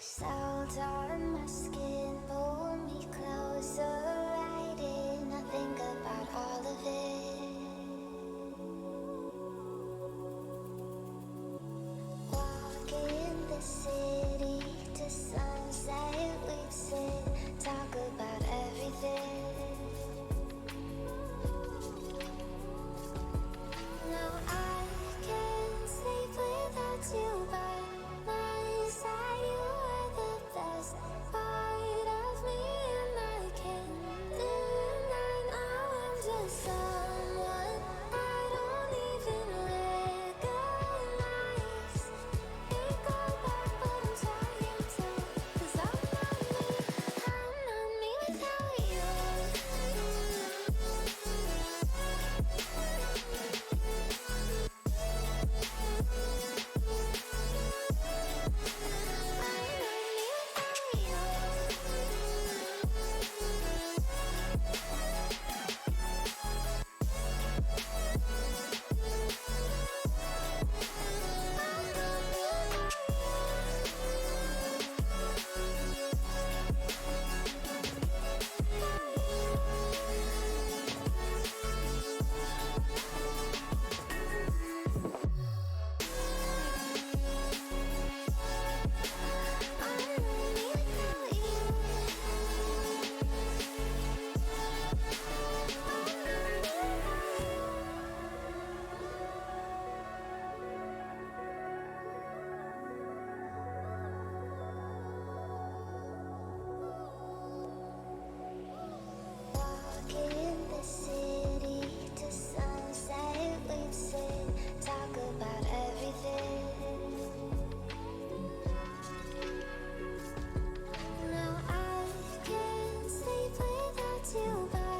Salt on my skin, pull me closer, right in. I think about all of it. Walk in the city to sunset, we'd sit, talk about everything. Now I can't sleep without you by my side. You are the best part of me, and I can't deny now I'm just someone I don't even recognize. Can't go back, but I'm trying to, 'cause I'm not me without you. Walk in the city to sunset, we'd sit, talk about everything. Now I can't sleep without you by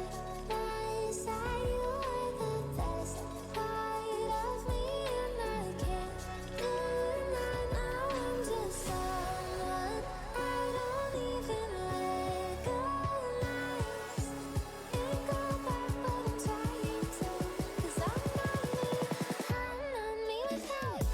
my side. You are the best part of me, and I can't deny now I'm just someone I don't even recognize. Can't go back, but I'm trying to, 'cause I'm not me without you.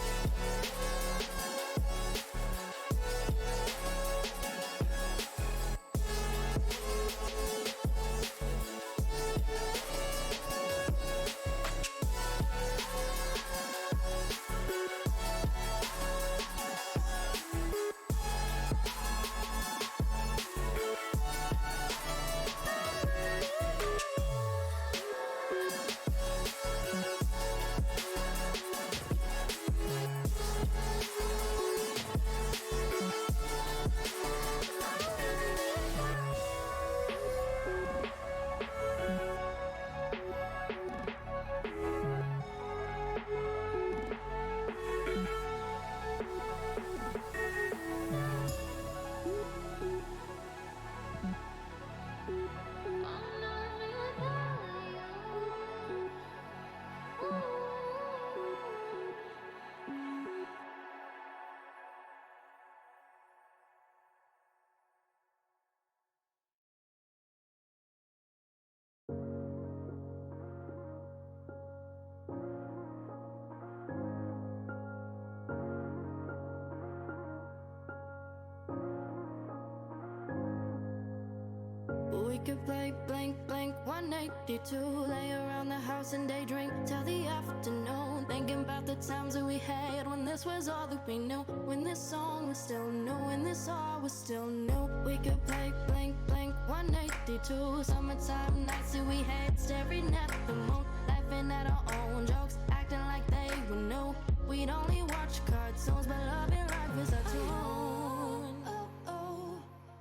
We could play blank, blank 182. Lay around the house and daydream till the afternoon, thinking about the times that we had when this was all that we knew, when this song was still new, when this all was still new. We could play blank, blank 182. Summertime nights that we had, staring at the moon, laughing at our own jokes, acting like they were new. We'd only watch cartoons, but love and life is our tune.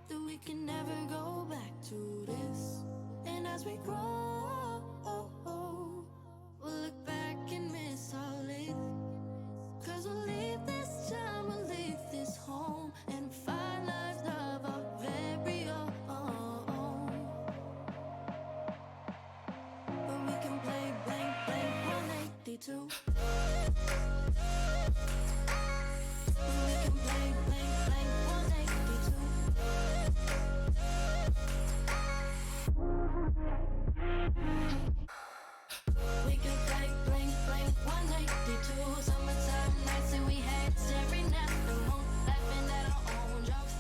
That we can never go back to this. And as we grow, we'll look back and miss all it. 'Cause we'll leave this time, we'll leave this home, and find lives of our very own. But we can play blank, blank 182. We can play blank, blank 182. We could play blank, blank 182. Summertime nights that we had, staring at the moon, laughing at our own jokes,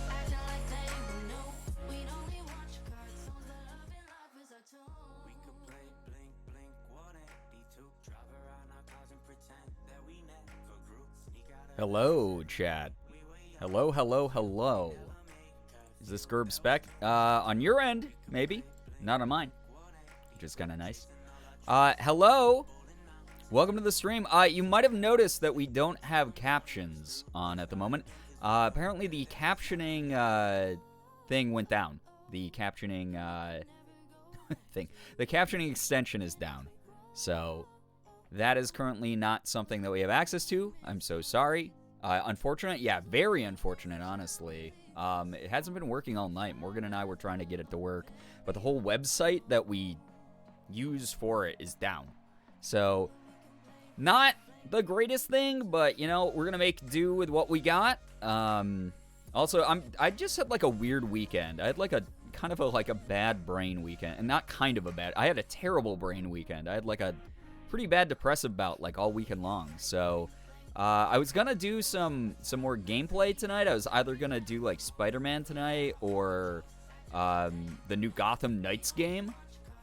Hello, chat. Hello, hello, hello. Is this Gerb Spec? On your end, maybe. Not on mine, which is kind of nice. Hello. Welcome to the stream. You might have noticed that we don't have captions on at the moment. Apparently the captioning thing went down. The captioning thing. The captioning extension is down. So that is currently not something that we have access to. I'm so sorry. Unfortunate? Yeah, very unfortunate, honestly. It hasn't been working all night. Morgan and I were trying to get it to work, but the whole website that we use for it is down. So, not the greatest thing, but, you know, we're going to make do with what we got. Also, I just had, like, a weird weekend. I had, like, a kind of a bad brain weekend. And not kind of a bad. I had a terrible brain weekend. I had, like, a pretty bad depressive bout, like, all weekend long. So, I was gonna do some more gameplay tonight. I was either gonna do, like, Spider-Man tonight or the new Gotham Knights game.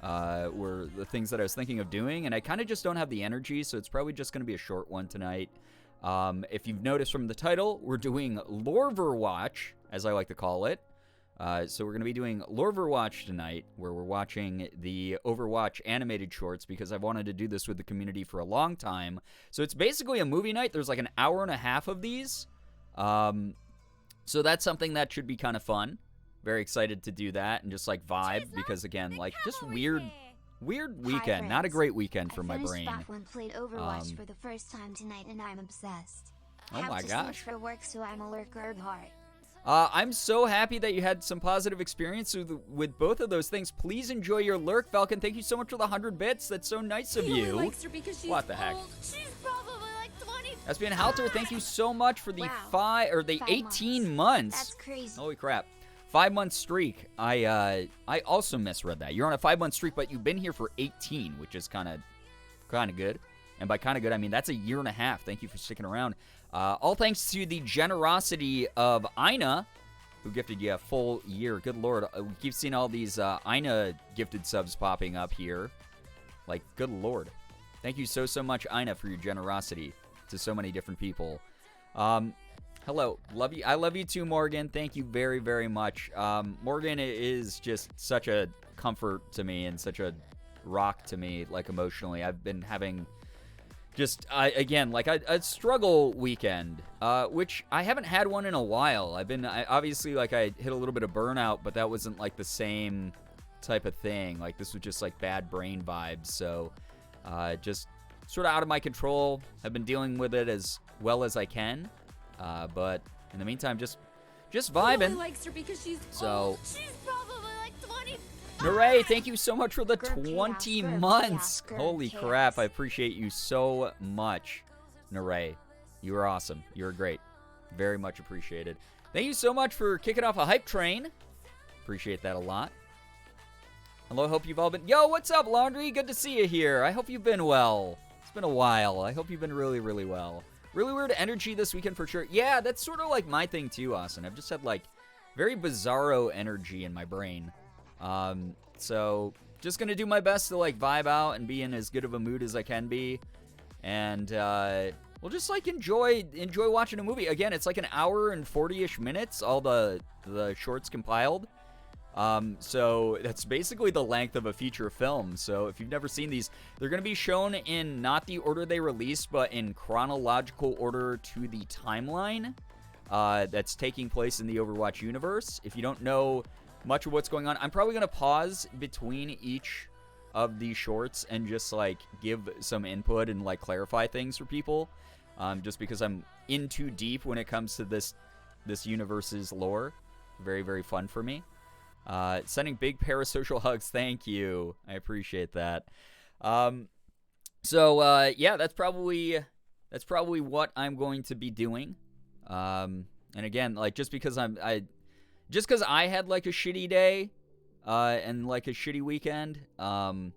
Were the things that I was thinking of doing, and I kind of just don't have the energy, so it's probably just going to be a short one tonight. If you've noticed from the title, we're doing Lorverwatch, as I like to call it. So we're going to be doing Lorverwatch tonight, where we're watching the Overwatch animated shorts, because I've wanted to do this with the community for a long time. So it's basically a movie night. There's like an hour and a half of these. So that's something that should be kind of fun. Very excited to do that and just, like, vibe, because, again, like, just weird weekend. Hi, not a great weekend for my brain. I played Overwatch for the first time tonight, and I'm obsessed. Oh my gosh. For work, so I'm alert Gerbeagly. I'm so happy that you had some positive experience with both of those things. Please enjoy your lurk, Falcon. Thank you so much for the 100 bits. That's so nice of you. What the heck? She's probably like 20. SBN Halter, thank you so much for the 18 months. That's crazy. Holy crap. 5-month streak. I also misread that. You're on a 5-month streak, but you've been here for 18, which is kind of good. And by kind of good, I mean that's a year and a half. Thank you for sticking around. All thanks to the generosity of Ina, who gifted you a full year. Good lord, we keep seeing all these Ina gifted subs popping up here. Like, good lord. Thank you so much, Ina, for your generosity to so many different people. Hello. Love you. I love you too, Morgan. Thank you very, very much. Morgan is just such a comfort to me and such a rock to me, like, emotionally. I've been having just, again, like, a struggle weekend, which I haven't had one in a while. Obviously, like, I hit a little bit of burnout, but that wasn't, like, the same type of thing. Like, this was just, like, bad brain vibes. So, just sort of out of my control. I've been dealing with it as well as I can. But in the meantime, just vibing. Likes her because she's so, old. She's probably like 20. Naray, thank you so much for the 20 months. Holy crap, I appreciate you so much, Naray. You are awesome. You're great. Very much appreciated. Thank you so much for kicking off a hype train. Appreciate that a lot. Hello, hope you've all been... Yo, what's up, Laundry? Good to see you here. I hope you've been well. It's been a while. I hope you've been really, really well. Really weird energy this weekend for sure. Yeah, that's sort of like my thing too, Austin. I've just had, like, very bizarro energy in my brain. So just gonna do my best to, like, vibe out and be in as good of a mood as I can be. And we'll just, like, enjoy watching a movie. Again, it's like an hour and 40-ish minutes, all the shorts compiled. So that's basically the length of a feature film. So if you've never seen these, they're going to be shown in not the order they released, but in chronological order to the timeline that's taking place in the Overwatch universe. If you don't know much of what's going on, I'm probably going to pause between each of these shorts and just, like, give some input and, like, clarify things for people. Just because I'm in too deep when it comes to this universe's lore. Very, very fun for me. Sending big parasocial hugs. Thank you. I appreciate that. Yeah, that's probably what I'm going to be doing. And again, like, just because I had, like, a shitty day, and, like, a shitty weekend, I'm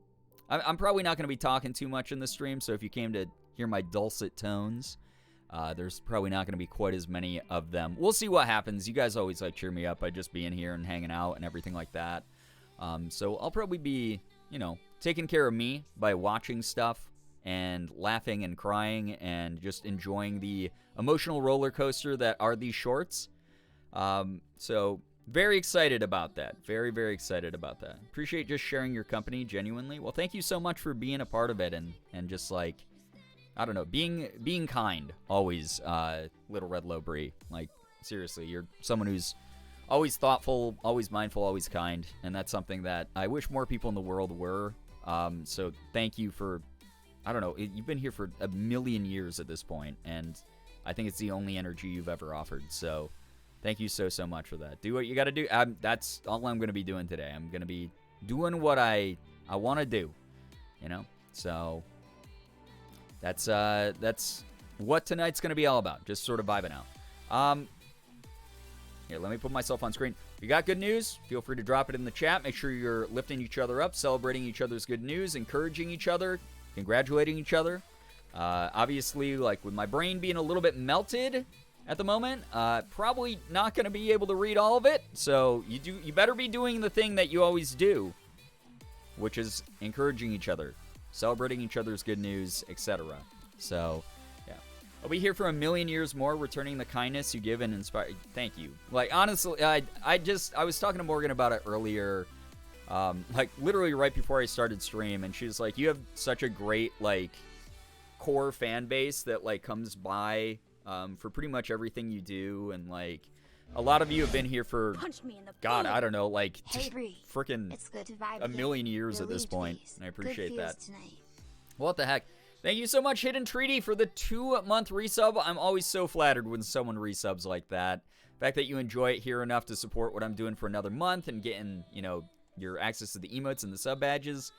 probably not going to be talking too much in the stream. So if you came to hear my dulcet tones, there's probably not going to be quite as many of them. We'll see what happens. You guys always, like, cheer me up by just being here and hanging out and everything like that. So I'll probably be, you know, taking care of me by watching stuff and laughing and crying and just enjoying the emotional roller coaster that are these shorts. So very excited about that. Very, very excited about that. Appreciate just sharing your company, genuinely. Well, thank you so much for being a part of it and just like, I don't know, being kind always, Little Red Low Brie. Like, seriously, you're someone who's always thoughtful, always mindful, always kind, and that's something that I wish more people in the world were. So thank you for, I don't know, you've been here for a million years at this point, and I think it's the only energy you've ever offered. So thank you so much for that. Do what you got to do. That's all I'm going to be doing today. I'm going to be doing what I want to do, you know? So that's what tonight's going to be all about, just sort of vibing out. Here, let me put myself on screen. If you got good news, feel free to drop it in the chat. Make sure you're lifting each other up, celebrating each other's good news, encouraging each other, congratulating each other. Obviously, like with my brain being a little bit melted at the moment, probably not going to be able to read all of it. So you better be doing the thing that you always do, which is encouraging each other, celebrating each other's good news, etc. So I'll be here for a million years more, returning the kindness you give and inspire. Thank you. Like, honestly, I was talking to Morgan about it earlier, like, literally right before I started stream, and she was like, you have such a great, like, core fan base that, like, comes by for pretty much everything you do, and, like, a lot of you have been here for, God, I don't know, like, freaking a million years at this point, and I appreciate that. What the heck? Thank you so much, Hidden Treaty, for the 2-month resub. I'm always so flattered when someone resubs like that. The fact that you enjoy it here enough to support what I'm doing for another month and getting, you know, your access to the emotes and the sub badges.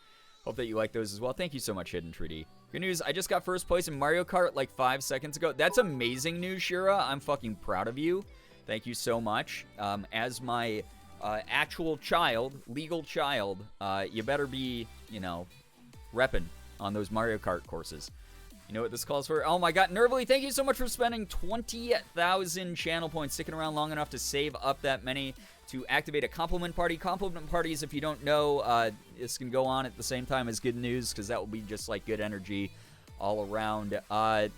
Hope that you like those as well. Thank you so much, Hidden Treaty. Good news, I just got first place in Mario Kart like 5 seconds ago. That's amazing news, Shira. I'm fucking proud of you. Thank you so much. As my actual child, legal child, you better be, you know, repping on those Mario Kart courses. You know what this calls for? Oh my god, Nervily, thank you so much for spending 20,000 channel points, sticking around long enough to save up that many to activate a compliment party. Compliment parties, if you don't know, this can go on at the same time as good news, because that will be just like good energy all around.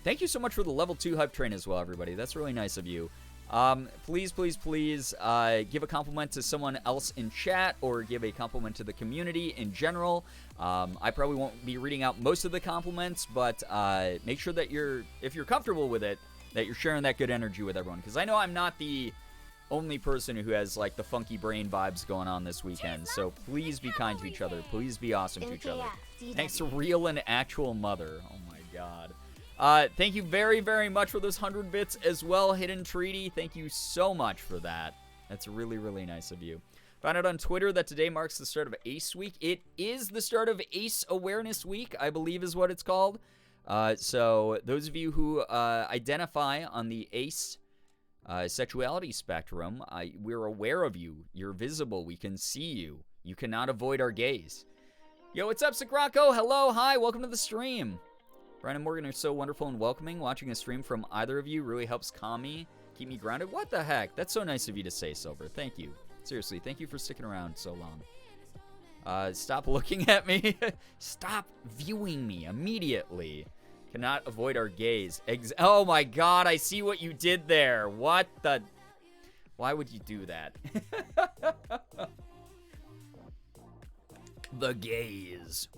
Thank you so much for the level 2 hype train as well, everybody. That's really nice of you. Please give a compliment to someone else in chat, or give a compliment to the community in general. I probably won't be reading out most of the compliments, but make sure that if you're comfortable with it, that you're sharing that good energy with everyone, because I know I'm not the only person who has like the funky brain vibes going on this weekend. So please be kind to each other. Please be awesome to each other. Thanks to Real and Actual Mother. Oh my god. Thank you very, very much for those 100 bits as well, Hidden Treaty. Thank you so much for that. That's really, really nice of you. Found out on Twitter that today marks the start of Ace Week. It is the start of Ace Awareness Week, I believe is what it's called. So those of you who identify on the Ace sexuality spectrum, we're aware of you. You're visible. We can see you. You cannot avoid our gaze. Yo, what's up, Sakrako? Hello, hi, welcome to the stream. Brian and Morgan are so wonderful and welcoming. Watching a stream from either of you really helps calm me, keep me grounded. What the heck? That's so nice of you to say, Silver. Thank you. Seriously, thank you for sticking around so long. Stop looking at me. Stop viewing me immediately. Cannot avoid our gaze. Oh my god, I see what you did there. What the... Why would you do that? The gaze.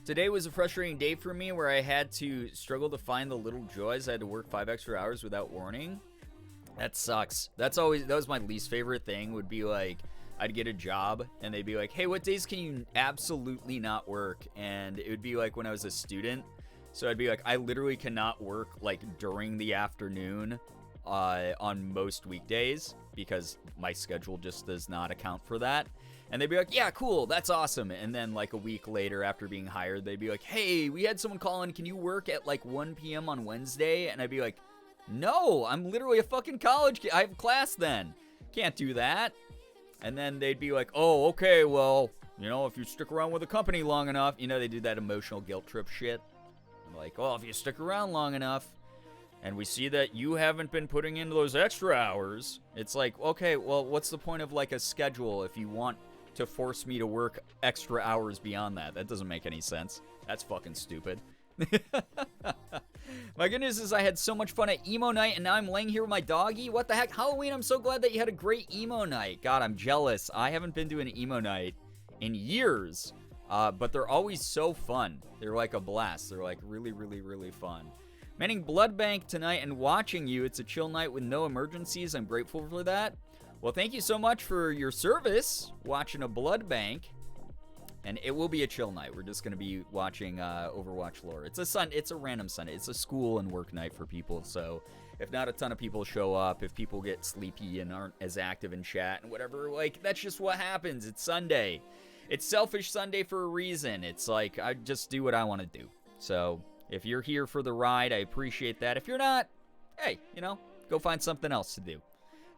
Today was a frustrating day for me where I had to struggle to find the little joys. I had to work 5 extra hours without warning. That sucks. That was my least favorite thing, would be like, I'd get a job and they'd be like, hey, what days can you absolutely not work? And it would be like when I was a student. So I'd be like, I literally cannot work like during the afternoon on most weekdays because my schedule just does not account for that. And they'd be like, yeah, cool, that's awesome. And then like a week later after being hired, they'd be like, hey, we had someone call in. Can you work at like 1 p.m. on Wednesday? And I'd be like, no, I'm literally a fucking college kid. I have class then. Can't do that. And then they'd be like, oh, okay, well, you know, if you stick around with the company long enough, you know, they do that emotional guilt trip shit. I'm like, well, if you stick around long enough and we see that you haven't been putting in those extra hours, it's like, okay, well, what's the point of like a schedule if you want to force me to work extra hours beyond that. That doesn't make any sense. That's fucking stupid. My good news is I had so much fun at emo night, and now I'm laying here with my doggy. What the heck? Halloween, I'm so glad that you had a great emo night. God, I'm jealous. I haven't been to an emo night in years, but they're always so fun. They're like a blast. They're like really, really, really fun. Manning Blood Bank tonight and watching you. It's a chill night with no emergencies. I'm grateful for that. Well, thank you so much for your service, watching a blood bank. And it will be a chill night. We're just going to be watching Overwatch lore. It's a random Sunday. It's a school and work night for people. So if not a ton of people show up, if people get sleepy and aren't as active in chat and whatever, like, that's just what happens. It's Sunday. It's Selfish Sunday for a reason. It's like, I just do what I want to do. So if you're here for the ride, I appreciate that. If you're not, hey, go find something else to do.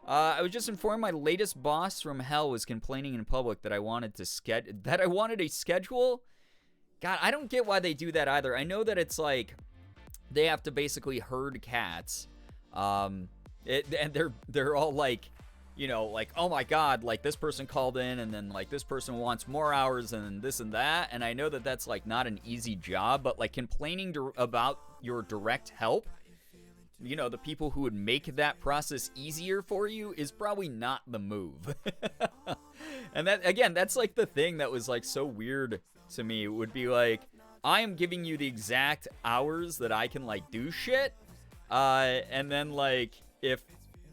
I was just informed my latest boss from hell was complaining in public that I wanted a schedule. God, I don't get why they do that either. I know that it's like they have to basically herd cats, and they're all like, like, oh my God, like this person called in, and then like this person wants more hours, and this and that. And I know that that's like not an easy job, but like complaining about your direct help, the people who would make that process easier for you is probably not the move. And that, again, that's like the thing that was like so weird to me. It would be like, I am giving you the exact hours that I can like do shit. And then like, if,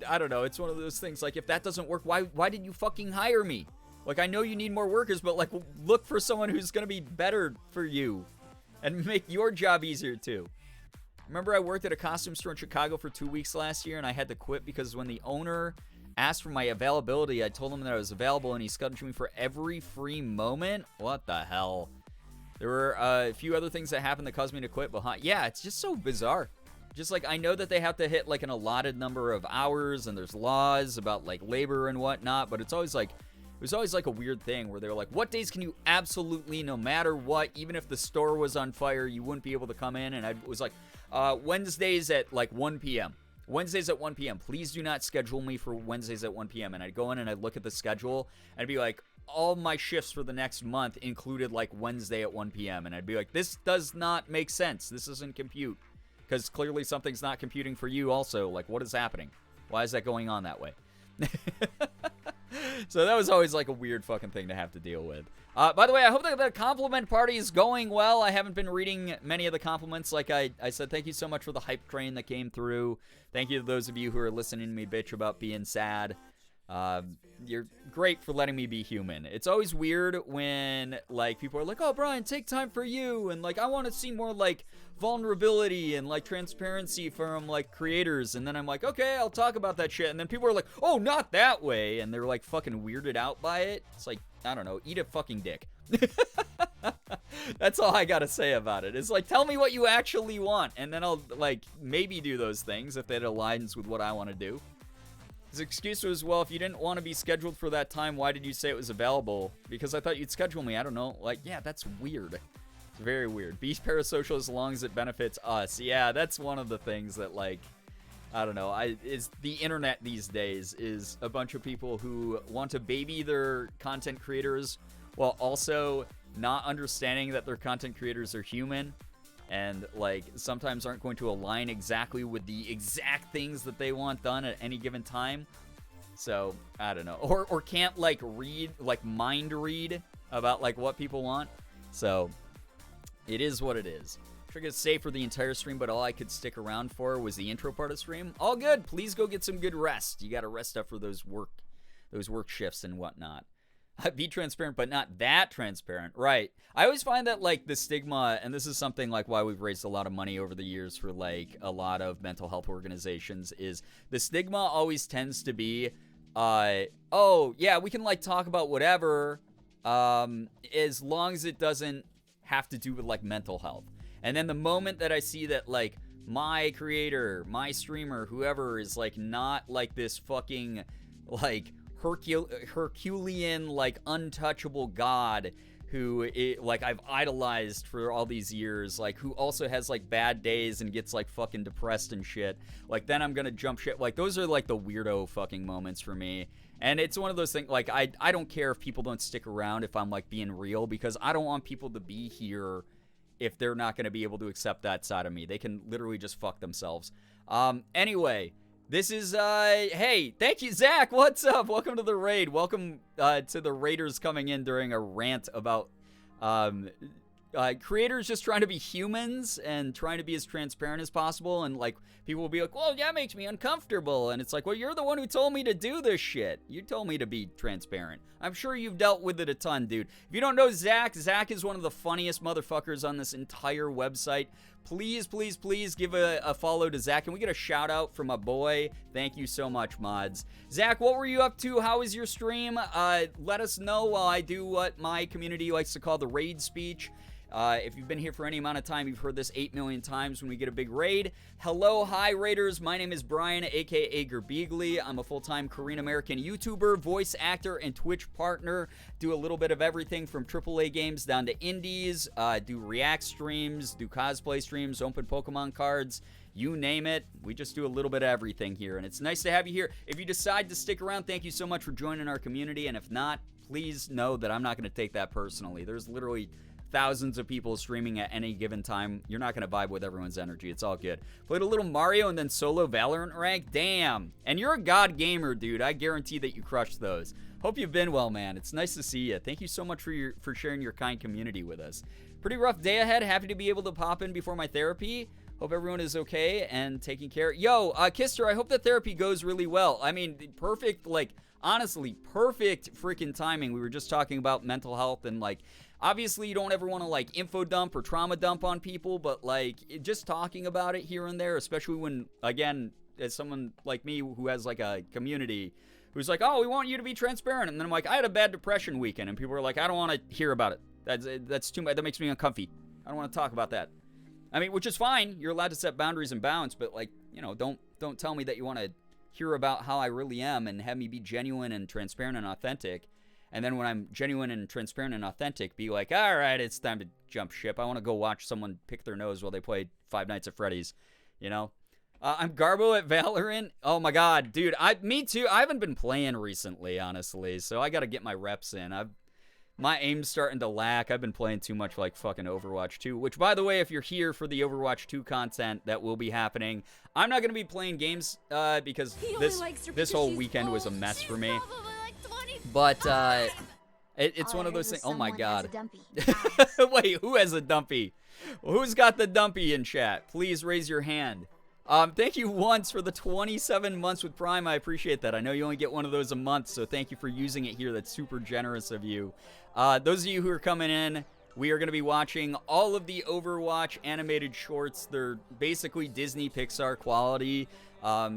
I don't know, it's one of those things, like if that doesn't work, why did you fucking hire me? Like, I know you need more workers, but like look for someone who's going to be better for you and make your job easier too. Remember I worked at a costume store in Chicago for 2 weeks last year, and I had to quit because when the owner asked for my availability, I told him that I was available, and he scheduled me for every free moment. What the hell? There were a few other things that happened that caused me to quit, but yeah, it's just so bizarre. Just like, I know that they have to hit like an allotted number of hours, and there's laws about like labor and whatnot, but it's always like, it was always like a weird thing where they were like, what days can you absolutely, no matter what, even if the store was on fire, you wouldn't be able to come in? And I was like, Wednesdays at like 1 p.m. Wednesdays at 1 p.m. Please do not schedule me for Wednesdays at 1 p.m. And I'd go in and I'd look at the schedule and I'd be like, all my shifts for the next month included like Wednesday at 1 p.m. And I'd be like, this does not make sense. This doesn't compute. Because clearly something's not computing for you also. Like, what is happening? Why is that going on that way? So that was always like a weird fucking thing to have to deal with. By the way, I hope that the compliment party is going well. I haven't been reading many of the compliments. Like I said, thank you so much for the hype train that came through. Thank you to those of you who are listening to me bitch about being sad. You're great for letting me be human. It's always weird when like people are like, oh, Brian, take time for you. And like, I want to see more like vulnerability and like transparency from like creators. And then I'm like, okay, I'll talk about that shit. And then people are like, oh, not that way. And they're like fucking weirded out by it. It's like, I don't know, eat a fucking dick. That's all I gotta say about it. It's like, tell me what you actually want. And then I'll like maybe do those things if it aligns with what I want to do. His excuse was, well, if you didn't want to be scheduled for that time, why did you say it was available? Because I thought you'd schedule me. I don't know. Like, yeah, that's weird. It's very weird. Be parasocial as long as it benefits us. Yeah, that's one of the things that, like, I don't know. Is the internet these days is a bunch of people who want to baby their content creators while also not understanding that their content creators are human. And, like, sometimes aren't going to align exactly with the exact things that they want done at any given time. So, I don't know. Or can't, like, read, like, mind read about, like, what people want. So, it is what it is. I could say for the entire stream, but all I could stick around for was the intro part of the stream. All good. Please go get some good rest. You got to rest up for those work shifts and whatnot. Be transparent, but not that transparent. Right. I always find that, like, the stigma, and this is something, like, why we've raised a lot of money over the years for, like, a lot of mental health organizations, is the stigma always tends to be, oh, yeah, we can, like, talk about whatever, as long as it doesn't have to do with, like, mental health. And then the moment that I see that, like, my creator, my streamer, whoever is, like, not, like, this fucking, like, Herculean, like, untouchable god who like I've idolized for all these years, like who also has like bad days and gets like fucking depressed and shit, like then I'm gonna jump shit. Like those are like the weirdo fucking moments for me. And it's one of those things, like I don't care if people don't stick around if I'm like being real, because I don't want people to be here if they're not going to be able to accept that side of me. They can literally just fuck themselves. Anyway, this is, hey, thank you, Zach. What's up? Welcome to the raid. Welcome to the raiders coming in during a rant about creators just trying to be humans and trying to be as transparent as possible. And like people will be like, well, that makes me uncomfortable. And it's like, well, you're the one who told me to do this shit. You told me to be transparent. I'm sure you've dealt with it a ton, dude. If you don't know Zach, Zach is one of the funniest motherfuckers on this entire website. Please, please, please give a follow to Zach. Can we get a shout out from my boy? Thank you so much, mods. Zach, what were you up to? How was your stream? Let us know while I do what my community likes to call the raid speech. If you've been here for any amount of time, you've heard this 8 million times when we get a big raid. Hello, hi, raiders. My name is Brian, a.k.a. Girbeagly. I'm a full-time Korean-American YouTuber, voice actor, and Twitch partner. Do a little bit of everything from AAA games down to indies. Do react streams, do cosplay streams, open Pokemon cards. You name it. We just do a little bit of everything here, and it's nice to have you here. If you decide to stick around, thank you so much for joining our community, and if not, please know that I'm not going to take that personally. There's literally thousands of people streaming at any given time. You're not going to vibe with everyone's energy. It's all good. Played a little Mario and then solo Valorant rank. Damn. And you're a god gamer, dude. I guarantee that you crushed those. Hope you've been well, man. It's nice to see you. Thank you so much for sharing your kind community with us. Pretty rough day ahead. Happy to be able to pop in before my therapy. Hope everyone is okay and taking care. Yo, Kister, I hope the therapy goes really well. I mean, perfect, like, honestly, perfect freaking timing. We were just talking about mental health and, like, obviously, you don't ever want to, like, info dump or trauma dump on people, but, like, just talking about it here and there, especially when, again, as someone like me who has, like, a community who's like, oh, we want you to be transparent. And then I'm like, I had a bad depression weekend. And people are like, I don't want to hear about it. That's too much. That makes me uncomfy. I don't want to talk about that. I mean, which is fine. You're allowed to set boundaries and bounds, but, like, you know, don't tell me that you want to hear about how I really am and have me be genuine and transparent and authentic. And then when I'm genuine and transparent and authentic, be like, all right, it's time to jump ship. I want to go watch someone pick their nose while they play Five Nights at Freddy's, you know? I'm Garbo at Valorant. Oh, my God, dude. Me too. I haven't been playing recently, honestly, so I got to get my reps in. My aim's starting to lack. I've been playing too much like fucking Overwatch 2, which, by the way, if you're here for the Overwatch 2 content, that will be happening. I'm not going to be playing games because this whole weekend was a mess for me. But it's one of those things. Oh my God. Wait, who has a dumpy? Who's got the dumpy in chat? Please raise your hand. Thank you once for the 27 months with Prime. I appreciate that. I know you only get one of those a month, so thank you for using it here. That's super generous of you. Those of you who are coming in, we are going to be watching all of the Overwatch animated shorts. They're basically Disney Pixar quality,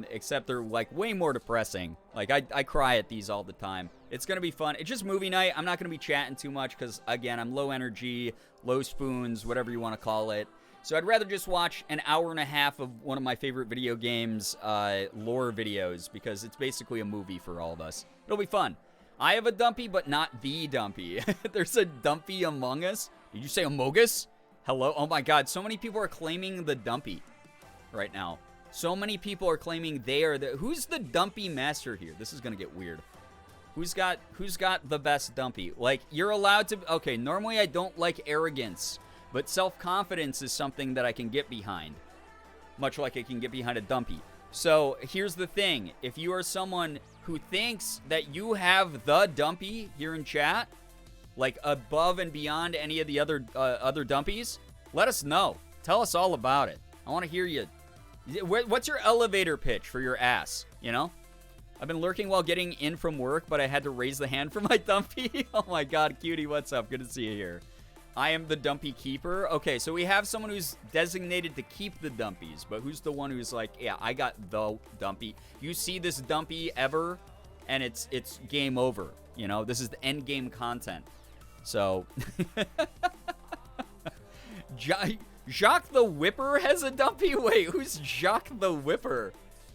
except they're like way more depressing. Like I cry at these all the time. It's going to be fun. It's just movie night. I'm not going to be chatting too much because, again, I'm low energy, low spoons, whatever you want to call it. So I'd rather just watch an hour and a half of one of my favorite video games lore videos because it's basically a movie for all of us. It'll be fun. I have a dumpy, but not the dumpy. There's a dumpy among us. Did you say among us? Hello? Oh my God, so many people are claiming the dumpy right now. So many people are claiming they are the... Who's the dumpy master here? This is going to get weird. Who's got the best dumpy? Like, you're allowed to... Okay, normally I don't like arrogance, but self-confidence is something that I can get behind. Much like I can get behind a dumpy. So, here's the thing. If you are someone who thinks that you have the dumpy here in chat, like above and beyond any of the other dumpies, let us know. Tell us all about it. I want to hear you. What's your elevator pitch for your ass, you know? I've been lurking while getting in from work, but I had to raise the hand for my dumpy. Oh my God, cutie, what's up? Good to see you here. I am the dumpy keeper. Okay, so we have someone who's designated to keep the dumpies, but who's the one who's like, yeah, I got the dumpy. You see this dumpy ever, and it's game over. You know, this is the end game content. So, Jacques the Whipper has a dumpy? Wait, who's Jacques the Whipper?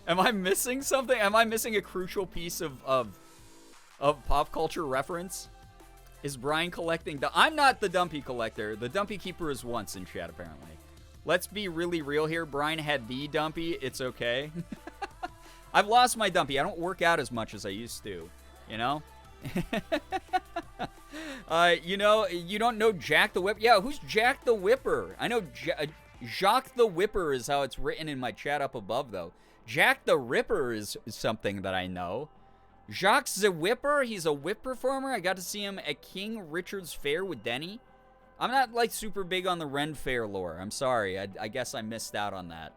Am I missing something? Am I missing a crucial piece of pop culture reference? Is Brian collecting the... I'm not the dumpy collector. The dumpy keeper is once in chat, apparently. Let's be really real here. Brian had the dumpy. It's okay. I've lost my dumpy. I don't work out as much as I used to, you know? You know, you don't know Jack the Whipper? Yeah, who's Jack the Whipper? I know Jacques the Whipper is how it's written in my chat up above, though. Jack the Ripper is something that I know. Jacques the Whipper, he's a whip performer. I got to see him at King Richard's Fair with Denny. I'm not, like, super big on the Ren Fair lore. I'm sorry. I guess I missed out on that.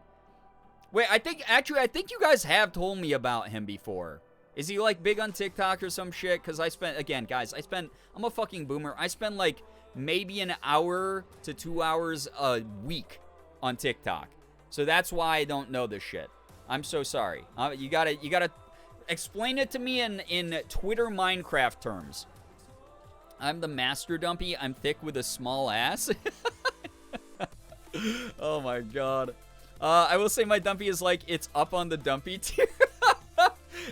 Wait, I think you guys have told me about him before. Is he, like, big on TikTok or some shit? Because again, guys, I'm a fucking boomer. I spend, like, maybe an hour to 2 hours a week on TikTok. So that's why I don't know this shit. I'm so sorry. You gotta explain it to me in Twitter Minecraft terms. I'm the master dumpy. I'm thick with a small ass. Oh my god. I will say my dumpy is like, it's up on the dumpy tier.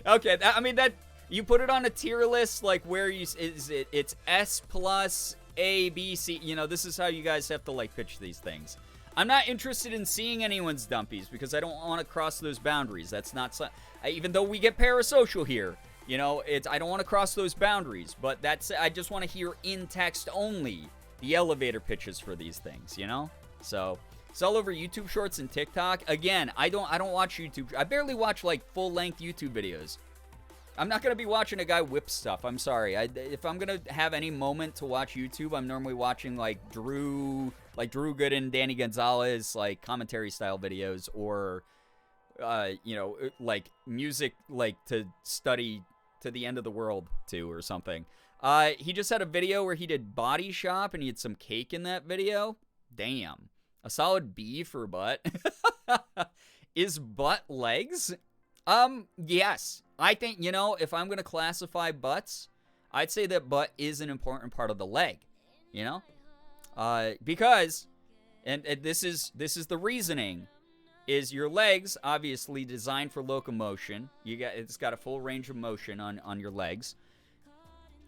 Okay, I mean, that you put it on a tier list, like where it's S plus A, B, C. You know, this is how you guys have to like pitch these things. I'm not interested in seeing anyone's dumpies because I don't want to cross those boundaries. That's not even though we get parasocial here. You know, I don't want to cross those boundaries, but I just want to hear in text only the elevator pitches for these things, you know? So, it's all over YouTube Shorts and TikTok. Again, I don't watch YouTube. I barely watch like full-length YouTube videos. I'm not going to be watching a guy whip stuff. I'm sorry. If I'm going to have any moment to watch YouTube, I'm normally watching like Drew Gooden, Danny Gonzalez, like commentary style videos, or you know, like music, like to study to the end of the world to or something. He just had a video where he did body shop and he had some cake in that video. Damn. A solid B for butt. Is butt legs? Yes. I think, you know, if I'm going to classify butts, I'd say that butt is an important part of the leg, you know? Because, and this is the reasoning, is your legs obviously designed for locomotion. It's got a full range of motion on your legs.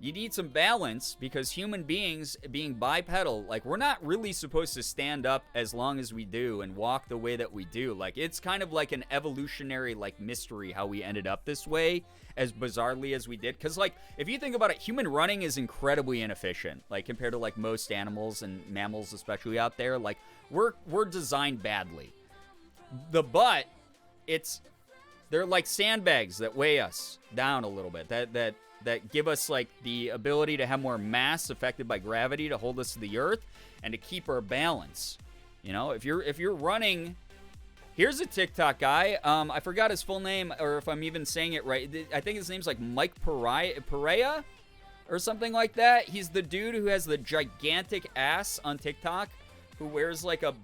You need some balance because human beings, being bipedal, like, we're not really supposed to stand up as long as we do and walk the way that we do. Like, it's kind of like an evolutionary, like, mystery how we ended up this way, as bizarrely as we did. Because, like, if you think about it, human running is incredibly inefficient, like, compared to, like, most animals and mammals, especially out there. Like, we're designed badly. The butt, they're like sandbags that weigh us down a little bit. That give us, like, the ability to have more mass affected by gravity to hold us to the earth and to keep our balance. You know, if you're running... Here's a TikTok guy. I forgot his full name, or if I'm even saying it right. I think his name's, like, Mike Perea or something like that. He's the dude who has the gigantic ass on TikTok, who wears, like a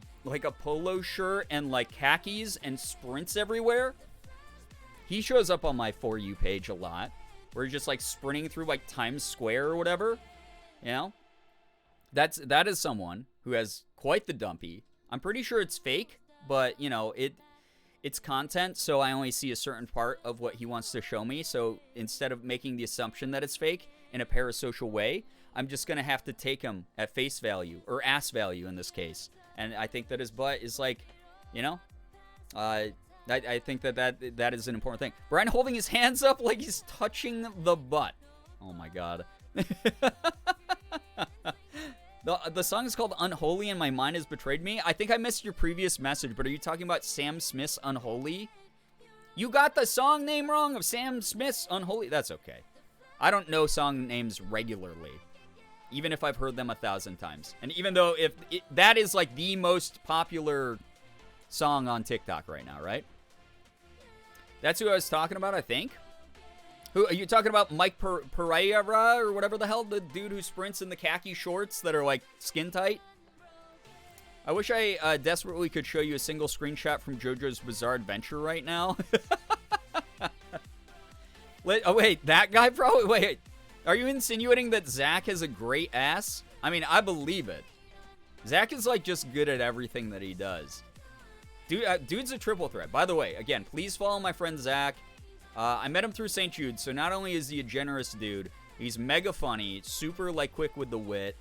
polo shirt and, like, khakis and sprints everywhere. He shows up on my For You page a lot. Where you're just, like, sprinting through, like, Times Square or whatever, you know? That is someone who has quite the dumpy. I'm pretty sure it's fake, but, you know, it's content, so I only see a certain part of what he wants to show me. So instead of making the assumption that it's fake in a parasocial way, I'm just going to have to take him at face value, or ass value in this case. And I think that his butt is, like, you know, I think that is an important thing. Brian holding his hands up like he's touching the butt. Oh my god. The song is called Unholy and My Mind Has Betrayed Me. I think I missed your previous message, but are you talking about Sam Smith's Unholy? You got the song name wrong of Sam Smith's Unholy. That's okay. I don't know song names regularly, even if I've heard them 1,000 times. And even though that is like the most popular song on TikTok right now, right? That's who I was talking about, I think. Who are you talking about? Mike Pereira or whatever the hell, the dude who sprints in the khaki shorts that are like skin tight. I wish I desperately could show you a single screenshot from JoJo's Bizarre Adventure right now. Oh wait, that guy probably. Wait, are you insinuating that Zach has a great ass? I mean, I believe it. Zach is like just good at everything that he does. Dude's a triple threat. By the way, again, please follow my friend Zach. I met him through St. Jude, so not only is he a generous dude, He's mega funny, super, like, quick with the wit.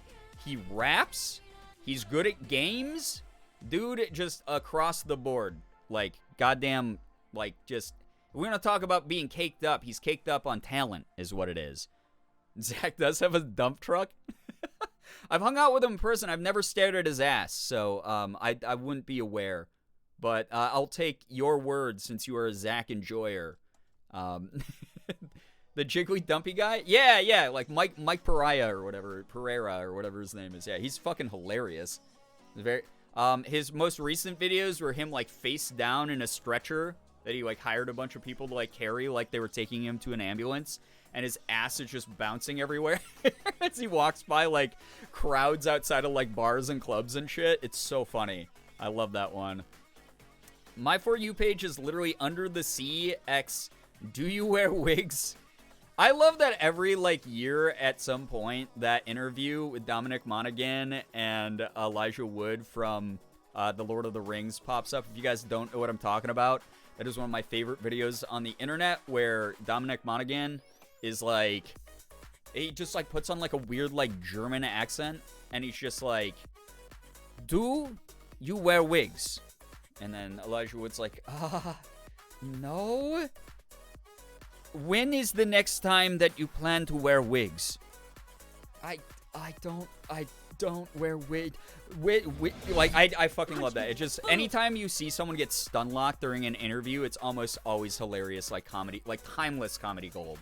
He raps. He's good at games. Dude, just across the board. Like, goddamn, like, just... We're going to talk about being caked up. He's caked up on talent, is what it is. Zach does have a dump truck. I've hung out with him in person. I've never stared at his ass, so I wouldn't be aware. But I'll take your word since you are a Zach enjoyer. The jiggly dumpy guy? Yeah, like Mike Pereira or whatever his name is. Yeah, he's fucking hilarious. Very. His most recent videos were him, like, face down in a stretcher that he, like, hired a bunch of people to, like, carry like they were taking him to an ambulance, and his ass is just bouncing everywhere as he walks by, like, crowds outside of, like, bars and clubs and shit. It's so funny. I love that one. My For You page is literally Under the Sea X Do You Wear Wigs? I love that every, like, year at some point, that interview with Dominic Monaghan and Elijah Wood from The Lord of the Rings pops up. If you guys don't know what I'm talking about, that is one of my favorite videos on the internet, where Dominic Monaghan is, like, he just, like, puts on, like, a weird, like, German accent, and he's just like, do you wear wigs? And then Elijah Wood's like, no. When is the next time that you plan to wear wigs? I don't wear wig. Like, I fucking love that. It just, anytime you see someone get stun locked during an interview, it's almost always hilarious, like comedy, like timeless comedy gold.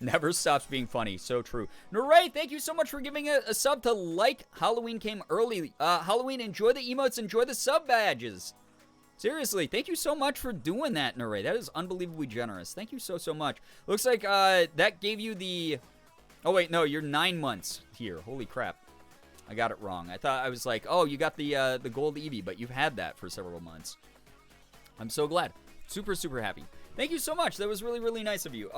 Never stops being funny. So true. Naray, thank you so much for giving a sub to Like Halloween Came Early. Halloween, enjoy the emotes, enjoy the sub badges. Seriously, thank you so much for doing that, Naray. That is unbelievably generous. Thank you so much. Looks like that gave you the... Oh, wait, no, you're 9 months here. Holy crap. I got it wrong. I thought I was like, oh, you got the gold Eevee, but you've had that for several months. I'm so glad. Super, super happy. Thank you so much. That was really, really nice of you.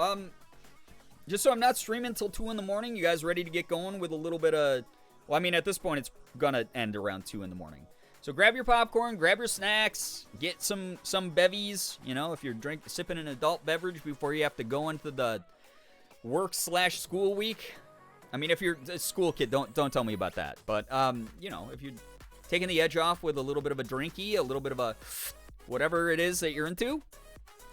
Just so I'm not streaming until 2 in the morning, you guys ready to get going with a little bit of... Well, I mean, at this point, it's gonna end around 2 in the morning. So grab your popcorn, grab your snacks, get some bevies, you know, if you're sipping an adult beverage before you have to go into the work/school week. I mean, if you're a school kid, don't tell me about that. But, you know, if you're taking the edge off with a little bit of a drinky, a little bit of a whatever it is that you're into,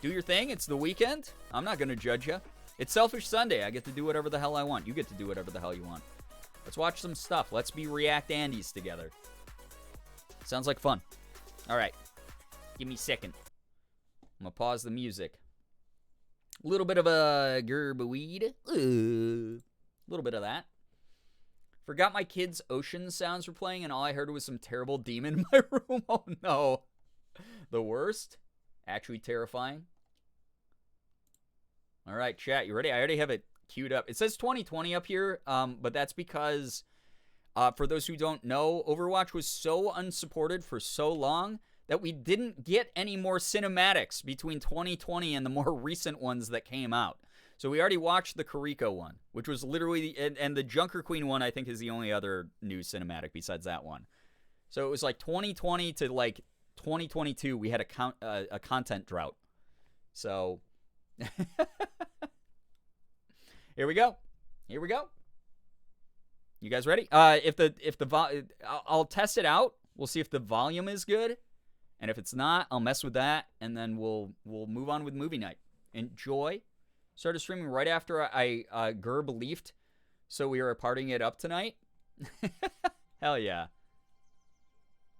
do your thing. It's the weekend. I'm not going to judge you. It's Selfish Sunday. I get to do whatever the hell I want. You get to do whatever the hell you want. Let's watch some stuff. Let's be React Andes together. Sounds like fun. All right. Give me a second. I'm going to pause the music. A little bit of a Girbeagly. A little bit of that. Forgot my kids' ocean sounds were playing, and all I heard was some terrible demon in my room. Oh, no. The worst? Actually terrifying. All right, chat. You ready? I already have it queued up. It says 2020 up here, but that's because... for those who don't know, Overwatch was so unsupported for so long that we didn't get any more cinematics between 2020 and the more recent ones that came out. So we already watched the Kariko one, which was literally, and the Junker Queen one, I think, is the only other new cinematic besides that one. So it was like 2020 to like 2022, we had a content drought. So here we go. Here we go. You guys ready? I'll test it out. We'll see if the volume is good, and if it's not, I'll mess with that, and then we'll move on with movie night. Enjoy. Started streaming right after I Gerb leafed, so we are partying it up tonight. Hell yeah.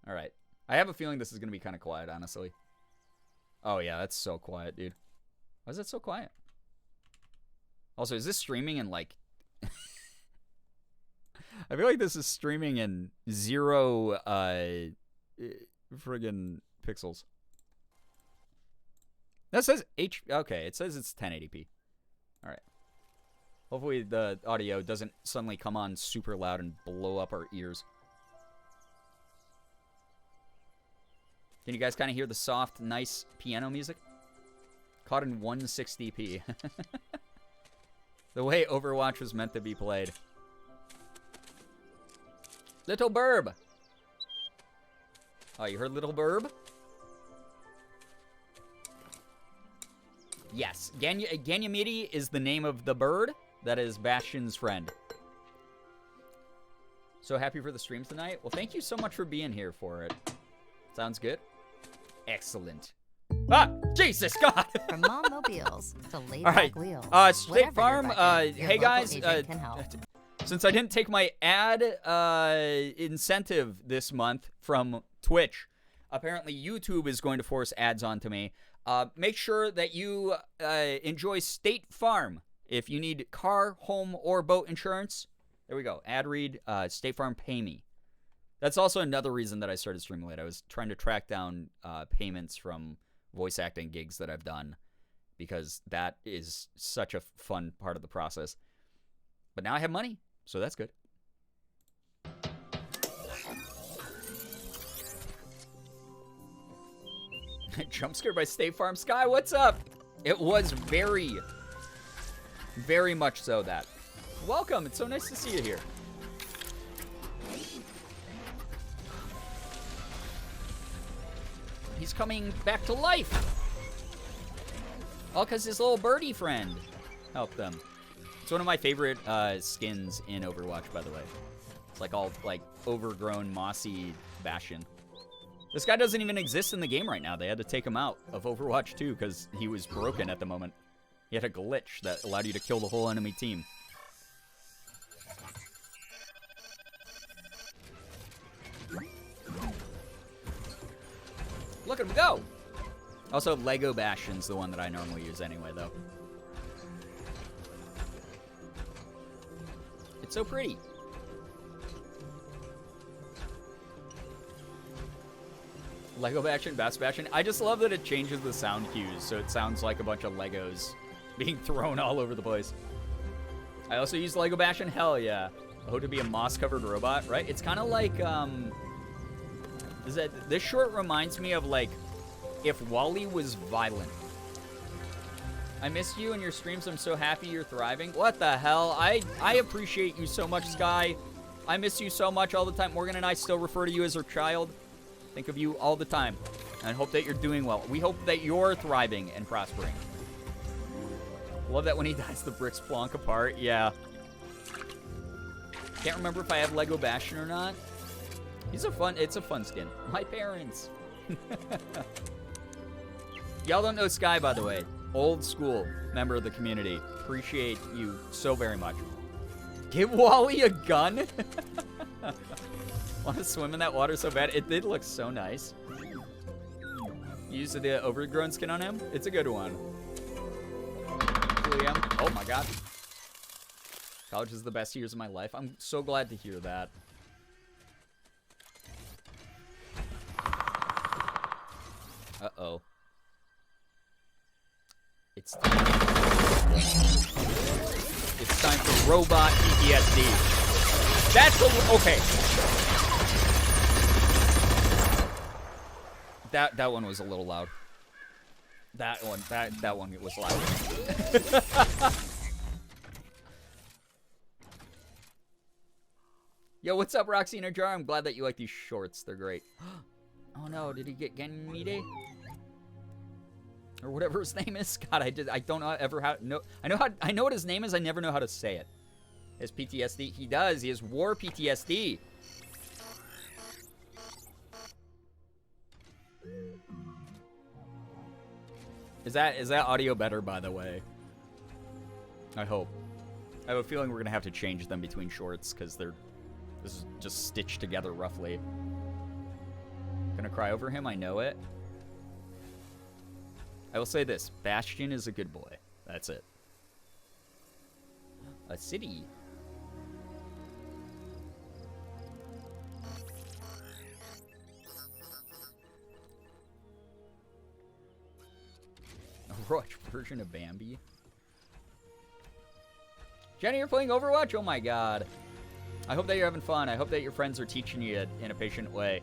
All right. I have a feeling this is gonna be kind of quiet, honestly. Oh yeah, that's so quiet, dude. Why is that so quiet? Also, is this streaming in like? I feel like this is streaming in 0 friggin' pixels. That says okay, it says it's 1080p. All right. Hopefully the audio doesn't suddenly come on super loud and blow up our ears. Can you guys kind of hear the soft, nice piano music? Caught in 160p. The way Overwatch was meant to be played. Little Burb. Oh, you heard Little Burb? Yes. Ganymede is the name of the bird. That is Bastion's friend. So happy for the stream tonight. Well, thank you so much for being here for it. Sounds good. Excellent. Ah, Jesus God! From mom mobiles to laid All right. back wheels. State Whatever Farm. your budget, your Hey local guys. agent can help. Since I didn't take my ad incentive this month from Twitch, apparently YouTube is going to force ads onto me. Make sure that you enjoy State Farm. If you need car, home, or boat insurance, there we go. Ad read, State Farm Pay Me. That's also another reason that I started streaming late. I was trying to track down payments from voice acting gigs that I've done because that is such a fun part of the process. But now I have money, so that's good. Jump scared by State Farm. Sky, what's up? It was very, very much so that. Welcome. It's so nice to see you here. He's coming back to life. All because his little birdie friend helped them. It's one of my favorite skins in Overwatch, by the way. It's like all like overgrown, mossy Bastion. This guy doesn't even exist in the game right now. They had to take him out of Overwatch 2 because he was broken at the moment. He had a glitch that allowed you to kill the whole enemy team. Look at him go! Also, Lego Bastion's the one that I normally use anyway, though. It's so pretty. Lego Bastion, Bass Bastion. I just love that it changes the sound cues, so it sounds like a bunch of Legos being thrown all over the place. I also use Lego Bastion. Hell yeah. I hope to be a moss-covered robot, right? It's kind of like, this short reminds me of, like, if Wally was violent. I miss you and your streams. I'm so happy you're thriving. What the hell? I appreciate you so much, Sky. I miss you so much all the time. Morgan and I still refer to you as her child. Think of you all the time. And hope that you're doing well. We hope that you're thriving and prospering. Love that when he dies, the bricks plonk apart. Yeah. Can't remember if I have Lego Bastion or not. It's a fun skin. My parents. Y'all don't know Sky, by the way. Old school member of the community. Appreciate you so very much. Give Wally a gun? Want to swim in that water so bad. It did look so nice. You used the overgrown skin on him? It's a good one. Liam. Oh my god. College is the best years of my life. I'm so glad to hear that. Uh-oh. It's time for robot PTSD. That's okay. That one was a little loud. That one was loud. Yo, what's up, Roxy in a jar? I'm glad that you like these shorts. They're great. Oh no, did he get Genmide? Or whatever his name is. God, I don't know ever how no I know what his name is, I never know how to say it. His PTSD. He does. He has war PTSD. Is that audio better, by the way? I hope. I have a feeling we're gonna have to change them between shorts because this is just stitched together roughly. Gonna cry over him, I know it. I will say this, Bastion is a good boy. That's it. A city. Overwatch version of Bambi. Jenny, you're playing Overwatch? Oh my god. I hope that you're having fun. I hope that your friends are teaching you it in a patient way.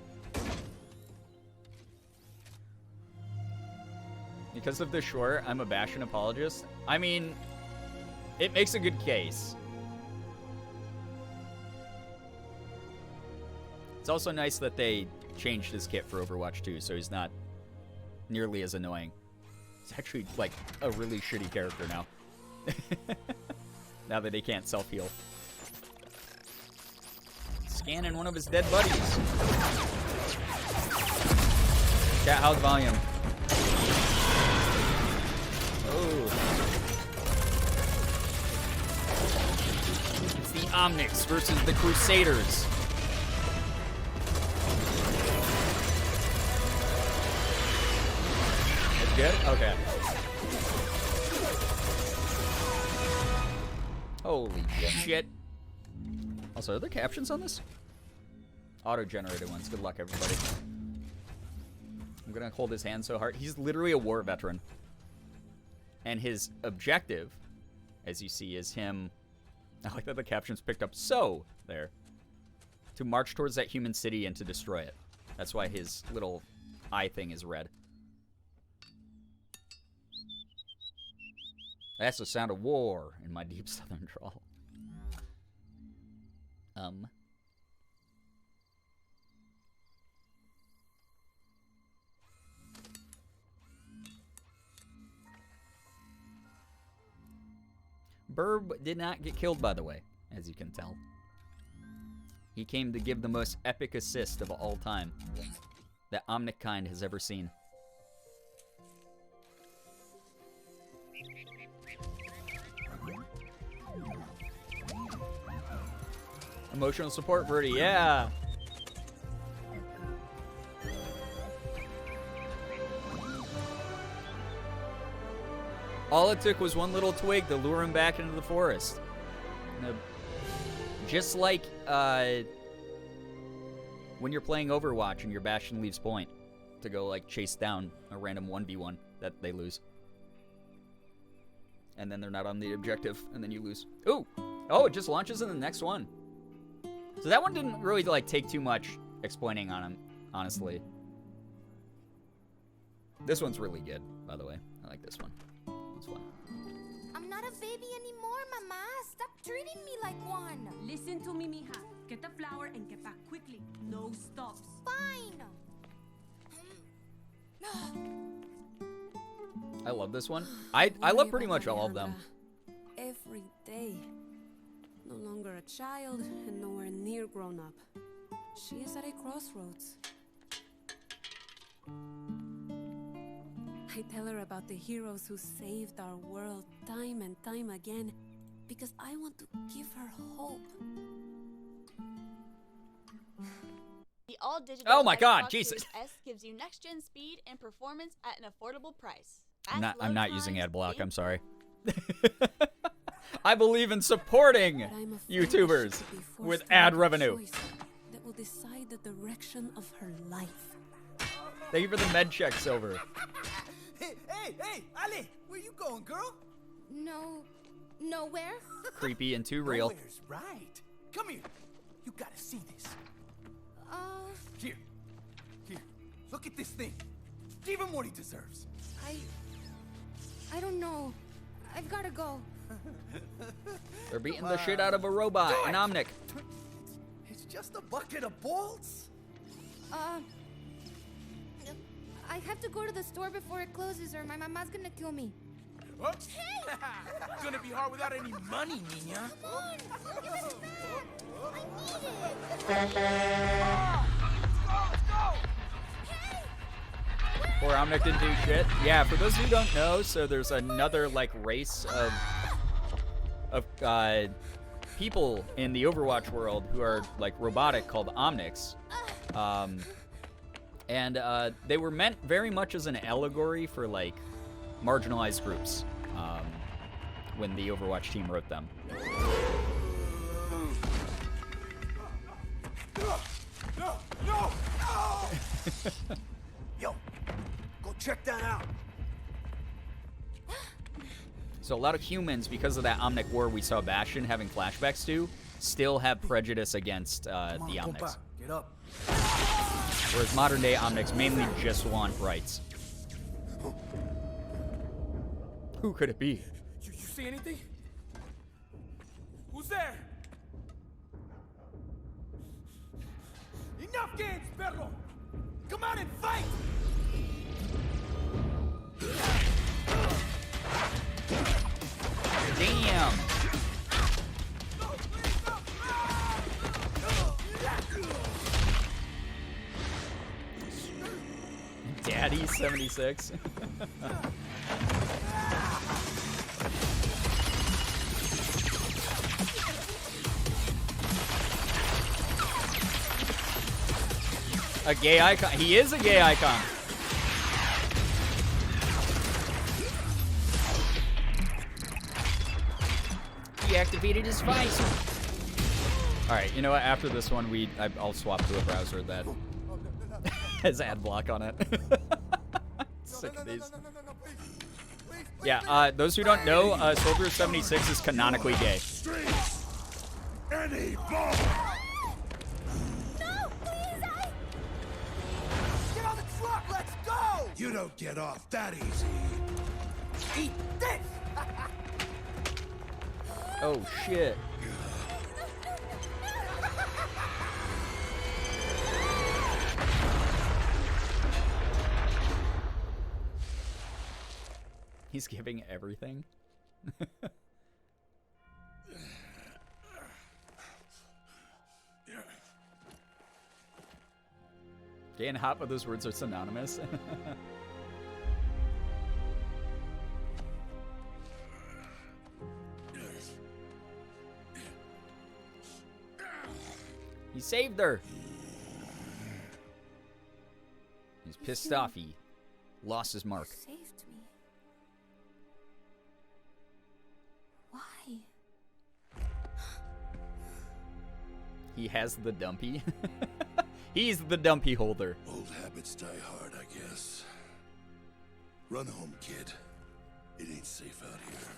Because of this short, I'm a Bastion apologist. I mean, it makes a good case. It's also nice that they changed his kit for Overwatch 2, so he's not nearly as annoying. He's actually, like, a really shitty character now. now that he can't self-heal. Scanning one of his dead buddies. Chat, how's volume? Oh. It's the Omnics versus the Crusaders. That's good? Okay. Holy shit. Also, are there captions on this? Auto-generated ones. Good luck, everybody. I'm gonna hold his hand so hard. He's literally a war veteran. And his objective, as you see, is him... I like that the captions picked up so there. To march towards that human city and to destroy it. That's why his little eye thing is red. That's the sound of war in my deep southern drawl. Burb did not get killed, by the way, as you can tell. He came to give the most epic assist of all time that Omnic kind has ever seen. Emotional support, Verdi, yeah! All it took was one little twig to lure him back into the forest. Just like when you're playing Overwatch and your Bastion leaves point to go like chase down a random 1v1 that they lose. And then they're not on the objective, and then you lose. Ooh! Oh, it just launches in the next one. So that one didn't really like take too much explaining on him, honestly. This one's really good, by the way. I like this one. It's fun. I'm not a baby anymore, Mama. Stop treating me like one. Listen to me, mija. Get the flour and get back quickly. No stops. Fine. I love this one. I love pretty much all of them. Every day. No longer a child and nowhere near grown up. She is at a crossroads. I tell her about the heroes who saved our world time and time again because I want to give her hope. The all-digital Oh my God, Xbox Jesus. Series S gives you next-gen speed and performance at an affordable price. I'm not using ad block. I'm sorry. I believe in supporting But I'm afraid YouTubers she could be forced with to make ad a revenue. choice that will decide the direction of her life. Thank you for the med check, Silver. Hey, Ale, where you going, girl? No. Nowhere? Creepy and too real. Nowhere's right. Come here. You gotta see this. Here. Look at this thing. Give him what he deserves. I don't know. I've gotta go. They're beating the shit out of a robot, an Omnic. It's just a bucket of bolts. I have to go to the store before it closes or my mama's gonna kill me. What? It's gonna be hard without any money, Nina. Come on! Give it back! I need it! Poor Omnic didn't do shit. Yeah, for those who don't know, so there's another like race of people in the Overwatch world who are like robotic called Omnics. And they were meant very much as an allegory for like marginalized groups when the Overwatch team wrote them. No! Yo, go check that out. So a lot of humans, because of that Omnic war we saw Bastion having flashbacks to, still have prejudice against the Omnics. Compa, get up. Whereas modern day Omnics mainly just want rights. Who could it be? You see anything? Who's there? Enough games, perro! Come out and fight! Damn! 76. A gay icon. He is a gay icon. He activated his visor. All right, you know what? After this one, I'll swap to a browser that has ad block on it. Sick of these. Yeah, those who don't know, Soldier 76 is canonically gay. Any ball. No, please, Get on the truck, let's go! You don't get off that easy. Eat this! Oh shit. He's giving everything. Gay and hot, but those words are synonymous. He saved her. He's pissed off. He lost his mark. Saved me. Why? He has the dumpy. He's the dumpy holder. Old habits die hard, I guess. Run home, kid. It ain't safe out here.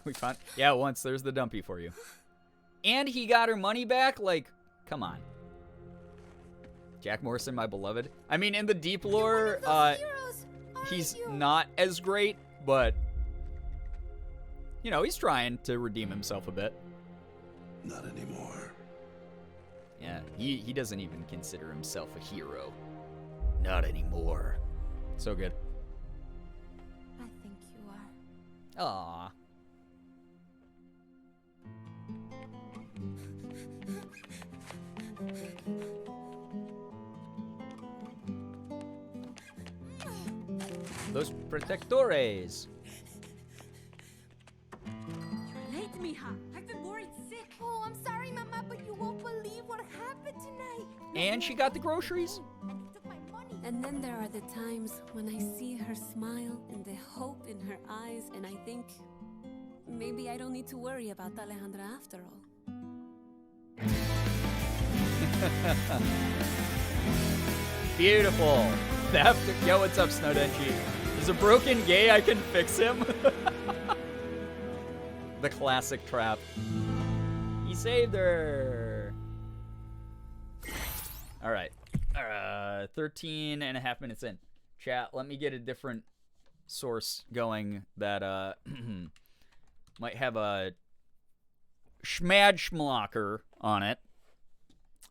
We found, yeah, once there's the dumpy for you. And he got her money back? Like, come on. Jack Morrison, my beloved. I mean, in the deep lore, he's not as great, but, you know, he's trying to redeem himself a bit. Not anymore. Yeah, he doesn't even consider himself a hero. Not anymore. So good. I think you are. Aww. Los protectores. You're late, mija. I've been worried sick. Oh, I'm sorry, Mama, but you won't believe what happened tonight. And she got the groceries. And they took my money. And then there are the times when I see her smile and the hope in her eyes, and I think maybe I don't need to worry about Alejandra after all. Beautiful. Theft. Yo, what's up, Snowdenchi? There's a broken gay, I can fix him. The classic trap. He saved her. All right. 13 and a half minutes in. Chat, let me get a different source going that might have a schmadschmlocker on it.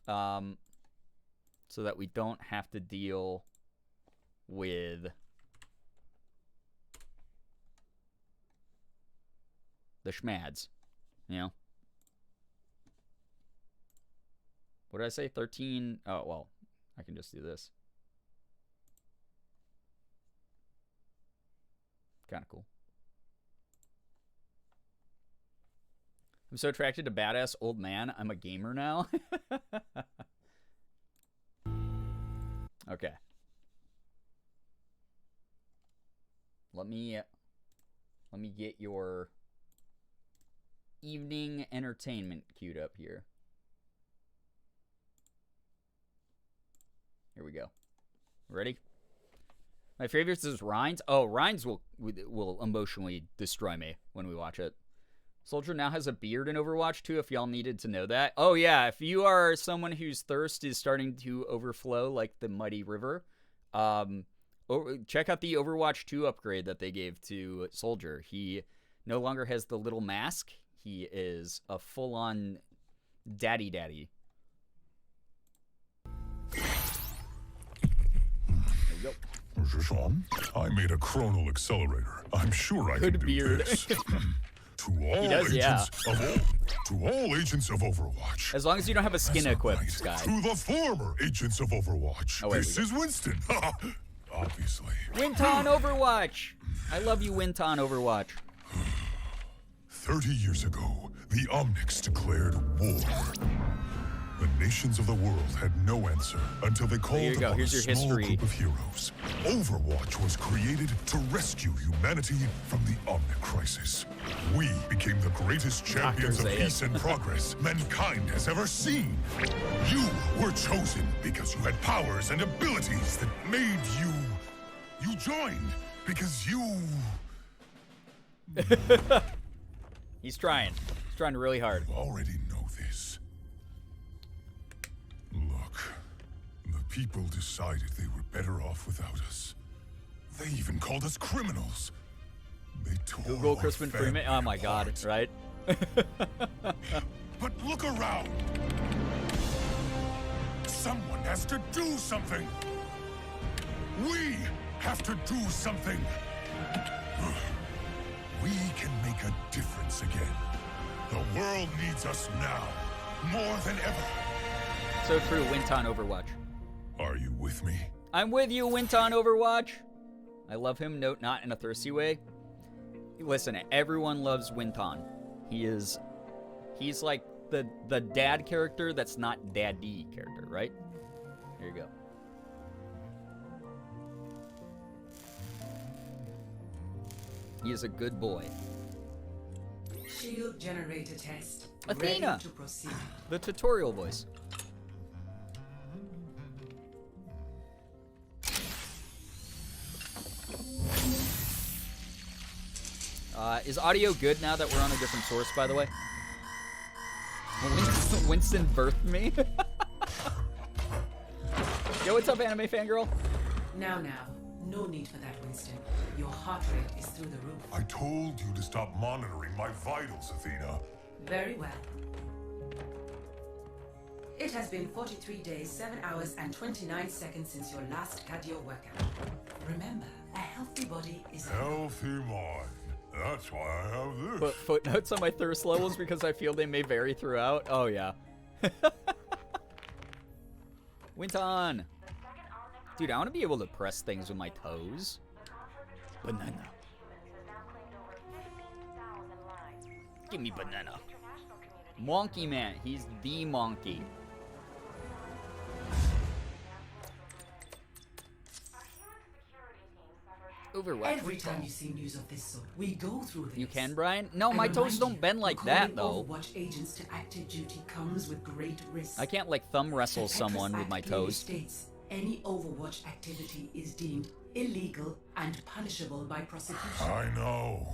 So that we don't have to deal with the schmads, you know? What did I say? 13? Oh, well, I can just do this. Kind of cool. I'm so attracted to badass old man. I'm a gamer now. Okay. Let me get your evening entertainment queued up here. Here we go. Ready? My favorites is Rhines. Oh, Rhines will emotionally destroy me when we watch it. Soldier now has a beard in Overwatch 2, if y'all needed to know that. Oh, yeah, if you are someone whose thirst is starting to overflow like the mighty river, check out the Overwatch 2 upgrade that they gave to Soldier. He no longer has the little mask. He is a full-on daddy. There you go. Sean, I made a chronal accelerator. I'm sure I Good can do beard. this. To all agents of Overwatch. As long as you don't have a skin That's not equipped, right. Sky. To the former agents of Overwatch. Oh, wait, this is Winston. obviously. Winton Overwatch! I love you, Winton Overwatch. 30 years ago, the Omnics declared war. The nations of the world had no answer until they called upon a small group of heroes. Overwatch was created to rescue humanity from the Omnic crisis. We became the greatest champions of peace and progress mankind has ever seen. You were chosen because you had powers and abilities that made you... You joined because you... He's trying. He's trying really hard. You already know this. Look, the people decided they were better off without us. They even called us criminals. They tore Google our Crispin Freeman. Oh my God, apart. right? But look around. Someone has to do something. We have to do something. We can make a difference again. The world needs us now, more than ever. So true, Winton Overwatch. Are you with me? I'm with you, Winton Overwatch. I love him, note not in a thirsty way. Listen, everyone loves Winton. He's like the dad character that's not daddy character, right? Here you go. He is a good boy. Shield generator test. Athena! Ready to proceed. The tutorial voice. Is audio good now that we're on a different source, by the way? Winston birthed me? Yo, what's up, anime fangirl? Now, no need for that, Winston. Your heart rate is through the roof. I told you to stop monitoring my vitals, Athena. Very well. It has been 43 days, 7 hours, and 29 seconds since your last cardio workout. Remember, a healthy body is a Healthy mind. That's why I have this. Put footnotes on my thirst levels because I feel they may vary throughout. Oh, yeah. Winton! Dude, I want to be able to press things with my toes. Banana. Give me banana. Monkey man. He's the monkey. Overwatch. Every time you see news of this sort, we go through this. You can, Brian? No, my toes don't bend like that, though. Overwatch agents to active duty comes with great risk. I can't, like, thumb wrestle someone with my toes. States any Overwatch activity is deemed illegal and punishable by prosecution. I know.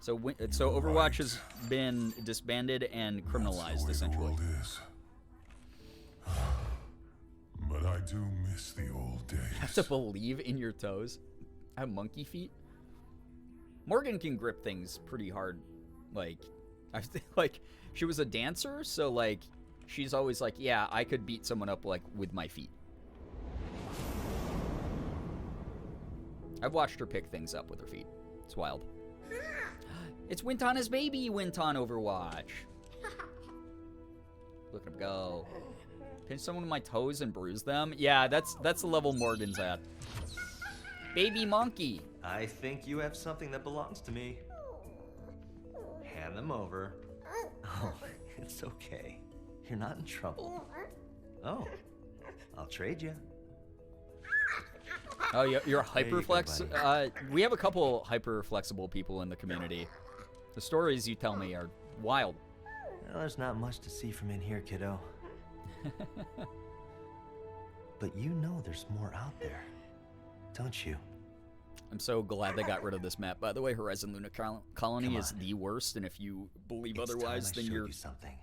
So Overwatch has been disbanded and criminalized, essentially. The world is. But I do miss the old days. You have to believe in your toes. I have monkey feet. Morgan can grip things pretty hard. Like, I think, like, she was a dancer, so, like, she's always like, yeah, I could beat someone up, like, with my feet. I've watched her pick things up with her feet. It's wild. It's Winton's baby, Winton Overwatch. Look at him go. Pinch someone with my toes and bruise them? Yeah, that's the level Morgan's at. Baby monkey. I think you have something that belongs to me. Hand them over. Oh, it's okay. You're not in trouble. Oh, I'll trade you. Oh, you're hyperflex. We have a couple hyper flexible people in the community. The stories you tell me are wild. Well, there's not much to see from in here, kiddo. But you know there's more out there, don't you? I'm so glad they got rid of this map. By the way, Horizon Luna Colony is the worst, and if you believe otherwise, then you're something.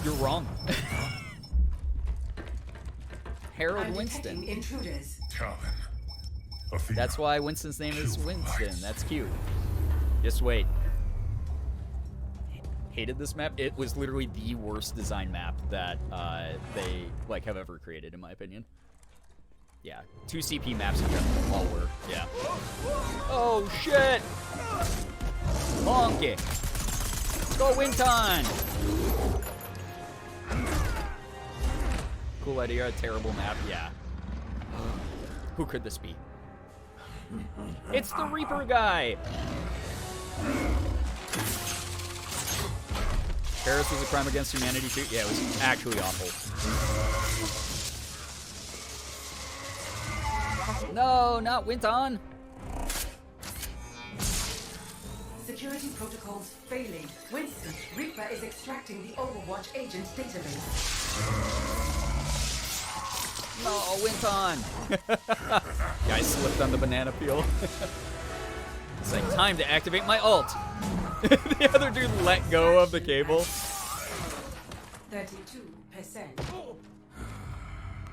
You're wrong. Harold Winston. Intruders. Talon. That's why Winston's name is Winston. That's cute. Just wait. Hated this map. It was literally the worst design map that they like have ever created, in my opinion. Yeah, 2 CP maps in general all were. Yeah. Oh shit! Monkey. Let's go Winton! Cool idea. A terrible map. Yeah. Who could this be? It's the Reaper guy! Paris was a crime against humanity too? Yeah, it was actually awful. No, not Winton! Security protocols failing. Winston, Reaper is extracting the Overwatch agent database. No, Winton! Guy slipped on the banana peel. It's like, time to activate my ult. The other dude let go of the cable. 32%.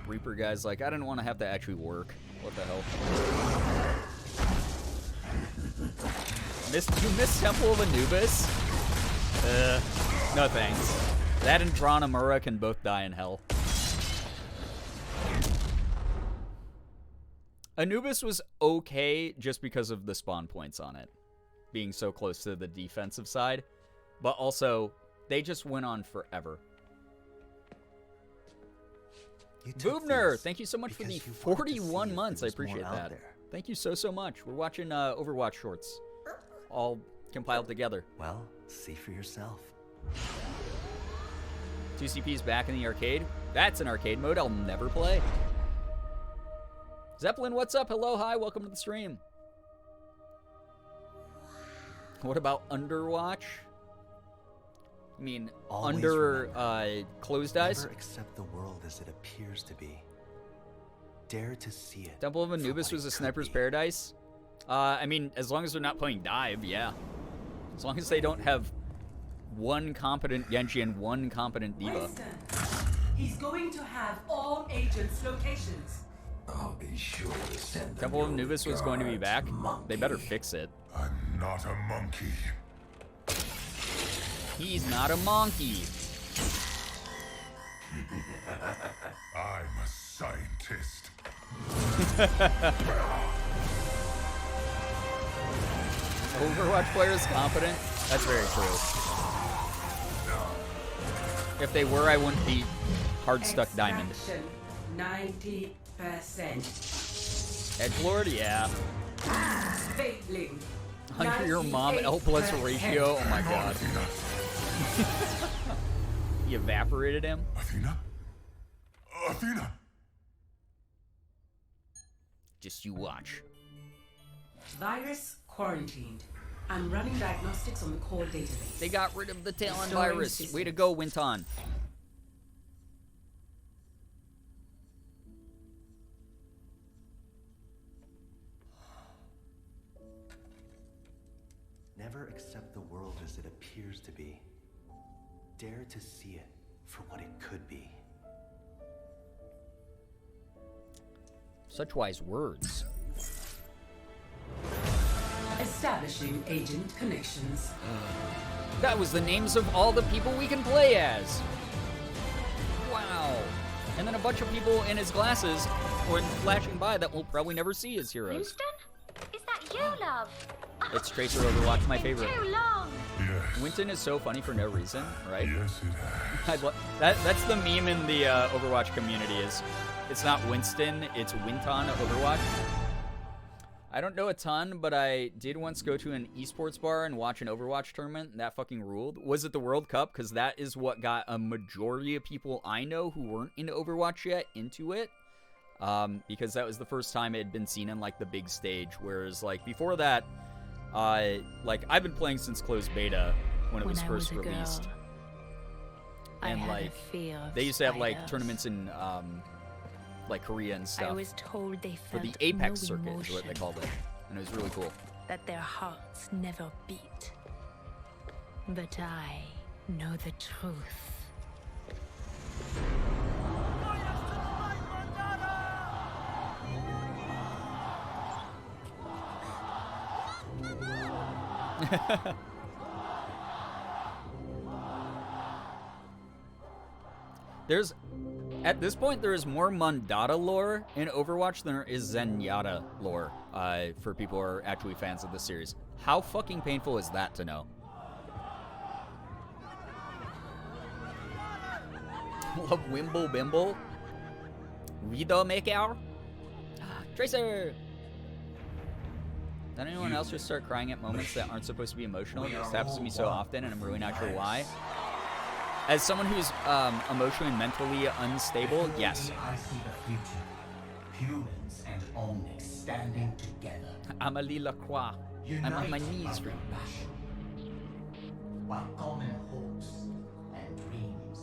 Reaper guy's like, I didn't want to have to actually work. What the hell? You missed Temple of Anubis? No thanks. That and Dranamura can both die in hell. Anubis was okay just because of the spawn points on it, being so close to the defensive side, but also, they just went on forever. Boobner, thank you so much for the 41 months. I appreciate that. Thank you so much. We're watching Overwatch shorts, all compiled together. Well, see for yourself. 2CP's back in the arcade. That's an arcade mode I'll never play. Zeppelin, what's up? Hello, hi, welcome to the stream. What about Underwatch? I mean, Always closed eyes? Never accept the world as it appears to be. Dare to see it. Temple of Anubis was a sniper's paradise? I mean, as long as they're not playing dive, yeah. As long as they don't have one competent Genji and one competent diva. Winston, he's going to have all agents' locations. I'll be sure to send them. Temple of Anubis was going to be back. They better fix it. I'm not a monkey. He's not a monkey. I'm a scientist. Overwatch player is competent? That's very true. If they were, I wouldn't be hard stuck diamond. 90%. Edgelord, yeah. Failing. Hungry your mom, L plus ratio. Oh my god. He evaporated him. Athena? Athena! Just you watch. Virus quarantined. I'm running diagnostics on the core database. They got rid of the Talon Storing virus. systems. Way to go, Winton. Never accept the world as it appears to be. Dare to see it for what it could be. Such wise words. Establishing agent connections. That was the names of all the people we can play as. Wow. And then a bunch of people in his glasses were flashing by that we'll probably never see as heroes. Winston? Is that you, love? It's Tracer Overwatch, my favorite. Too long. Yes. Winton is so funny for no reason, right? Yes, it has. That's the meme in the Overwatch community is, it's not Winston, it's Winton Overwatch. I don't know a ton, but I did once go to an esports bar and watch an Overwatch tournament, and that fucking ruled. Was it the World Cup? Because that is what got a majority of people I know who weren't into Overwatch yet into it. Because that was the first time it had been seen in, like, the big stage. Whereas, like, before that, like, I've been playing since closed beta when it was first released. And, like, they used to have, like, tournaments in, like, Korea and stuff. I was told they for felt the Apex no circuit emotion, is what they called it. And it was really cool. that their hearts never beat. But I know the truth. At this point, there is more Mondada lore in Overwatch than there is Zenyatta lore, for people who are actually fans of the series. How fucking painful is that to know? Love Wimble Bimble? Widowmaker? Tracer! Does anyone else just start crying at moments that aren't supposed to be emotional? This happens to me so often, and I'm really not sure why. As someone who's emotionally and mentally unstable, yes. I see the future. Humans and Omnics standing together. Amélie Lacroix. I'm on my knees for you. While common hopes and dreams.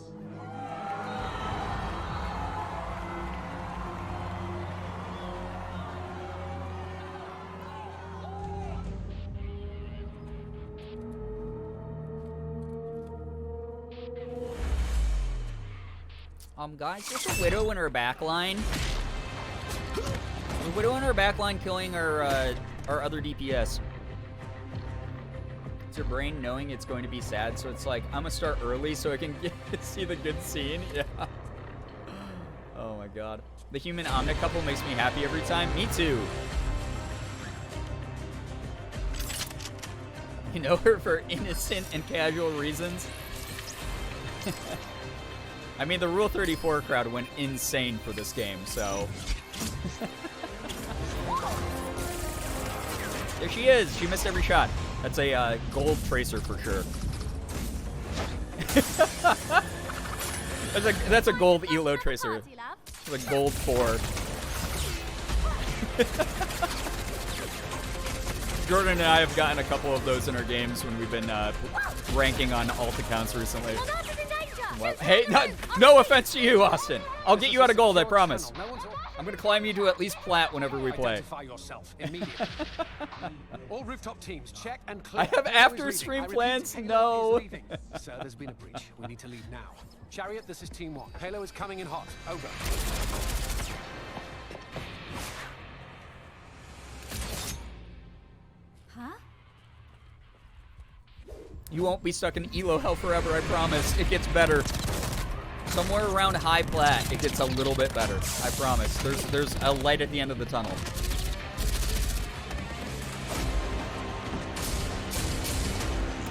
Guys, there's a widow in her backline. The widow in her backline killing our other DPS. It's your brain knowing it's going to be sad, so it's like, I'm gonna start early so I can see the good scene. Yeah. Oh my god. The human Omnic couple makes me happy every time. Me too. You know her for innocent and casual reasons. I mean, the Rule 34 crowd went insane for this game, so... There she is! She missed every shot. That's a gold tracer for sure. that's a gold ELO tracer. It's a gold 4. Jordan and I have gotten a couple of those in our games when we've been ranking on alt accounts recently. Well, hey, no offense to you, Austin. I'll get you out of gold, I promise. I'm gonna climb you to at least plat whenever we play. Identify yourself immediately. All rooftop teams, check and clear. I have after stream plans. No. Sir, there's been a breach. We need to leave now. Chariot, this is Team 1. Halo is coming in hot. Over. Huh? You won't be stuck in ELO hell forever, I promise. It gets better. Somewhere around high plat, it gets a little bit better. I promise. There's a light at the end of the tunnel.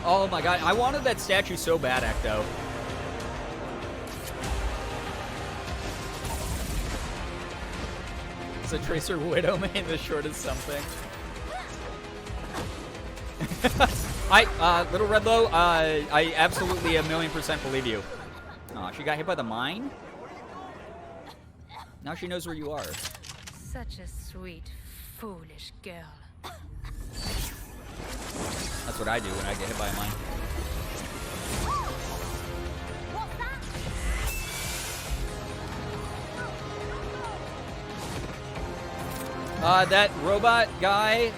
Oh my god, I wanted that statue so bad, Ecto. It's a Tracer Widow main the shortest something. Little Redlow, I absolutely 1,000,000% believe you. Aw, she got hit by the mine? Now she knows where you are. Such a sweet, foolish girl. That's what I do when I get hit by a mine. That robot guy,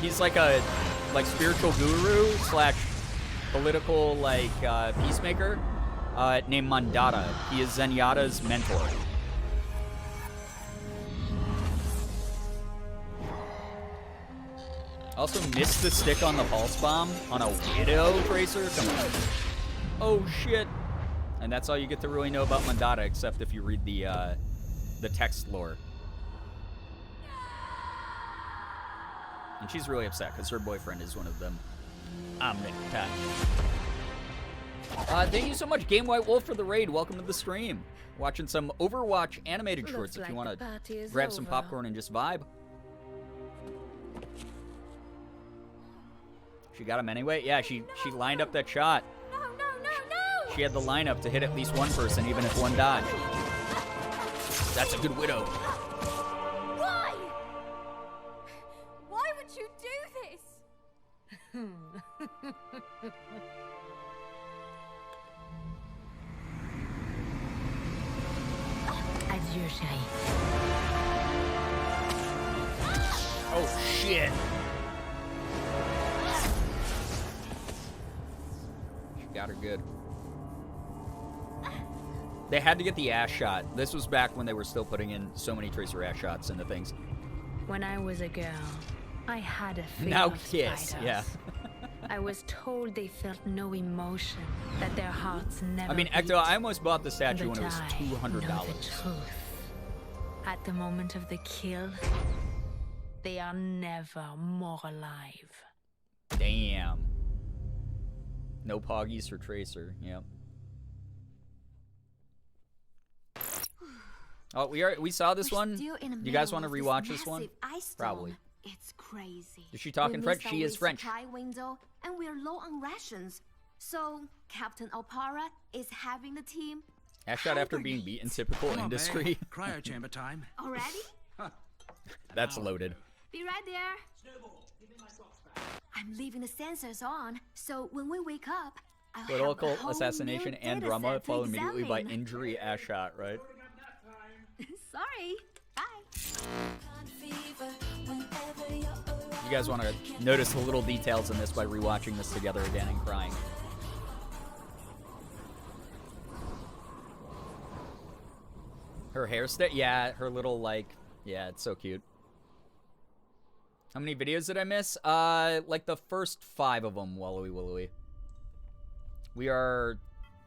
he's like a spiritual guru slash political peacemaker named Mandata. He is Zenyatta's mentor. Also missed the stick on the pulse bomb on a Widow Tracer. Come on. Oh shit. And that's all you get to really know about Mandata, except if you read the text lore. And she's really upset because her boyfriend is one of them. Omnic Tech. Thank you so much, Game White Wolf, for the raid. Welcome to the stream. Watching some Overwatch animated shorts if you want to grab some popcorn and just vibe. She got him anyway? Yeah, she lined up that shot. No. She had the lineup to hit at least one person, even if one dodged. That's a good Widow. Why? Why would you do this? Adieu, chérie. Oh, shit. She got her good. They had to get the ass shot. This was back when they were still putting in so many Tracer ass shots into things. When I was a girl, I had a fear now of kiss, spiders. yeah. I was told they felt no emotion, that their hearts never I mean, beat. Ecto, I almost bought the statue But when it was I $200. know the truth. At the moment of the kill, they are never more alive. Damn. No Poggies for Tracer, yep. Oh, we saw this one. Still in the You guys middle want to of rewatch this this one? massive ice storm. Probably. It's crazy. Does she talk in French? She is French. Supply window, and we're low on rations. So Captain Alpara is having the team. Ashot after being beaten, typical industry. Cryo chamber time. Already? That's loaded. Be right there. I'm leaving the sensors on, so when we wake up, I'll Political have a whole assassination new and data drama set to followed immediately by examine. injury Ashot, right? Sorry. You guys want to notice the little details in this by rewatching this together again and crying. Her hairstyle, yeah, her little yeah, it's so cute. How many videos did I miss? Like the first 5 of them, wallowy willowy. We are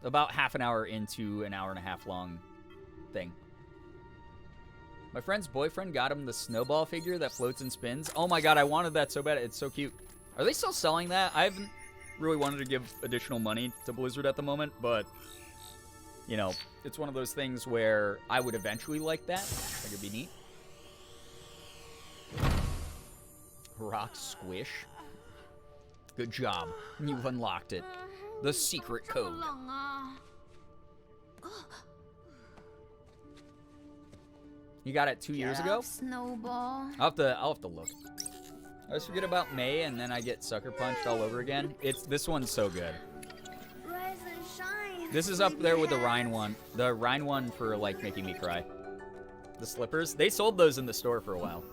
about half an hour into an hour and a half long thing. My friend's boyfriend got him the snowball figure that floats and spins. Oh my god, I wanted that so bad. It's so cute. Are they still selling that? I haven't really wanted to give additional money to Blizzard at the moment, but, you know, it's one of those things where I would eventually like that. I think it'd be neat. Rock squish. Good job. You've unlocked it. The secret code. You got it 2 years ago? Snowball. I'll have to look. I always forget about May and then I get sucker punched all over again. This one's so good. Rise and shine. This is up there with the Rhine one. The Rhine one for like making me cry. The slippers, they sold those in the store for a while.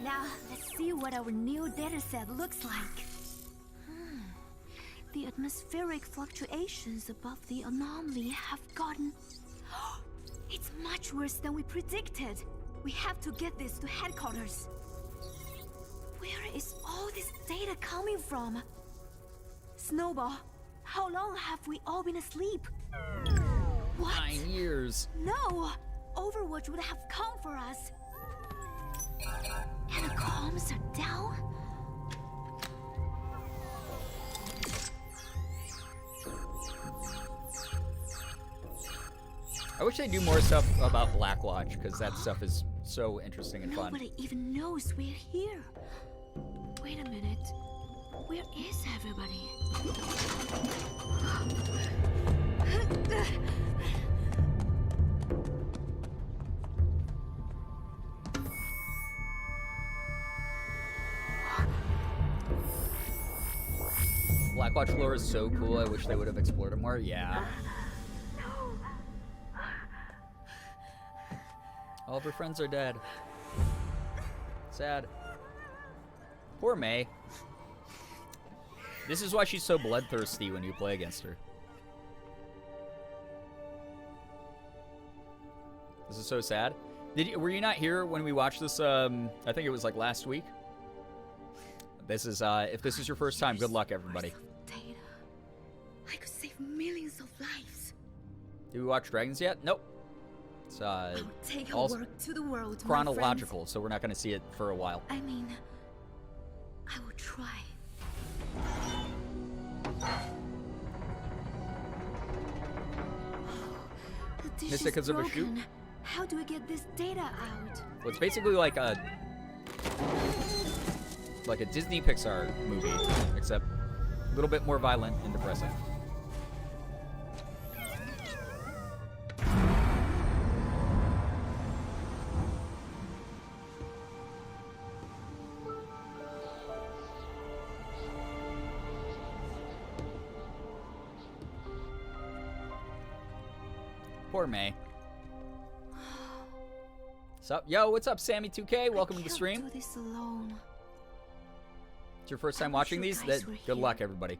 Now, let's see what our new dataset looks like. The atmospheric fluctuations above the anomaly have gotten... It's much worse than we predicted. We have to get this to headquarters. Where is all this data coming from? Snowball, how long have we all been asleep? What? 9 years. No! Overwatch would have come for us. And the comms are down? I wish they do more stuff about Blackwatch, because that stuff is so interesting and fun. Nobody even knows we're here. Wait a minute. Where is everybody? Blackwatch lore is so cool. I wish they would have explored it more. Yeah. All of her friends are dead. Sad. Poor May. This is why she's so bloodthirsty when you play against her. This is so sad. Were you not here when we watched this? I think it was like last week. This is if this is your first time, good luck, everybody. Data. I could save millions of lives. Did we watch Dragons yet? Nope. It's Take all our work to the world. chronological, so we're not going to see it for a while. I mean, I will try. The dish Mystic is is of a shoot? broken. How do we get this data out? Well, it's basically like a Disney Pixar movie, except a little bit more violent and depressing. Poor May. Sup? Yo, what's up, Sammy2K? Welcome to the stream. Do this alone. It's your first time watching these? Good luck, everybody.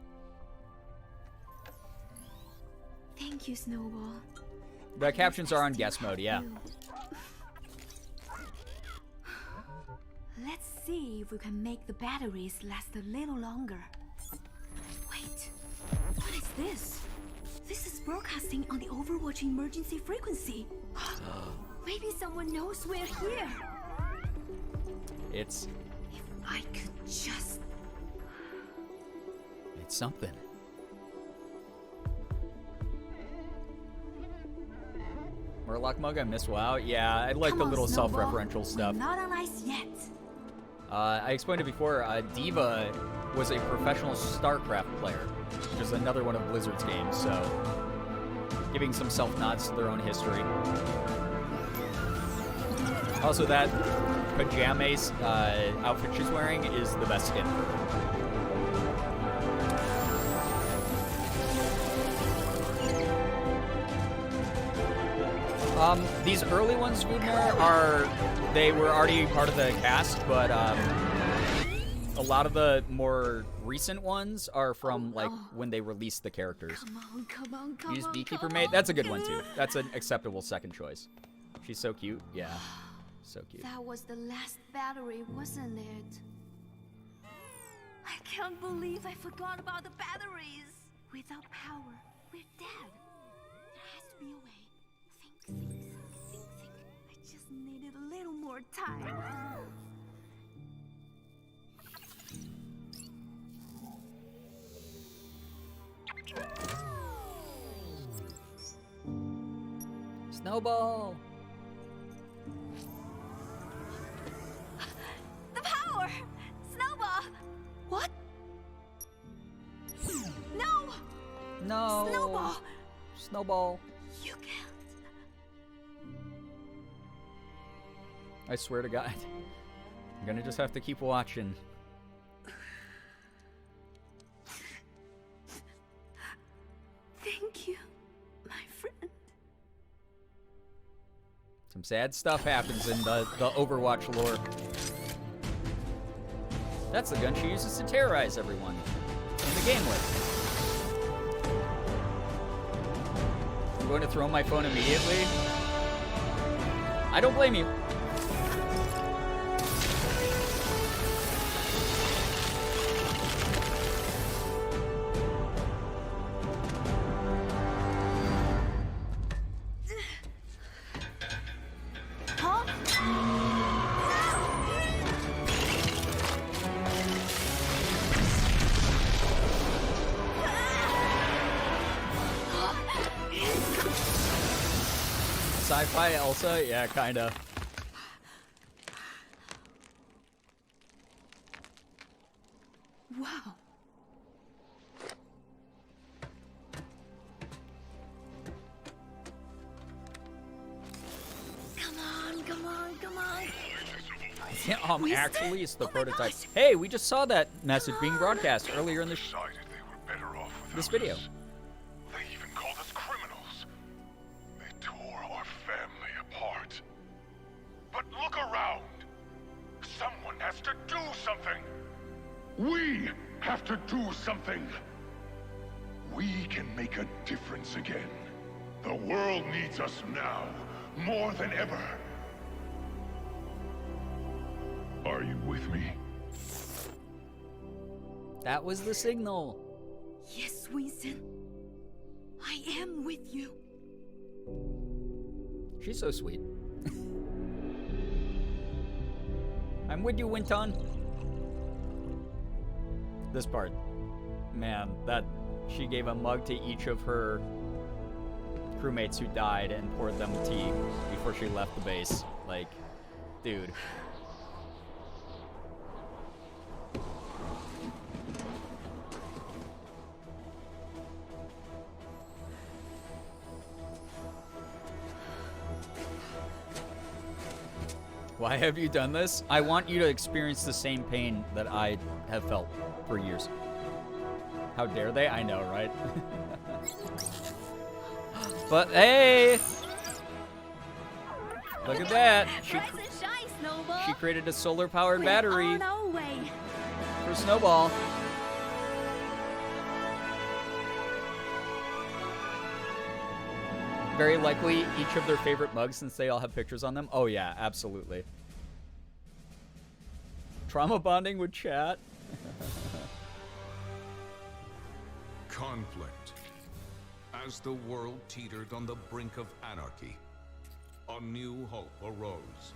Thank you, Snowball. The captions are on guest mode, yeah. Let's see if we can make the batteries last a little longer. Wait, what is this? This is broadcasting on the Overwatch emergency frequency. Maybe someone knows we're here. It's... If I could just... It's something. Murloc mug, I miss WoW. Yeah, I like the little self-referential stuff. We're not on ice yet. I explained it before. Diva was a professional StarCraft player, which is another one of Blizzard's games, so giving some self-nods to their own history. Also, that pajamas outfit she's wearing is the best skin for her. These early ones, Woodner, they were already part of the cast, but a lot of the more recent ones are from like when they released the characters. Come on, Use Beekeeper Maid. That's a good one too. That's an acceptable second choice. She's so cute. Yeah, so cute. That was the last battery, wasn't it? I can't believe I forgot about the batteries. Without power, we're dead. There has to be a way. Think. I just needed a little more time. Snowball. The power! Snowball! What? No! No. Snowball! Snowball. You can't. I swear to God. I'm gonna just have to keep watching. Thank you, my friend. Some sad stuff happens in the Overwatch lore. That's the gun she uses to terrorize everyone in the game with. I'm going to throw my phone immediately. I don't blame you. Sci-fi Elsa? Yeah, kinda. Wow. Come on. Yeah, actually, it's the prototype. Hey, we just saw that message being broadcast earlier in this video. They even called us criminals. They tore our family apart. But look around. Someone has to do something. We have to do something. We can make a difference again. The world needs us now, more than ever. Are you with me? That was the signal. Yes, Winston. I am with you. She's so sweet. I'm with you, Winton. This part. Man, that she gave a mug to each of her crewmates who died and poured them tea before she left the base. Like, dude. Why have you done this? I want you to experience the same pain that I have felt for years. How dare they? I know, right? But hey! Look at that! She created a solar-powered battery for Snowball. Very likely each of their favorite mugs since they all have pictures on them. Oh yeah, absolutely. Trauma bonding with chat. Conflict. As the world teetered on the brink of anarchy, a new hope arose.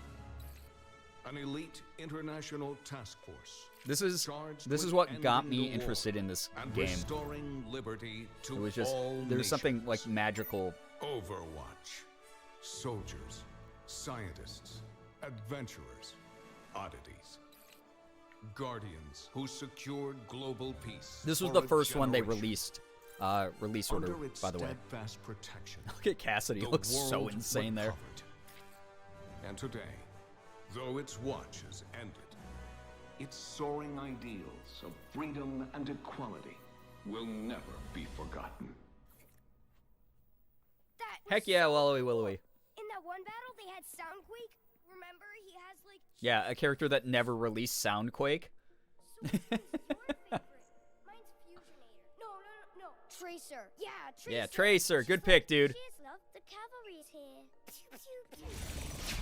An elite international task force. This is with what ending got me the interested war in this and game. restoring liberty to It was just all there was something nations. like magical. Overwatch. Soldiers, scientists, adventurers, oddities. Guardians who secured global peace. This was for the a first one they generation. released. Release order, Under its by the way. steadfast protection, Look at Cassidy. the Looks so world insane there. recovered. And today, though its watch has ended, its soaring ideals of freedom and equality will never be forgotten. Heck yeah, Wallowy Willowy. In that one battle, they had Soundquake. Remember, he has like. Yeah, a character that never released Soundquake. No. Tracer. Yeah, Tracer. Yeah, Tracer. Good pick, dude. Cheers, love. The cavalry's here. Pew, pew,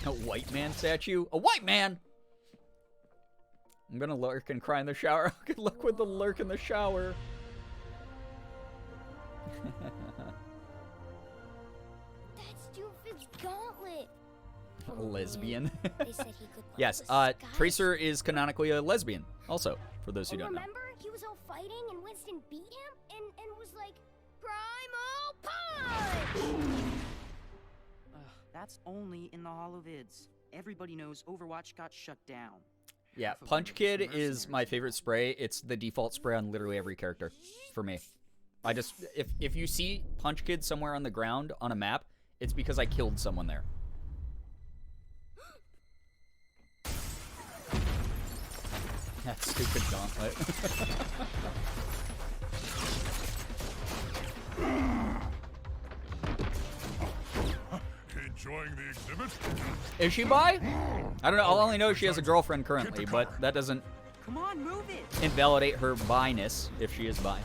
pew. A white man statue? A white man! I'm gonna lurk and cry in the shower. Good luck with the lurk in the shower. That's Doofus Gauntlet. A lesbian. They said he could Yes, Tracer is canonically a lesbian, also, for those who don't know. Remember, he was all fighting and Winston beat him and was like, Primal Punch! That's only in the holovids. Everybody knows Overwatch got shut down. Yeah, Punch Kid is my favorite spray. It's the default spray on literally every character, for me. I just, if you see Punch Kid somewhere on the ground on a map, it's because I killed someone there. That stupid gauntlet. Enjoying the exhibit? Is she bi? I don't know. I'll only know she has a girlfriend currently, but that doesn't Come on, move it. invalidate her bi-ness if she is bi.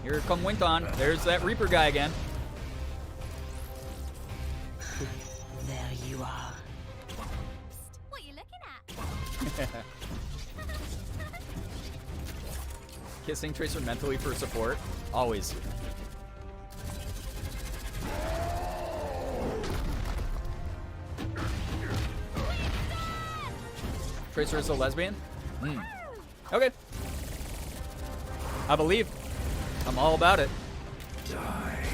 Here come Winton. There's that Reaper guy again. There you are. What are you looking at? Kissing Tracer mentally for support. Always. Tracer is a lesbian? Okay. I believe. I'm all about it. Die.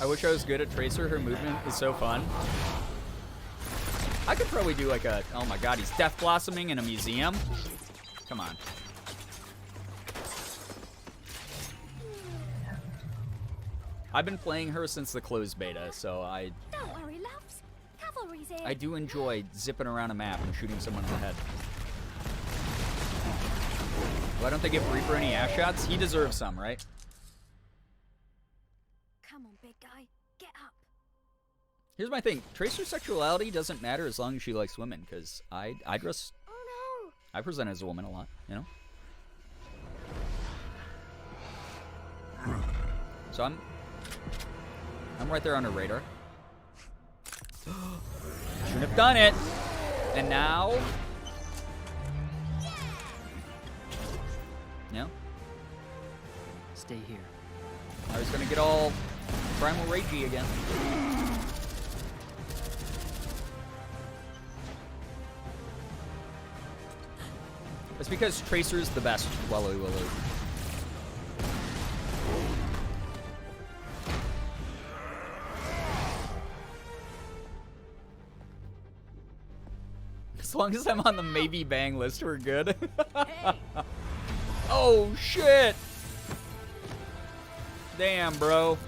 I wish I was good at Tracer. Her movement is so fun. I could probably do like a, oh my god, he's death blossoming in a museum. Come on. I've been playing her since the closed beta, so Don't worry, loves. Cavalry's here. I do enjoy zipping around a map and shooting someone in the head. Why don't they give Reaper any ass shots? He deserves some, right? Come on, big guy. Get up. Here's my thing. Tracer's sexuality doesn't matter as long as she likes women, because I dress... Oh, I present as a woman a lot, you know? So I'm right there on her radar. Shouldn't have done it. And now... No? Stay here. I was gonna get all primal ragey again. It's because Tracer's the best Wallowy Willow. As long as I'm on the maybe bang list, we're good. Oh, shit! Damn, bro.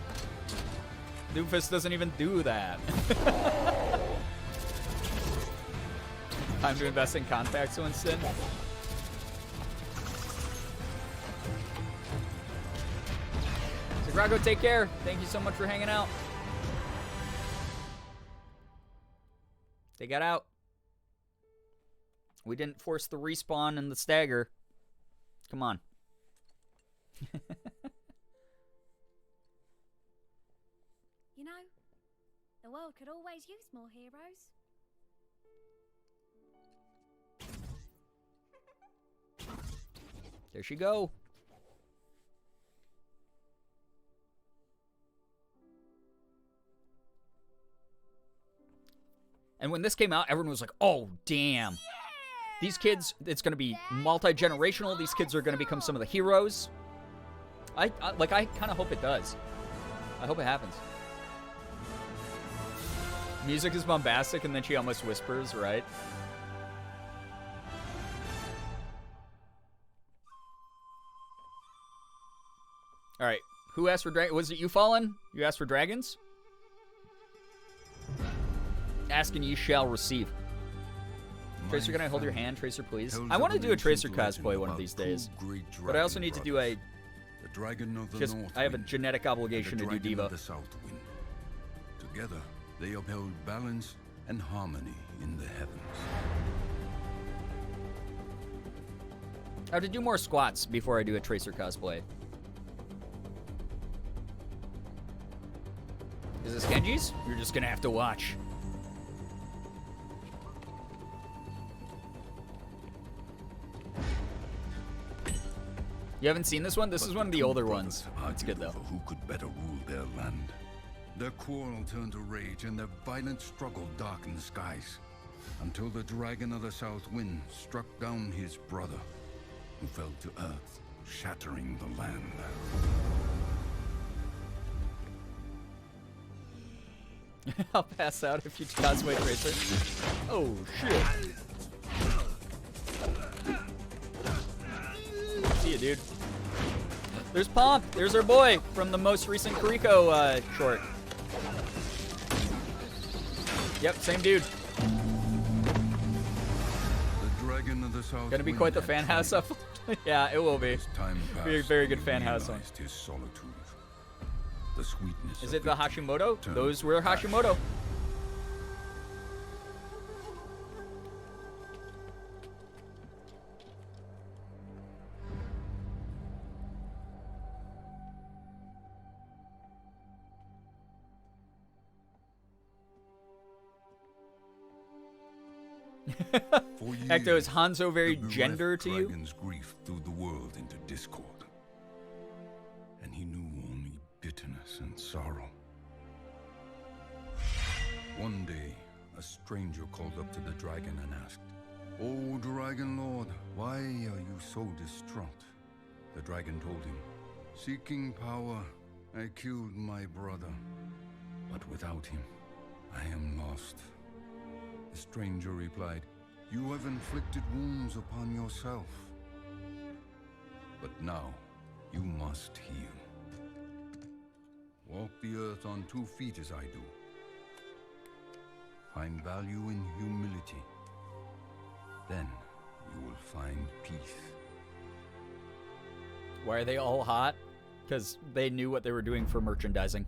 Doofus doesn't even do that. Time to invest in contacts, Winston. Sagrago, take care. Thank you so much for hanging out. They got out. We didn't force the respawn and the stagger. Come on. You know, the world could always use more heroes. There she go. And when this came out, everyone was like, oh, damn. These kids, it's going to be multi-generational. These kids are going to become some of the heroes. I kind of hope it does. I hope it happens. Music is bombastic, and then she almost whispers, right? All right. Who asked for dragons? Was it you, Fallen? You asked for dragons? Asking you shall receive. Tracer, can I hold your hand? Tracer, please. I want to do a Tracer cosplay one of these days. But I also need to do a... I have a genetic obligation to do Diva. Together, they upheld balance and harmony in the heavens. I have to do more squats before I do a Tracer cosplay. Is this Genji's? You're just gonna have to watch. You haven't seen this one? This is one of the older ones. It's good though. Who could better rule their land? Their quarrel turned to rage, and their violent struggle darkened the skies, until the dragon of the south wind struck down his brother, who fell to earth, shattering the land. I'll pass out if you cosplay Tracer. Oh shit. See ya, dude. There's Pomp. There's our boy from the most recent Kuriko short. Yep, same dude. The dragon of the south Gonna be quite the fan house up. Yeah, it will be. Be a very good fan house one. His solitude. The sweetness. Is it the Hashimoto? Those were Hashimoto. Ecto, is Hanzo very gender to you? Dragon's grief threw the world into discord, and he knew only bitterness and sorrow. One day, a stranger called up to the dragon and asked, "Oh, Dragon Lord, why are you so distraught?" The dragon told him, "Seeking power, I killed my brother, but without him, I am lost." The stranger replied, "You have inflicted wounds upon yourself, but now you must heal. Walk the earth on 2 feet as I do. Find value in humility. Then you will find peace." Why are they all hot? Because they knew what they were doing for merchandising.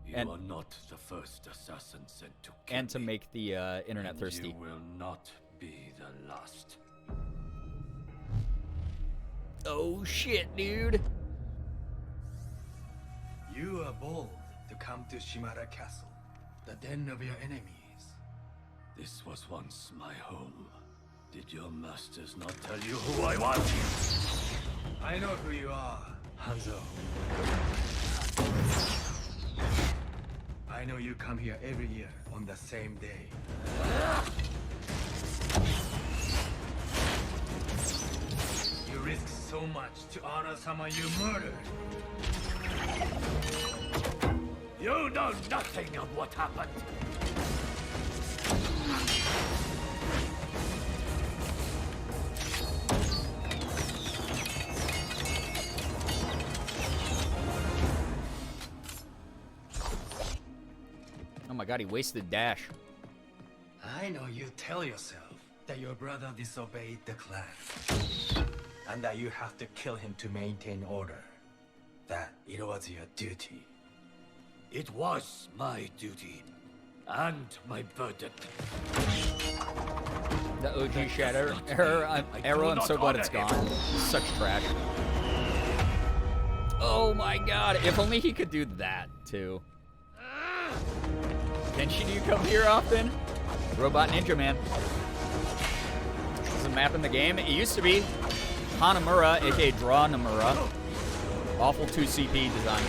You are not the first assassin sent to kill and to make the internet and thirsty. You will not be the last. Oh shit, dude. You are bold to come to Shimara Castle, the den of your enemies. This was once my home. Did your masters not tell you who I was? I know who you are, Hanzo. I know you come here every year on the same day. You risk so much to honor someone you murdered. You know nothing of what happened. Oh my god, he wasted dash. I know you tell yourself that your brother disobeyed the clan, and that you have to kill him to maintain order. That it was your duty. It was my duty, and my burden. The OG Shadow arrow, I'm so glad it's gone. Such trash. Oh my god, if only he could do that, too. Kenshin, do you come here often? Robot Ninja Man. This is a map in the game. It used to be Hanamura, aka Draw Namura. Awful 2CP design.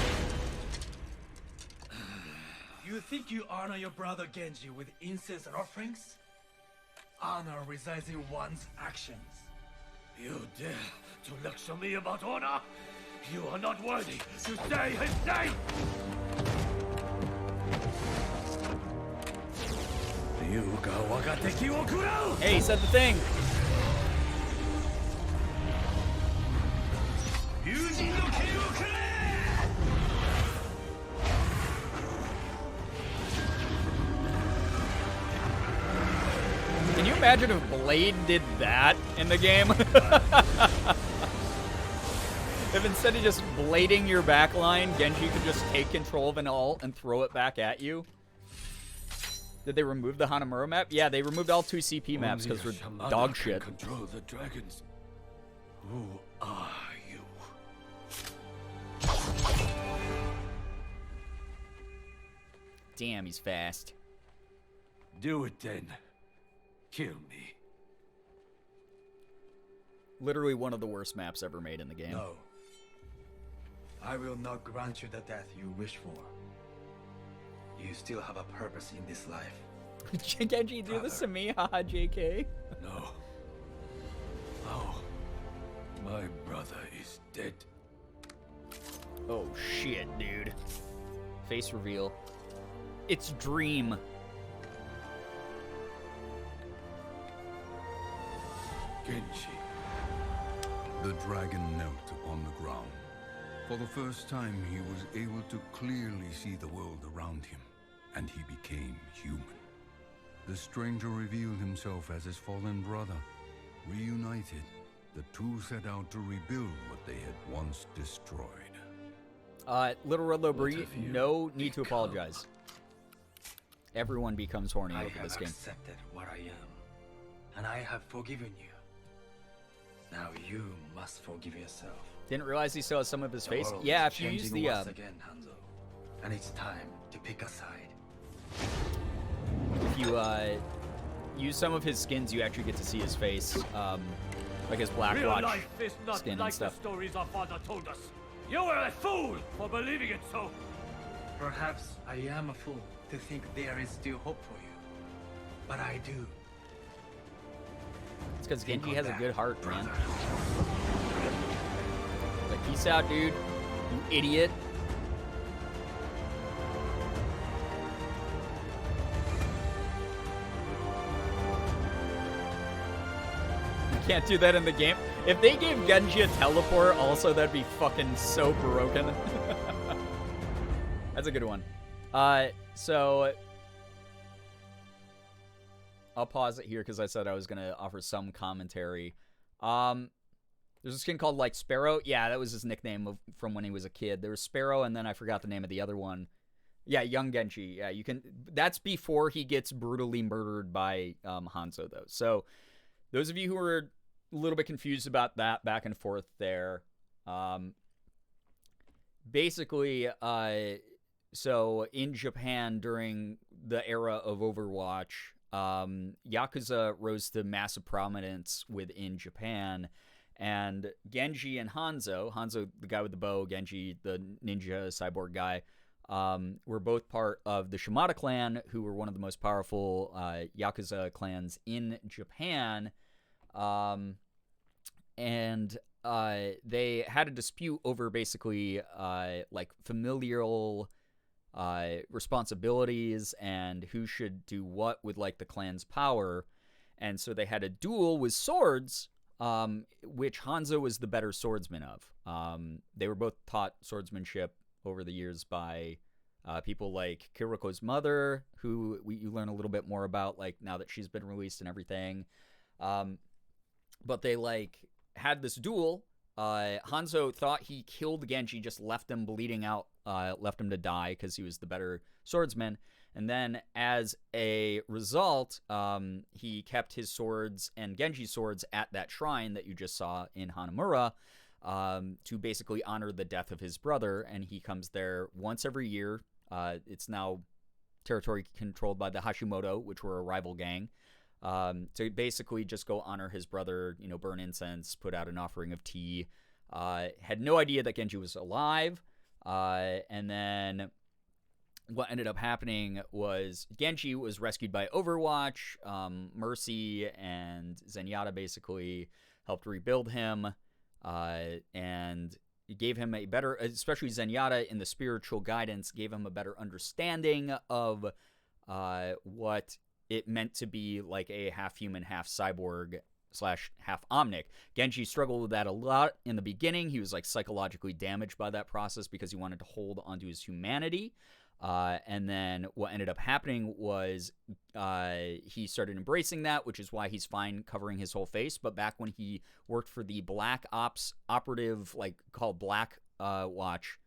You You think you honor your brother Genji with incense and offerings? Honor resides in one's actions. You dare to lecture me about honor? You are not worthy to say his name! Hey, he said the thing! Can you imagine if Blade did that in the game? If instead of just blading your backline, Genji could just take control of an ult and throw it back at you? Did they remove the Hanamura map? Yeah, they removed all 2 CP maps because we're dog shit. Control the dragons. Who are you? Damn, he's fast. Do it then. Kill me. Literally one of the worst maps ever made in the game. No. I will not grant you the death you wish for. You still have a purpose in this life. Genji, do this to me, haha, JK. No. No. My brother is dead. Oh shit, dude. Face reveal. It's Dream. Genji. The dragon knelt upon the ground. For the first time, he was able to clearly see the world around him, and he became human. The stranger revealed himself as his fallen brother. Reunited, the two set out to rebuild what they had once destroyed. Little Red Lobri, no need to apologize. Everyone becomes horny over this game. I have accepted what I am, and I have forgiven you. Now you must forgive yourself. Didn't realize he still has some of his face. Yeah, if you use the once again, Hanzo, and it's time to pick a side. If you use some of his skins, you actually get to see his face, like his Black Real Watch life is not skin like and stuff. the stories our father told us. You were a fool for believing it so. Perhaps I am a fool to think there is still hope for you, but I do. It's because Genji has a good heart, man. Like, peace out, dude. You idiot. You can't do that in the game. If they gave Genji a teleport, also, that'd be fucking so broken. That's a good one. So I'll pause it here because I said I was going to offer some commentary. There's a skin called, like, Sparrow. Yeah, that was his nickname from when he was a kid. There was Sparrow, and then I forgot the name of the other one. Yeah, Young Genji. Yeah, you can... That's before he gets brutally murdered by Hanzo, though. So those of you who are a little bit confused about that back and forth there, basically, so in Japan during the era of Overwatch, Yakuza rose to massive prominence within Japan, and Genji and Hanzo, the guy with the bow, Genji, the ninja cyborg guy, were both part of the Shimada clan, who were one of the most powerful Yakuza clans in Japan, and they had a dispute over basically like familial responsibilities and who should do what with, like, the clan's power. And so they had a duel with swords, which Hanzo was the better swordsman of. They were both taught swordsmanship over the years by people like Kiriko's mother, who you learn a little bit more about, like, now that she's been released and everything. But they, like, had this duel. Hanzo thought he killed Genji, just left him bleeding out, left him to die because he was the better swordsman. And then as a result, he kept his swords and Genji's swords at that shrine that you just saw in Hanamura, to basically honor the death of his brother. And he comes there once every year. It's now territory controlled by the Hashimoto, which were a rival gang. To basically just go honor his brother, you know, burn incense, put out an offering of tea. Had no idea that Genji was alive. And then what ended up happening was Genji was rescued by Overwatch. Mercy and Zenyatta basically helped rebuild him, and gave him a better, especially Zenyatta in the spiritual guidance, gave him a better understanding of what it meant to be like a half-human, half-cyborg / half-omnic. Genji struggled with that a lot in the beginning. He was like psychologically damaged by that process because he wanted to hold onto his humanity. And then what ended up happening was he started embracing that, which is why he's fine covering his whole face. But back when he worked for the Black Ops operative, like called Black Watch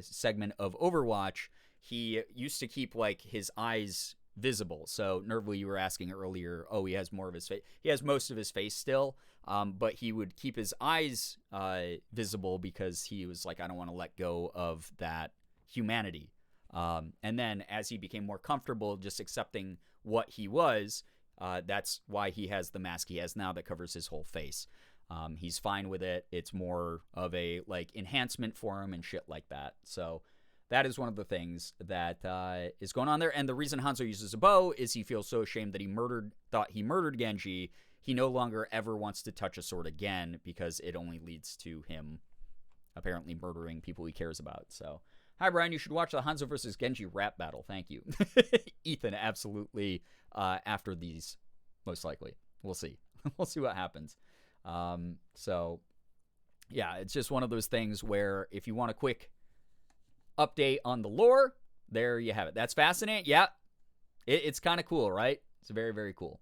segment of Overwatch, he used to keep like his eyes visible. So Nervely, you were asking earlier, oh, he has more of his face. He has most of his face still, but he would keep his eyes visible because he was like, I don't want to let go of that humanity. And then as he became more comfortable just accepting what he was, that's why he has the mask he has now that covers his whole face. He's fine with it. It's more of a like enhancement for him and shit like that. So that is one of the things that is going on there. And the reason Hanzo uses a bow is he feels so ashamed that thought he murdered Genji. He no longer ever wants to touch a sword again because it only leads to him apparently murdering people he cares about. So, hi, Brian. You should watch the Hanzo versus Genji rap battle. Thank you. Ethan, absolutely. After these, most likely. We'll see. We'll see what happens. So, yeah, it's just one of those things where if you want a quick update on the lore, there you have it. That's fascinating. Yeah, it's kind of cool, right? It's very, very cool.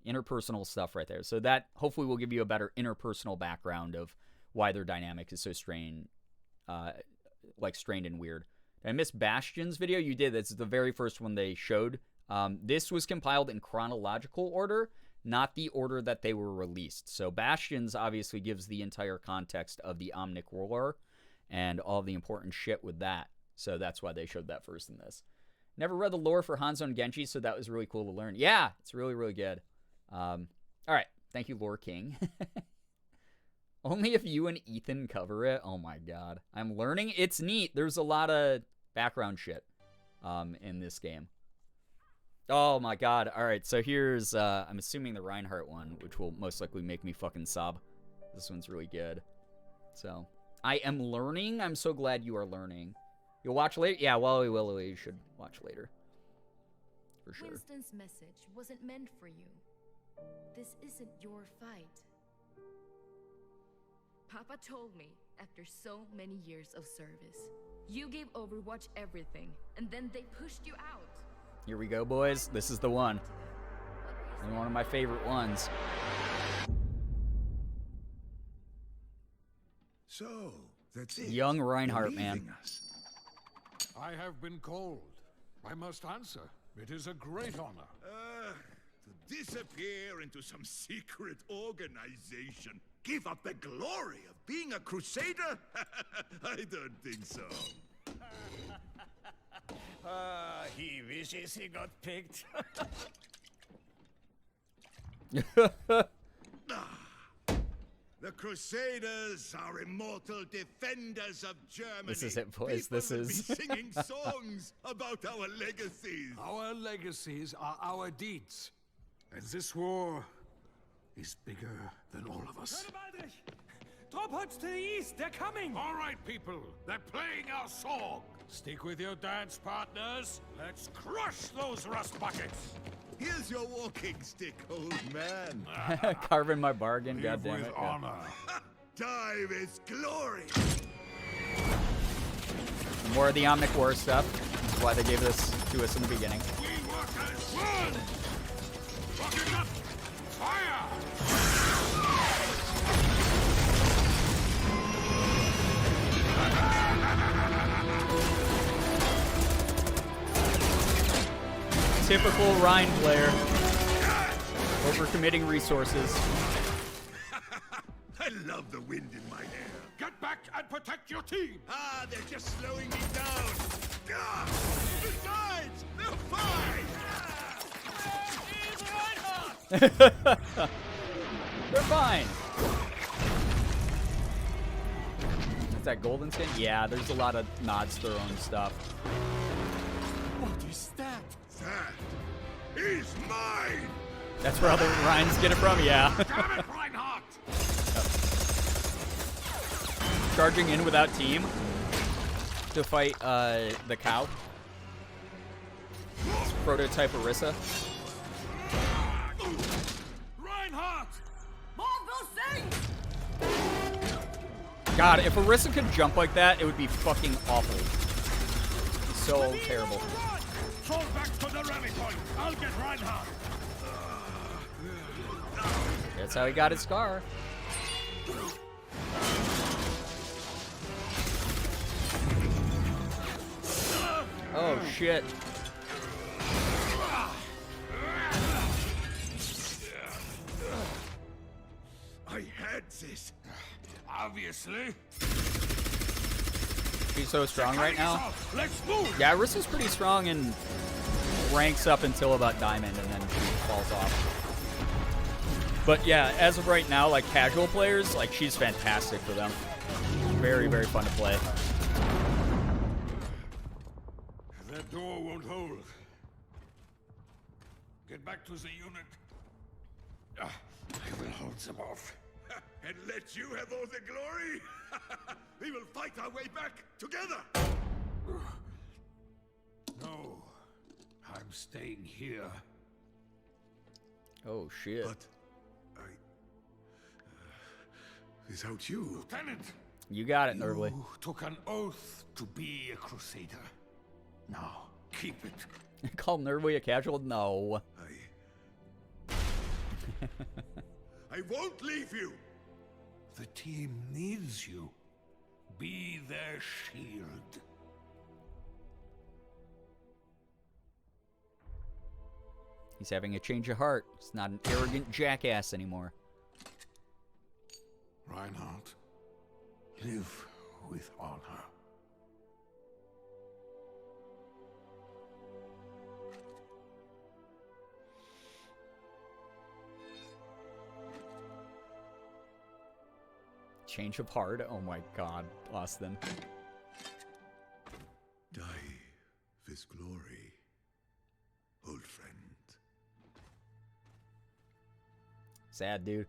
Interpersonal stuff right there. So that hopefully will give you a better interpersonal background of why their dynamic is so strained and weird. Did I miss Bastion's video? You did. That's the very first one they showed. This was compiled in chronological order, not the order that they were released. So Bastion's obviously gives the entire context of the Omnic War and all the important shit with that. So that's why they showed that first in this. Never read the lore for Hanzo and Genji, so that was really cool to learn. Yeah, it's really, really good. All right. Thank you, Lore King. Only if you and Ethan cover it. Oh, my God. I'm learning. It's neat. There's a lot of background shit in this game. Oh, my God. All right. So here's, I'm assuming the Reinhardt one, which will most likely make me fucking sob. This one's really good. So I am learning. I'm so glad you are learning. You'll watch later? Yeah, Wally Willowy, you should watch later. For sure. Winston's message wasn't meant for you. This isn't your fight. Papa told me after so many years of service, you gave Overwatch everything, and then they pushed you out. Here we go, boys. This is the one. And one of my favorite ones. So, that's it. Young Reinhardt, man. I have been called. I must answer. It is a great honor. To disappear into some secret organization. Give up the glory of being a crusader? I don't think so. He wishes he got picked. The Crusaders are immortal defenders of Germany. This is it, boys. People This is will be singing songs about our legacies. Our legacies are our deeds. And this war is bigger than all of us. Drop huts to the east, they're coming! All right, people, they're playing our song. Stick with your dance partners. Let's crush those rust buckets. Here's your walking stick, old man. Carving my bargain, Live goddammit. with honor. Time is glory. More of the Omnic War stuff. That's why they gave this to us in the beginning. We work as one. Rocket up. Fire. Typical Rhine player. Overcommitting resources. I love the wind in my hair. Get back and protect your team. They're just slowing me down. Besides, they're fine. They're fine. Is that golden skin? Yeah, there's a lot of nods to their own stuff. What is that? That is mine! That's where other Rhines get it from, yeah. Damn it, Reinhardt! Charging in without team to fight the cow. It's prototype Orisa. Reinhardt! More of those things! God, if Orisa could jump like that, it would be fucking awful. So terrible. Fall back to the rally point. I'll get Reinhardt. That's how he got his scar. Oh shit. I had this. Obviously. She's so strong right now. Let's move. Yeah, Orisa's pretty strong and ranks up until about Diamond and then she falls off. But yeah, as of right now, like casual players, like she's fantastic for them. Very, very fun to play. That door won't hold. Get back to the unit. I will hold them off. And let you have all the glory? We will fight our way back together! No. I'm staying here. Oh, shit. But without you... Lieutenant! You got it, Nervly. You took an oath to be a crusader. Now, keep it. Call Nervly a casual? No. I won't leave you! The team needs you. Be their shield. He's having a change of heart. He's not an arrogant jackass anymore. Reinhardt, live with honor. Change of heart? Oh my god, Austin. Die with glory, old friend. Sad, dude.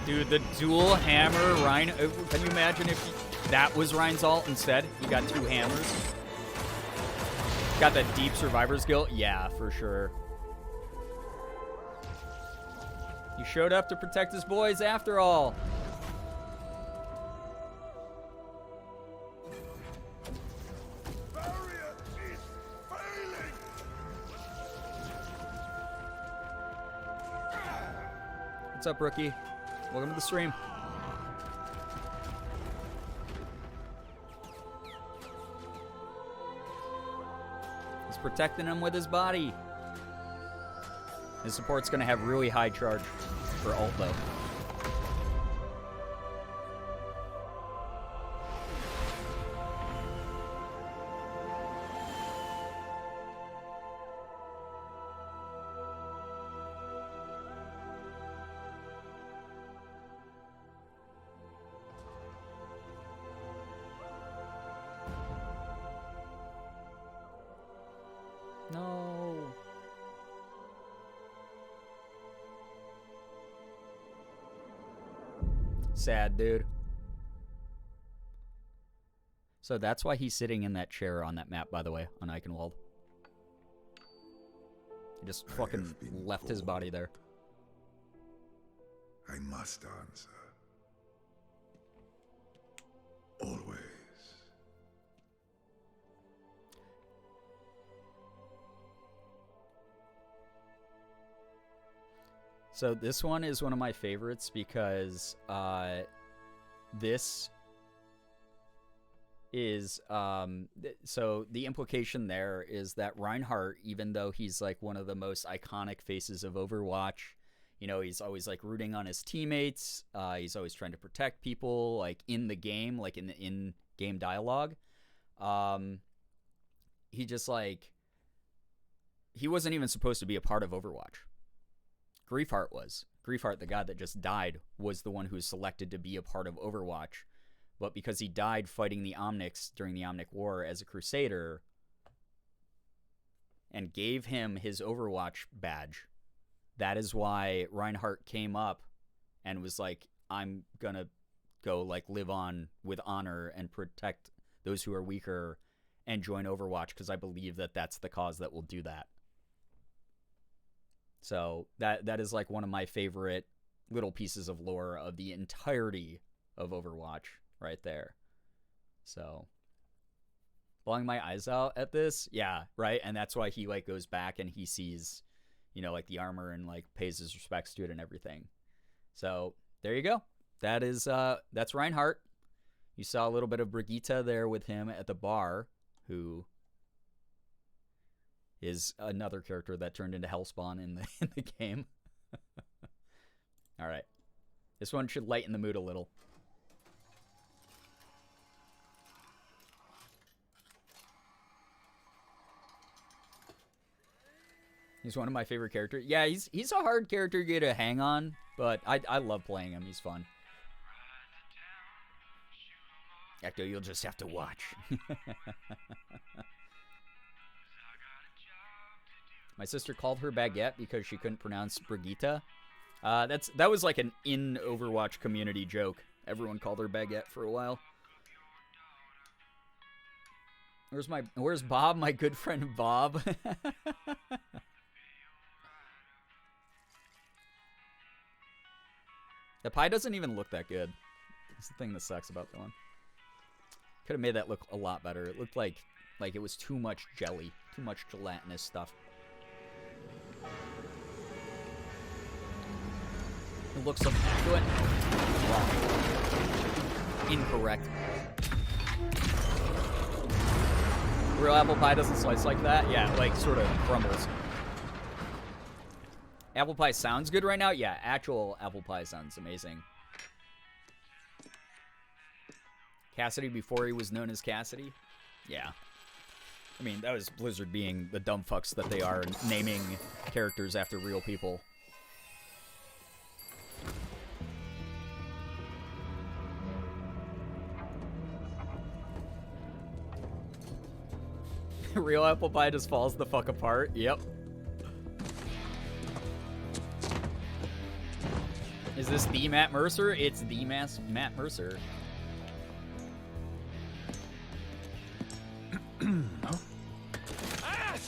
Dude, the dual hammer Rhine. Can you imagine if that was Rhine's ult instead? You got two hammers. Got that deep survivor's guilt? Yeah, for sure. He showed up to protect his boys after all. Barrier is failing. What's up, rookie? Welcome to the stream. He's protecting him with his body. His support's gonna have really high charge for ult though. No. Sad, dude. So that's why he's sitting in that chair on that map, by the way, on Eichenwald. He just fucking left his body there. I must answer. Always. So this one is one of my favorites because this is so the implication there is that Reinhardt, even though he's like one of the most iconic faces of Overwatch, you know, he's always like rooting on his teammates, he's always trying to protect people like in the game, like in the in-game dialogue. he just like, he wasn't even supposed to be a part of Overwatch. Griefheart was. Griefheart, the god that just died, was the one who was selected to be a part of Overwatch. But because he died fighting the Omnics during the Omnic War as a Crusader and gave him his Overwatch badge, that is why Reinhardt came up and was like, I'm gonna go like live on with honor and protect those who are weaker and join Overwatch, because I believe that that's the cause that will do that. So that is like one of my favorite little pieces of lore of the entirety of Overwatch right there. So blowing my eyes out at this, yeah, right? And that's why he like goes back and he sees, you know, like the armor and like pays his respects to it and everything. So there you go. That is that's Reinhardt. You saw a little bit of Brigitte there with him at the bar, who is another character that turned into Hellspawn in the game. All right. This one should lighten the mood a little. He's one of my favorite characters. Yeah, he's a hard character to get a hang on, but I love playing him. He's fun. Ecto, you'll just have to watch. My sister called her baguette because she couldn't pronounce Brigitte. That was like an in Overwatch community joke. Everyone called her baguette for a while. Where's Bob, my good friend Bob? The pie doesn't even look that good. That's the thing that sucks about that one. Could have made that look a lot better. It looked like it was too much jelly, too much gelatinous stuff. It looks immaculate. Wrong. Incorrect. Real apple pie doesn't slice like that? Yeah, like sort of crumbles. Apple pie sounds good right now? Yeah, actual apple pie sounds amazing. Cassidy before he was known as Cassidy? Yeah. I mean, that was Blizzard being the dumb fucks that they are, naming characters after real people. Real apple pie just falls the fuck apart. Yep. Is this the Matt Mercer? It's the Matt Mercer. Ash!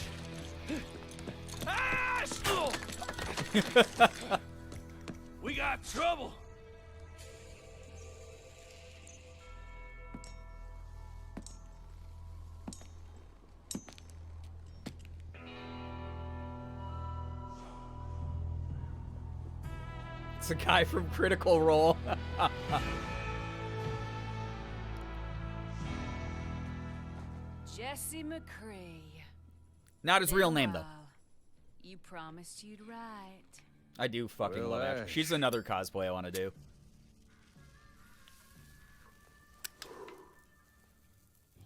Ash! We got trouble. It's a guy from Critical Role. Jesse McCree. Not his real name, though. You promised you'd write. I do fucking love Ash. She's another cosplay I want to do.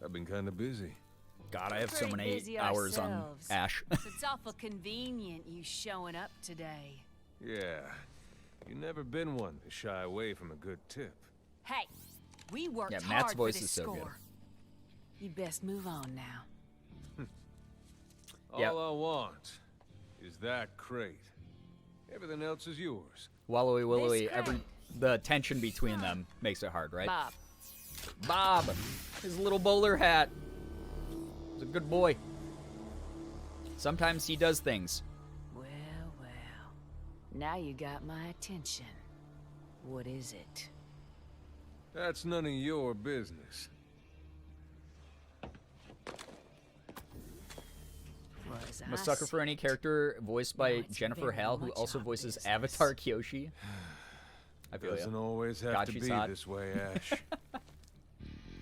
I've been kind of busy. God, I have so many hours on Ash. So it's awful convenient you showing up today. Yeah. You've never been one to shy away from a good tip. Hey, we worked yeah, hard Matt's voice for this is so score. good. You best move on now. All I want is that crate. Everything else is yours. Wallowy Willowy, the tension between them makes it hard, right? Bob. His little bowler hat. He's a good boy. Sometimes he does things. Well. Now you got my attention. What is it? That's none of your business. I'm a sucker for any character voiced by Jennifer Hale, who also voices Avatar Kyoshi. I feel Doesn't always have to be this way, Ash.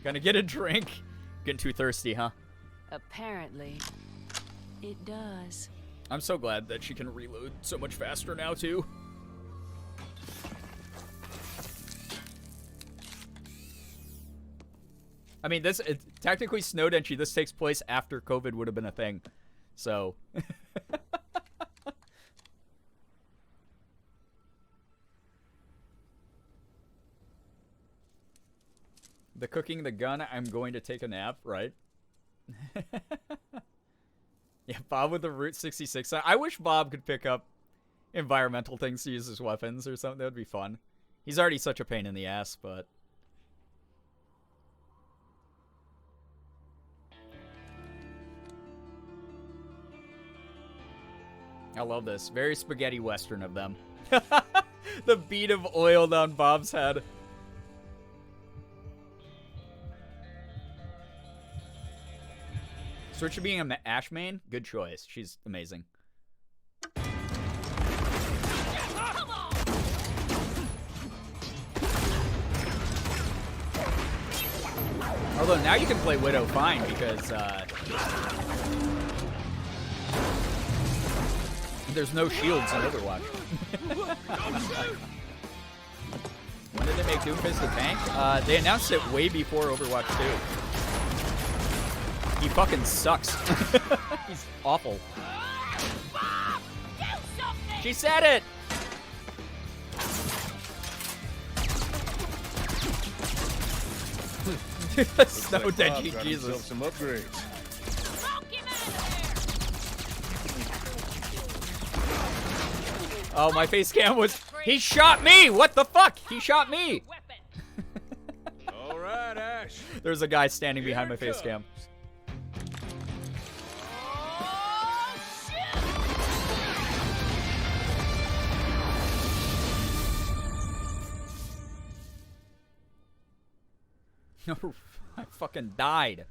Gonna get a drink. Getting too thirsty, huh? Apparently, it does. I'm so glad that she can reload so much faster now, too. I mean, technically Snowdenchy, this takes place after COVID would have been a thing. So. The cooking the gun, I'm going to take a nap, right? Yeah, Bob with the Route 66. I wish Bob could pick up environmental things to use as weapons or something. That would be fun. He's already such a pain in the ass, but... I love this. Very spaghetti western of them. The bead of oil down Bob's head. Switch to being an Ash main? Good choice. She's amazing. Although now you can play Widow fine because there's no shields in Overwatch. When did they make Doomfist the tank? They announced it way before Overwatch 2. He fucking sucks. He's awful. She said it! Snowdenchy, Jesus. Some upgrades. Oh, my face cam was... He shot me! What the fuck? He shot me! All right, Ash. There's a guy standing behind my face cam. No, I fucking died.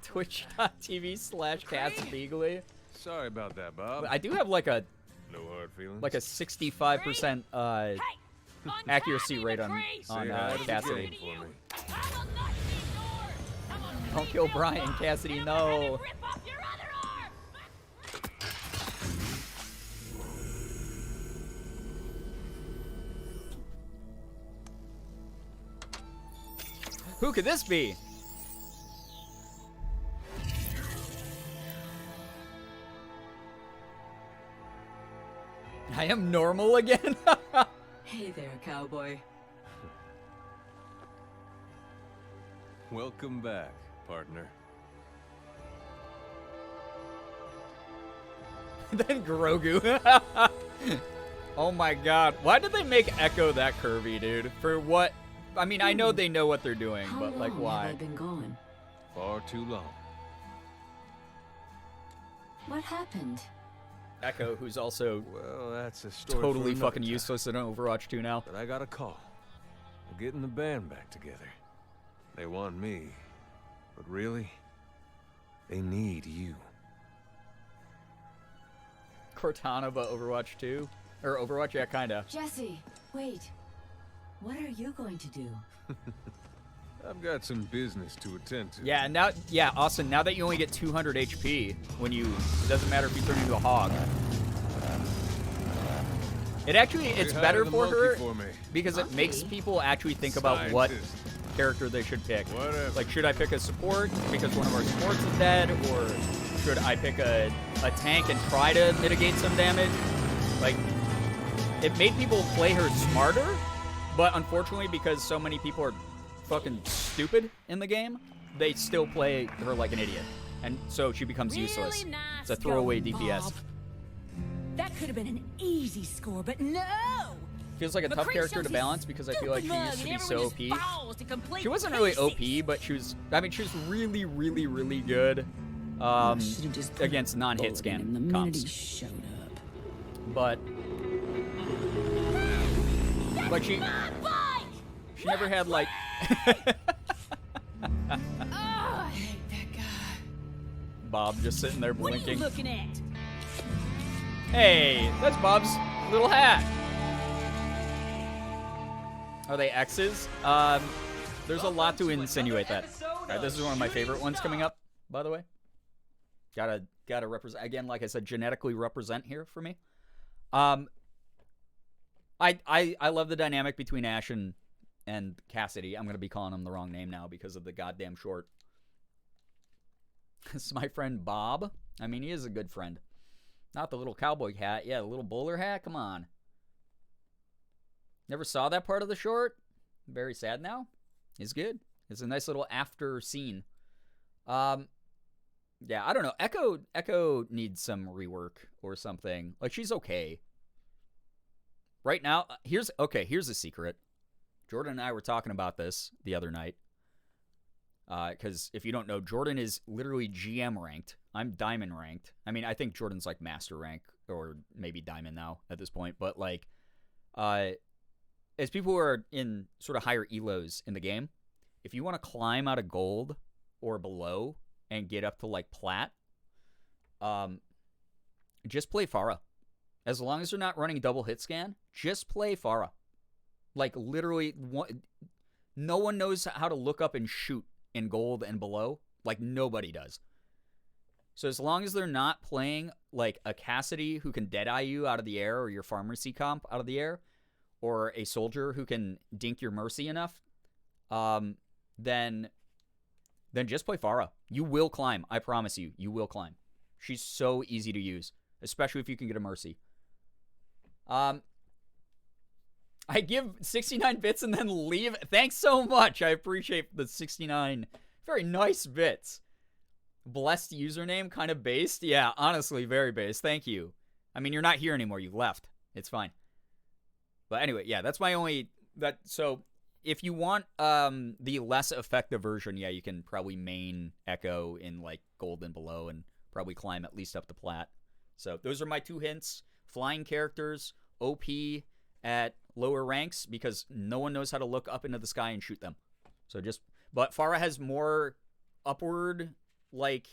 Twitch.tv/Girbeagly. Sorry about that, Bob. I do have like a no hard feelings. Like a 65% accuracy rate on Cassidy. Don't kill Brian, Cassidy, no. Who could this be? I am normal again? Hey there, cowboy. Welcome back, partner. Then Grogu. Oh my god. Why did they make Echo that curvy, dude? For what? I mean, I know they know what they're doing, but like, why? Have I been gone? Far too long. What happened? Echo, who's also that's a story totally for fucking time. Useless in Overwatch 2 now. But I got a call. We're getting the band back together. They want me, but really, they need you. Cortana, but Overwatch 2? Or Overwatch, yeah, kinda. Jesse, wait. What are you going to do? I've got some business to attend to. Yeah, now, yeah, Austin, now that you only get 200 HP when you, it doesn't matter if you turn into a hog. It actually, it's better for her because it makes people actually think about what character they should pick. Whatever. Like, should I pick a support because one of our supports is dead, or should I pick a tank and try to mitigate some damage? Like, it made people play her smarter, but unfortunately, because so many people are fucking stupid in the game, they still play her like an idiot, and so she becomes useless. Nice it's a throwaway going, DPS. Bob. That could have been an easy score, but no. Feels like a tough character to balance because I feel like she used to be so OP. She wasn't really OP, but she was. I mean, she was really, really, really good against non-hit scan comps. But like she never had like. I hate that guy. Bob just sitting there blinking. What are you looking at? Hey, that's Bob's little hat. Are they X's? There's a lot to insinuate that. Alright, this is one of my favorite ones coming up, by the way. Gotta represent, again, like I said, genetically represent here for me. I love the dynamic between Ash and and Cassidy. I'm going to be calling him the wrong name now because of the goddamn short. This is my friend Bob. I mean, he is a good friend. Not the little cowboy hat. Yeah, the little bowler hat. Come on. Never saw that part of the short. Very sad now. It's good. It's a nice little after scene. Yeah, I don't know. Echo needs some rework or something. Like, she's okay. Right now, here's a secret. Jordan and I were talking about this the other night. Because if you don't know, Jordan is literally GM ranked. I'm diamond ranked. I mean, I think Jordan's like master rank or maybe diamond now at this point. But like, as people who are in sort of higher elos in the game, if you want to climb out of gold or below and get up to like plat, just play Pharah. As long as you're not running double hit scan, just play Pharah. Like literally, no one knows how to look up and shoot in gold and below. Like nobody does. So as long as they're not playing like a Cassidy who can deadeye you out of the air, or your pharmacy comp out of the air, or a soldier who can dink your mercy enough, then just play Pharah. You will climb. I promise you, you will climb. She's so easy to use, especially if you can get a mercy. I give 69 bits and then leave. Thanks so much. I appreciate the 69 very nice bits. Blessed username, kind of based. Yeah, honestly, very based. Thank you. I mean, you're not here anymore. You left. It's fine. But anyway, yeah, that's my only... So, if you want the less effective version, yeah, you can probably main Echo in, like, gold and below and probably climb at least up to plat. So, those are my 2 hints. Flying characters, OP at lower ranks, because no one knows how to look up into the sky and shoot them. So but Pharah has more upward, like,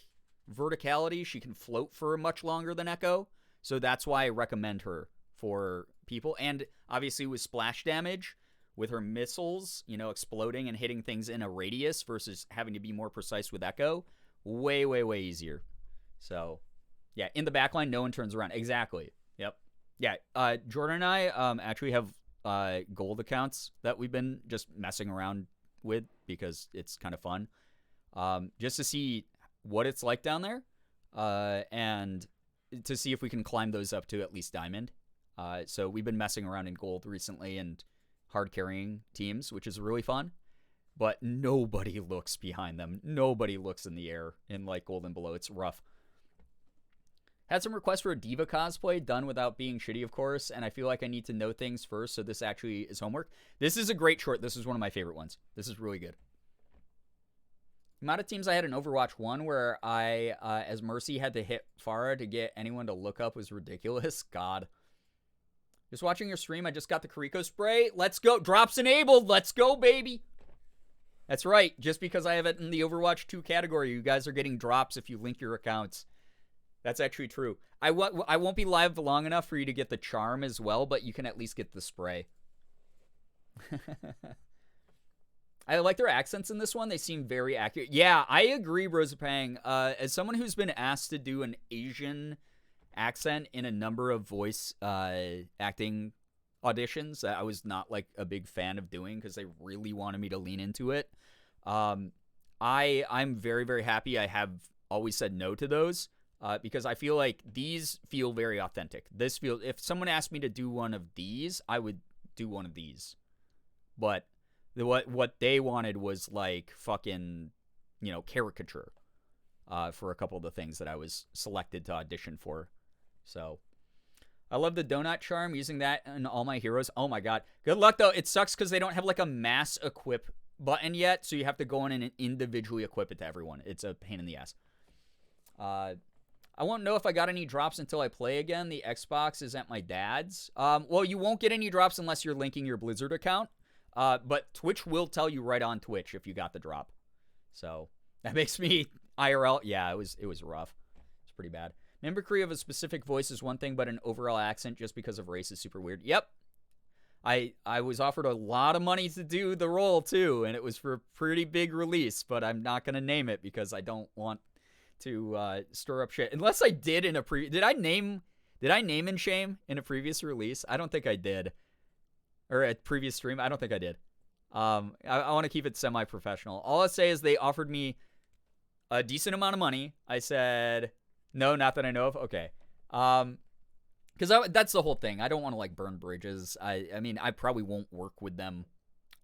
verticality. She can float for much longer than Echo. So that's why I recommend her for people. And obviously with splash damage, with her missiles, you know, exploding and hitting things in a radius versus having to be more precise with Echo, way, way, way easier. So, yeah, in the backline, no one turns around. Exactly. Yep. Yeah, Jordan and I actually have gold accounts that we've been just messing around with because it's kind of fun. Just to see what it's like down there and to see if we can climb those up to at least diamond. So we've been messing around in gold recently and hard carrying teams, which is really fun. But nobody looks behind them. Nobody looks in the air in like gold and below. It's rough. Had some requests for a Diva cosplay done without being shitty, of course, and I feel like I need to know things first, so this actually is homework. This is a great short. This is one of my favorite ones. This is really good. The amount of teams I had in Overwatch 1 where I, as Mercy, had to hit Pharah to get anyone to look up was ridiculous. God. Just watching your stream, I just got the Kariko spray. Let's go. Drops enabled. Let's go, baby. That's right. Just because I have it in the Overwatch 2 category, you guys are getting drops if you link your accounts. That's actually true. I won't be live long enough for you to get the charm as well, but you can at least get the spray. I like their accents in this one. They seem very accurate. Yeah, I agree, Rosapang. As someone who's been asked to do an Asian accent in a number of voice acting auditions that I was not like a big fan of doing because they really wanted me to lean into it, I'm very, very happy I have always said no to those. Because I feel like these feel very authentic. If someone asked me to do one of these, I would do one of these. But what they wanted was like fucking, you know, caricature for a couple of the things that I was selected to audition for. So I love the donut charm, using that in all my heroes. Oh my god. Good luck though. It sucks because they don't have like a mass equip button yet, so you have to go in and individually equip it to everyone. It's a pain in the ass. I won't know if I got any drops until I play again. The Xbox is at my dad's. Well, you won't get any drops unless you're linking your Blizzard account. But Twitch will tell you right on Twitch if you got the drop. So that makes me IRL. Yeah, it was rough. It's pretty bad. Mimicry of a specific voice is one thing, but an overall accent just because of race is super weird. Yep. I was offered a lot of money to do the role too, and it was for a pretty big release, but I'm not going to name it because I don't want to stir up shit. Unless I did in a did I name and shame in a previous release? I don't think I did. Or a previous stream? I don't think I did. I want to keep it semi-professional. All I'll say is they offered me a decent amount of money. I said, no, not that I know of. Okay. Because that's the whole thing. I don't want to, like, burn bridges. I mean, I probably won't work with them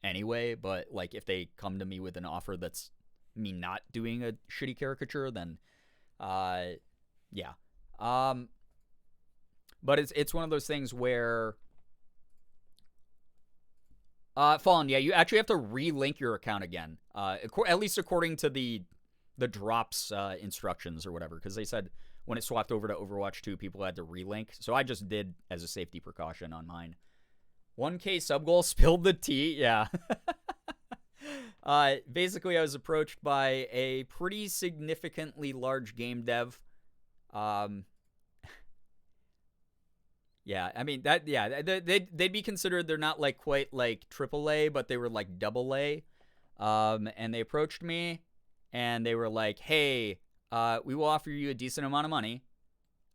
anyway, but, like, if they come to me with an offer that's me not doing a shitty caricature, then, yeah. But it's one of those things where, Fallen, yeah, you actually have to relink your account again, at least according to the drops instructions or whatever, because they said when it swapped over to Overwatch 2, people had to relink. So I just did as a safety precaution on mine. 1K sub goal, spilled the tea. Yeah. Basically, I was approached by a pretty significantly large game dev. Yeah, I mean, they'd be considered, they're not like quite like AAA, but they were like AA. And they approached me and they were like, hey, we will offer you a decent amount of money.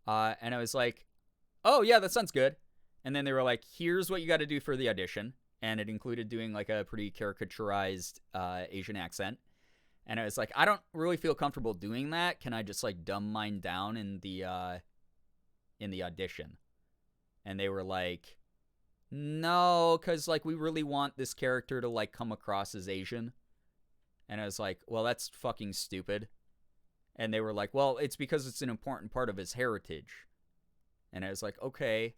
And I was like, oh yeah, that sounds good. And then they were like, here's what you got to do for the audition. And it included doing like a pretty caricaturized Asian accent. And I was like, I don't really feel comfortable doing that. Can I just like dumb mine down in the audition? And they were like, no, because like we really want this character to like come across as Asian. And I was like, well, that's fucking stupid. And they were like, well, it's because it's an important part of his heritage. And I was like, okay,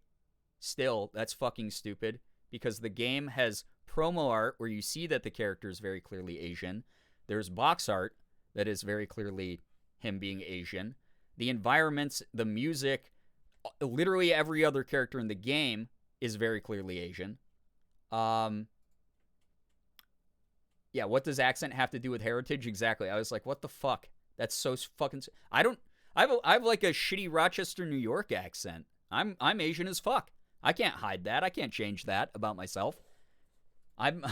still, that's fucking stupid. Because the game has promo art where you see that the character is very clearly Asian. There's box art that is very clearly him being Asian. The environments, the music, literally every other character in the game is very clearly Asian. Yeah, what does accent have to do with heritage? Exactly. I was like, what the fuck? That's so fucking... I have like a shitty Rochester, New York accent. I'm Asian as fuck. I can't hide that. I can't change that about myself. I'm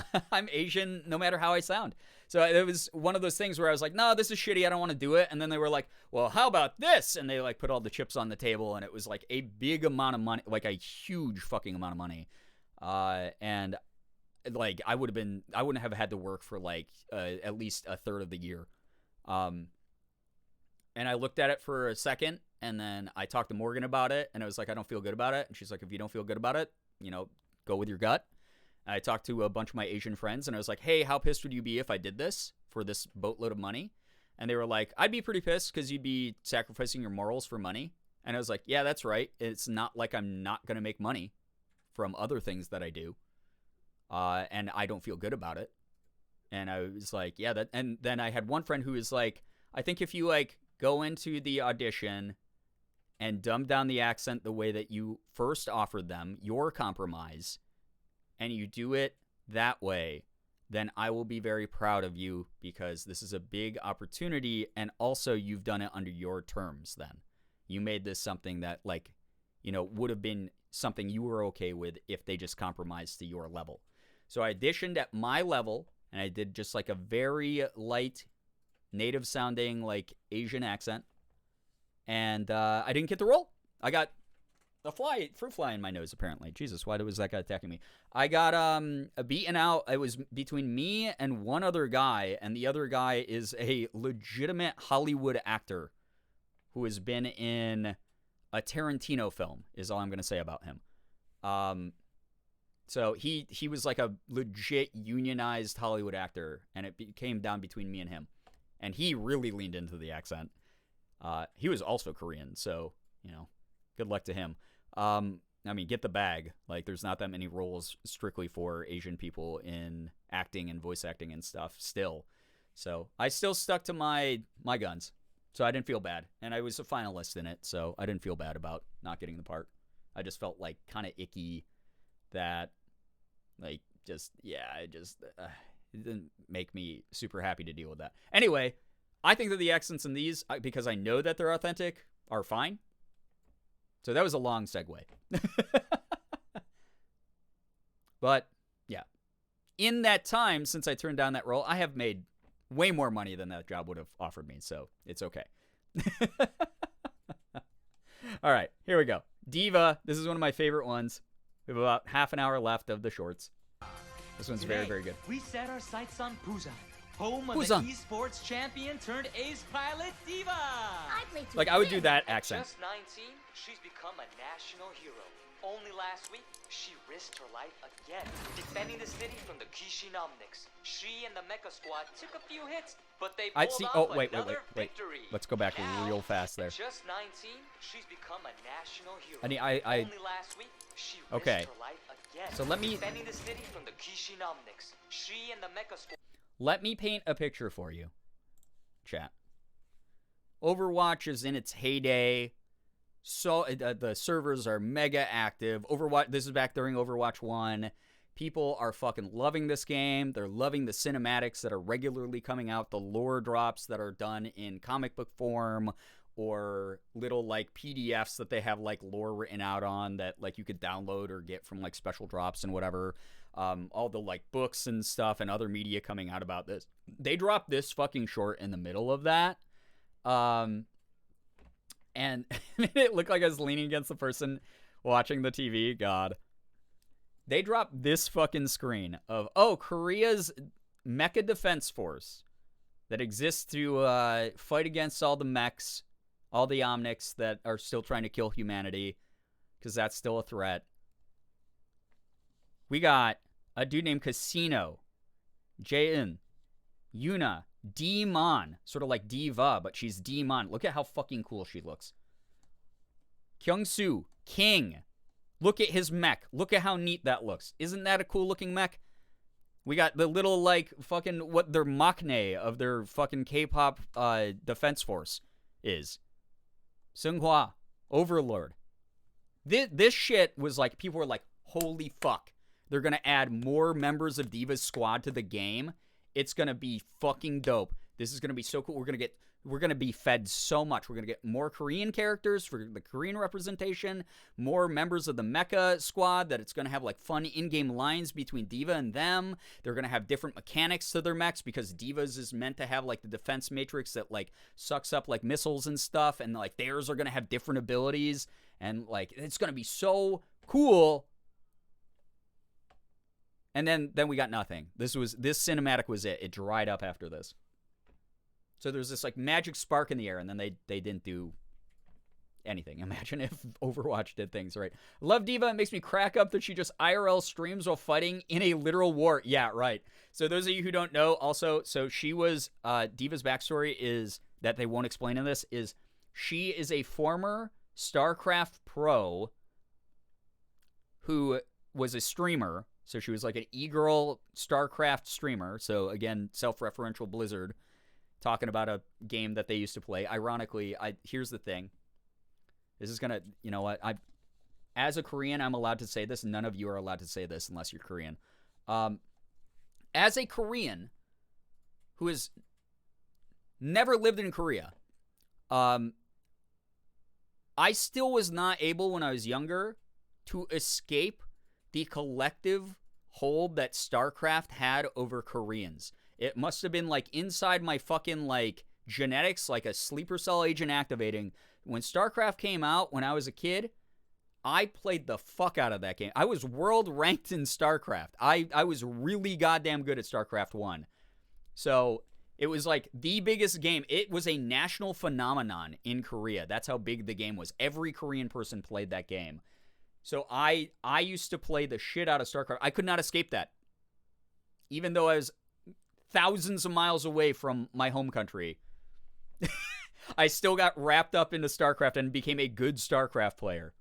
Asian no matter how I sound. So it was one of those things where I was like, no, this is shitty. I don't want to do it. And then they were like, well, how about this? And they like put all the chips on the table, and it was like a big amount of money, like a huge fucking amount of money. And like I wouldn't have had to work for like at least a third of the year. And I looked at it for a second, and then I talked to Morgan about it, and I was like, I don't feel good about it. And she's like, if you don't feel good about it, you know, go with your gut. And I talked to a bunch of my Asian friends, and I was like, hey, how pissed would you be if I did this for this boatload of money? And they were like, I'd be pretty pissed because you'd be sacrificing your morals for money. And I was like, yeah, that's right. It's not like I'm not going to make money from other things that I do. And I don't feel good about it. And I was like, yeah, that. And then I had one friend who was like, I think if you like go into the audition and dumb down the accent the way that you first offered them, your compromise, and you do it that way, then I will be very proud of you because this is a big opportunity, and also you've done it under your terms then. You made this something that, like, you know, would have been something you were okay with if they just compromised to your level. So I auditioned at my level, and I did just like a very light, native-sounding, like, Asian accent. And I didn't get the role. I got a fruit fly in my nose, apparently. Jesus, why was that guy attacking me? I got beaten out. It was between me and one other guy, and the other guy is a legitimate Hollywood actor who has been in a Tarantino film, is all I'm going to say about him. So he was like a legit unionized Hollywood actor, and it came down between me and him. And he really leaned into the accent. He was also Korean, so, you know, good luck to him. I mean, get the bag. Like, there's not that many roles strictly for Asian people in acting and voice acting and stuff still. So I still stuck to my guns. So I didn't feel bad. And I was a finalist in it, so I didn't feel bad about not getting the part. I just felt, like, kind of icky that, like, just, yeah, it didn't make me super happy to deal with that. Anyway, I think that the accents in these, because I know that they're authentic, are fine. So that was a long segue. But, yeah. In that time, since I turned down that role, I have made way more money than that job would have offered me, so it's okay. All right, here we go. Diva, this is one of my favorite ones. We have about half an hour left of the shorts. This one's very, very good. We set our sights on Busan, home of Busan. the esports champion turned ace pilot Diva. Like, I would do that accent. At just 19, she's become a national hero. Only last week, she risked her life again, defending the city from the Kishinomniks. She and the Mecha Squad took a few hits, but they pulled off another victory. Let's go back real fast there. At just 19, she's become a national hero. I Only last week, she risked okay. her life again, So let me defending the city from the Kishinomniks. She and the Mecha Squad. Let me paint a picture for you, chat. Overwatch is in its heyday. So the servers are mega active. Overwatch. This is back during Overwatch 1. People are fucking loving this game. They're loving the cinematics that are regularly coming out, the lore drops that are done in comic book form, or little like PDFs that they have like lore written out on that like you could download or get from like special drops and whatever. All the like books and stuff and other media coming out about this. They dropped this fucking short in the middle of that. And it looked like I was leaning against the person watching the TV. God. They dropped this fucking screen of, oh, Korea's mecha defense force that exists to fight against all the mechs, all the Omnics that are still trying to kill humanity, because that's still a threat. We got a dude named Casino, Jae-in, Yuna, D-Mon, sort of like Diva, but she's D-Mon. Look at how fucking cool she looks. Kyung-soo, King. Look at his mech. Look at how neat that looks. Isn't that a cool looking mech? We got the little, like, fucking, what their maknae of their fucking K-pop defense force is. Seunghwa, Overlord. This shit was like, people were like, holy fuck. They're gonna add more members of Diva's squad to the game. It's gonna be fucking dope. This is gonna be so cool. We're gonna be fed so much. We're gonna get more Korean characters for the Korean representation, more members of the mecha squad that it's gonna have like fun in-game lines between Diva and them. They're gonna have different mechanics to their mechs because Diva's is meant to have like the defense matrix that like sucks up like missiles and stuff, and like theirs are gonna have different abilities, and like it's gonna be so cool. And then we got nothing. This cinematic was it. It dried up after this. So there's this like magic spark in the air, and then they didn't do anything. Imagine if Overwatch did things right. Love Diva. It makes me crack up that she just IRL streams while fighting in a literal war. Yeah, right. So those of you who don't know, also, so she was Diva's backstory is that they won't explain in this is she is a former StarCraft pro who was a streamer. So she was like an e-girl StarCraft streamer. So again, self-referential Blizzard talking about a game that they used to play. Ironically, here's the thing. This is going to, you know what? As a Korean, I'm allowed to say this. None of you are allowed to say this unless you're Korean. As a Korean who has never lived in Korea, I still was not able when I was younger to escape the collective hold that StarCraft had over Koreans. It must have been like inside my fucking like genetics, like a sleeper cell agent activating. When StarCraft came out when I was a kid, I played the fuck out of that game. I was world ranked in StarCraft. I was really goddamn good at StarCraft 1. So it was like the biggest game. It was a national phenomenon in Korea. That's how big the game was. Every Korean person played that game. So I used to play the shit out of StarCraft. I could not escape that. Even though I was thousands of miles away from my home country, I still got wrapped up into StarCraft and became a good StarCraft player.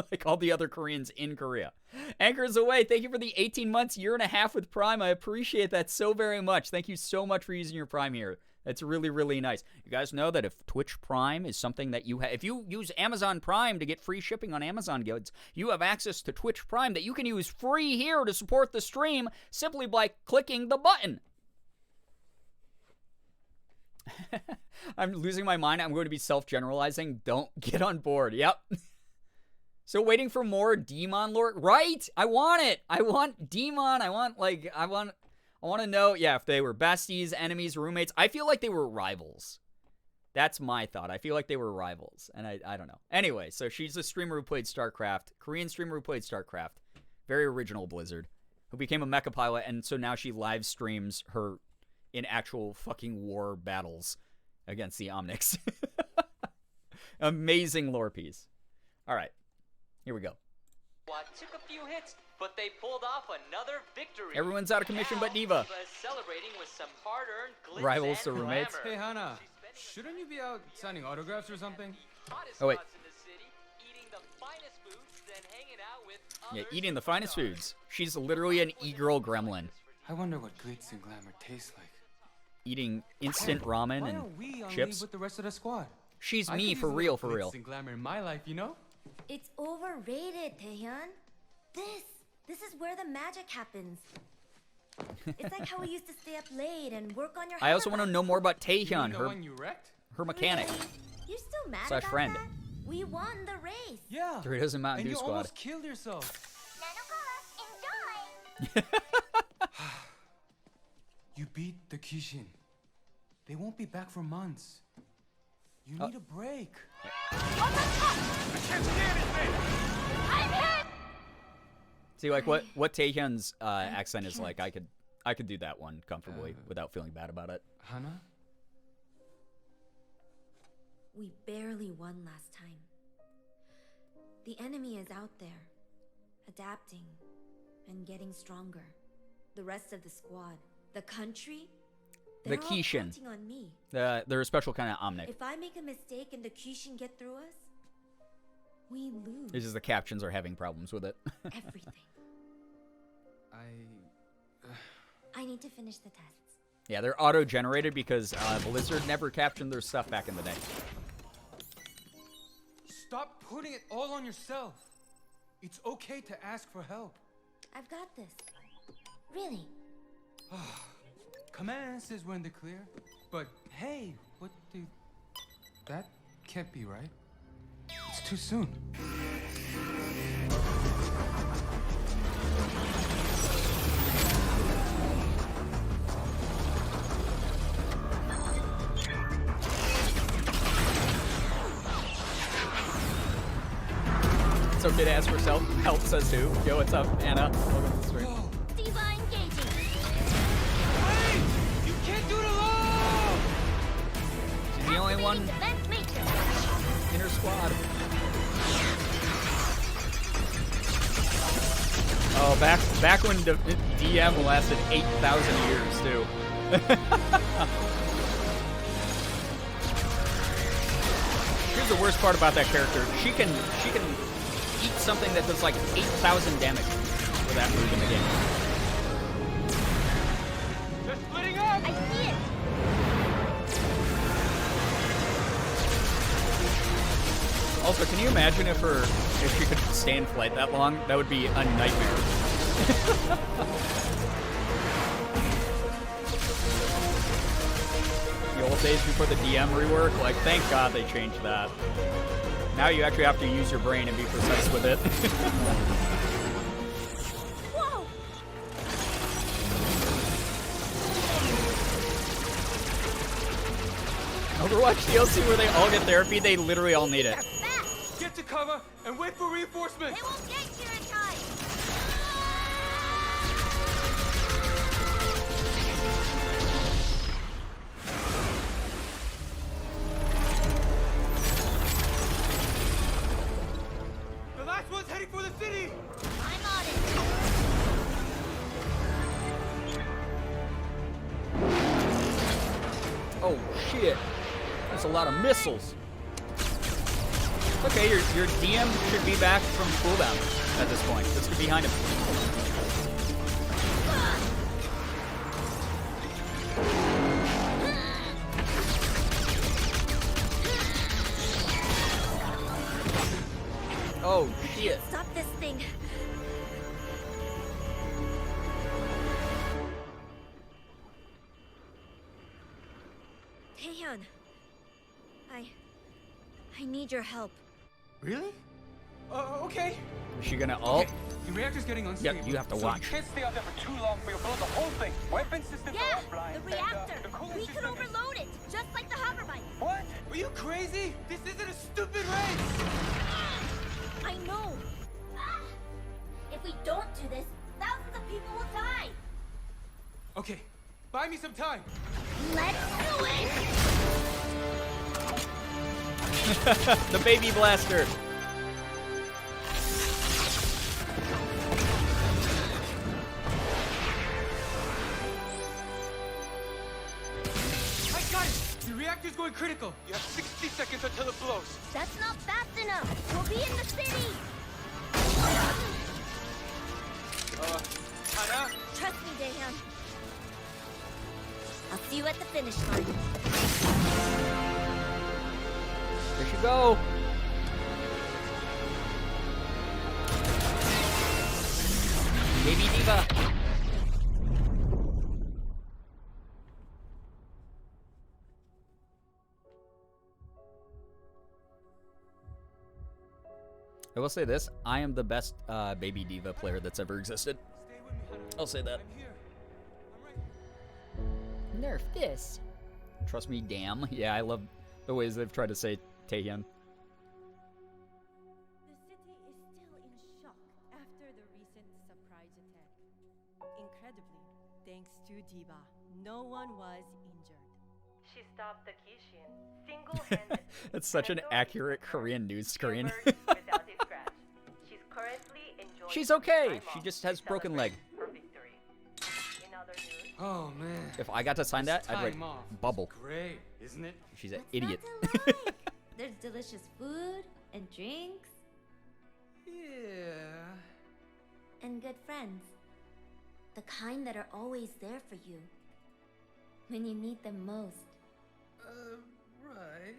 Like all the other Koreans in Korea. Anchors away. Thank you for the 18 months, year and a half with Prime. I appreciate that so very much. Thank you so much for using your Prime here. That's really, really nice. You guys know that if Twitch Prime is something that you have, if you use Amazon Prime to get free shipping on Amazon goods, you have access to Twitch Prime that you can use free here to support the stream simply by clicking the button. I'm losing my mind. I'm going to be self-generalizing. Don't get on board. Yep. So waiting for more Demon lore. Right? I want it. I want Demon. I want to know, yeah, if they were besties, enemies, roommates. I feel like they were rivals. That's my thought. I feel like they were rivals, and I don't know. Anyway, so she's a streamer who played StarCraft, Korean streamer who played StarCraft. Very original Blizzard. who became a mecha pilot, and so now she live streams her in actual fucking war battles against the Omnics. Amazing lore piece. All right, here we go. Took a few hits, but they pulled off another victory. Everyone's out of commission but Diva. Celebrating with some hard-earned glitz Rivals and to roommates. glamour. Hey, Hannah, shouldn't you be out signing autographs or something? Oh, wait. Eating the finest foods, then hanging out with Yeah, eating the finest foods. She's literally an e-girl gremlin. I wonder what glitz and glamour tastes like. Eating instant ramen Why and aren't we on chips. leave with the rest of the squad? She's I me could for use a real, little for real. glitz and glamour in my life, you know? It's overrated, Taehyun. This is where the magic happens. It's like how we used to stay up late and work on your I also want to know more about Taehyun, You mean the one you wrecked? her mechanic. Really? You're still mad Slash about friend. that? We won the race. Yeah. Doritos and Mountain And Dew you Squad. almost killed yourself. You beat the Kishin. They won't be back for months. You need a break. See, like what Taehyun's accent is like, I could do that one comfortably without feeling bad about it. Hannah? We barely won last time. The enemy is out there, adapting and getting stronger. The rest of the squad, the country, The they're all Kishin. counting on me. They're a special kind of Omnic. If I make a mistake and the Kishin get through us, we lose It's just the captions are having problems with it. everything. I need to finish the tests. Yeah, they're auto-generated because Blizzard never captioned their stuff back in the day. Stop putting it all on yourself. It's okay to ask for help. I've got this. Really. Command says we're in the clear. But hey, what the... That can't be right. It's too soon. It's okay to ask for help, says who? Yo, what's up, Anna? Welcome to the stream. Diva engaging. Hey! You can't do it alone! She's the only one in her squad. Oh, back when DM lasted 8,000 years, too. Here's the worst part about that character. She can eat something that does like 8,000 damage with that move in the game. They're splitting up! I see it! Also, can you imagine if she could stay in flight that long? That would be a nightmare. The old days before the DM rework, like, thank God they changed that. Now you actually have to use your brain and be precise with it. Whoa! Overwatch DLC where they all get therapy, they literally all need it. Get to cover and wait for reinforcements! They won't get here in time! The last one's heading for the city! I'm on it! Oh shit. That's a lot of missiles. Okay, your DM should be back from cooldown at this point. Let's get behind him. Oh shit. Stop this thing! Taehyun, I need your help. Really? Okay. Is she gonna ult? The reactor's getting unstable. Yep, you have to so watch. You can't stay out there for too long for you blow the whole thing. Weapon systems Yeah, are offline. the reactor! We could overload it, just like the hover bike. What? Are you crazy? This isn't a stupid race! I know! If we don't do this, thousands of people will Buy me some time. Let's do it! The baby blaster. I got it! The reactor's going critical. You have 60 seconds until it blows. That's not fast enough. We'll be in the city. Hannah? Trust me, Daehyun. I'll see you at the finish line. There she go. Baby diva. I will say this, I am the best baby diva player that's ever existed. I'll say that. Nerf this. Trust me, damn. Yeah, I love the ways they've tried to say Taehyun. The city is still in shock after the recent surprise attack. Incredibly, thanks to Diva, no one was injured. She stopped the Kishin single-handedly. That's such an accurate Korean news screen. Without a scratch. She's currently enjoying She's okay. She just has broken leg. her victory. In other news, Oh, man. If I got to sign that, I'd write Time off. bubble. Great, isn't it? She's an idiot. There's delicious food and drinks. Yeah. And good friends. The kind that are always there for you. When you need them most. Right.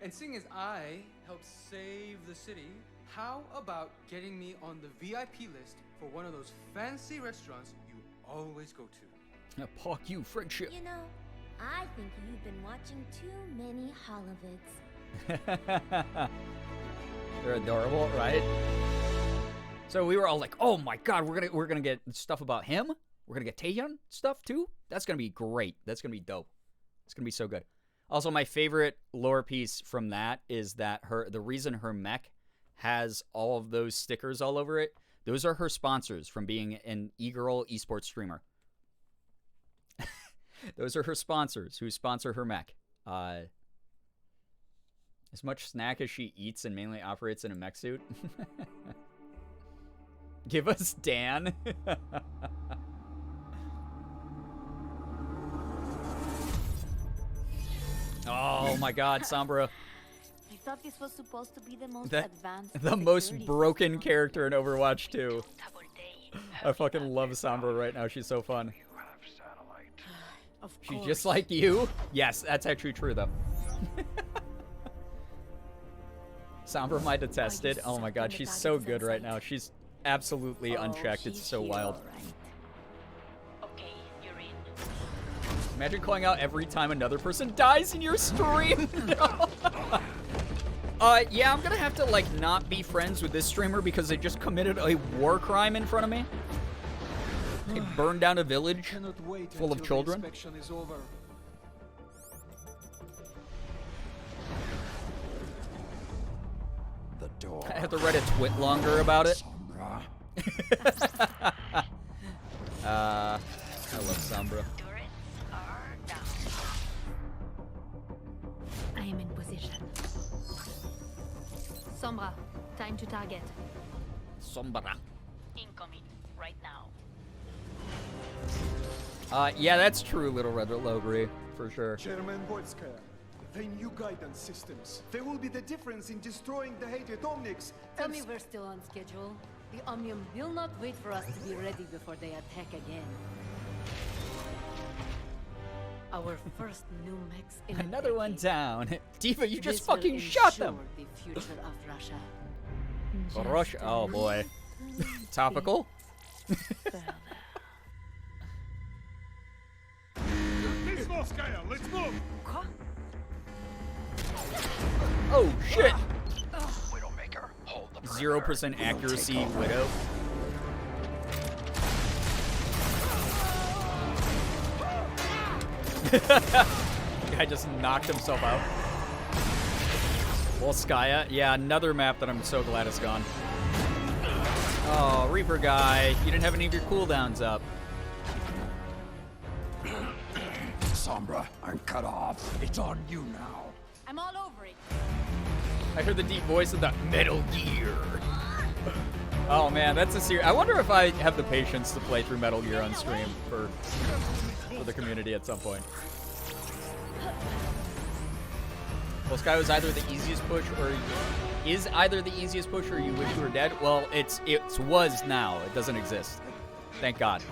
And seeing as I helped save the city, how about getting me on the VIP list for one of those fancy restaurants you always go to? Fuck you, friendship. You know, I think you've been watching too many Holovids. They're adorable, right? So we were all like, "Oh my god, we're gonna get stuff about him. We're gonna get Taehyun stuff too. That's gonna be great. That's gonna be dope. It's gonna be so good." Also, my favorite lore piece from that is that the reason her mech has all of those stickers all over it, those are her sponsors from being an e-girl esports streamer. Those are her sponsors who sponsor her mech. As much snack as she eats and mainly operates in a mech suit. Give us Dan. Oh my god, Sombra. I thought this was supposed to be the most advanced. The most broken character in Overwatch 2. I fucking love Sombra right now. She's so fun. She's just like you. Yes, that's actually true though. Sombra might have tested. Oh my god, she's so good right now. She's absolutely unchecked. It's so wild. Imagine calling out every time another person dies in your stream. No. Yeah, I'm gonna have to like not be friends with this streamer because they just committed a war crime in front of me. They burned down a village full of children. The door. I have to write a twit longer about it. I love Sombra. I am in position. Sombra, time to target. Sombra. Incoming, right now. Yeah, that's true, Little Red Lowbury, for sure. Chairman Boyskaya, the new guidance systems. There will be the difference in destroying the hated Omnics. Tell me we're still on schedule. The Omnium will not wait for us to be ready before they attack again. Our first new mechs in Another one down. Diva, you just This fucking will shot ensure them. The future of Russia. Russia. Oh boy. Topical. Let's move! Oh shit. Widowmaker, hold the 0% accuracy Widow. Guy just knocked himself out. Volskaya. Yeah, another map that I'm so glad is gone. Oh, Reaper guy. You didn't have any of your cooldowns up. Sombra. I'm cut off. It's on you now. I'm all over it. I heard the deep voice of the Metal Gear. Oh man, that's a serious. I wonder if I have the patience to play through Metal Gear on stream for the community at some point. Well, Sky was either the easiest push or is either the easiest push or you wish you were dead. Well, it was now. It doesn't exist. Thank God.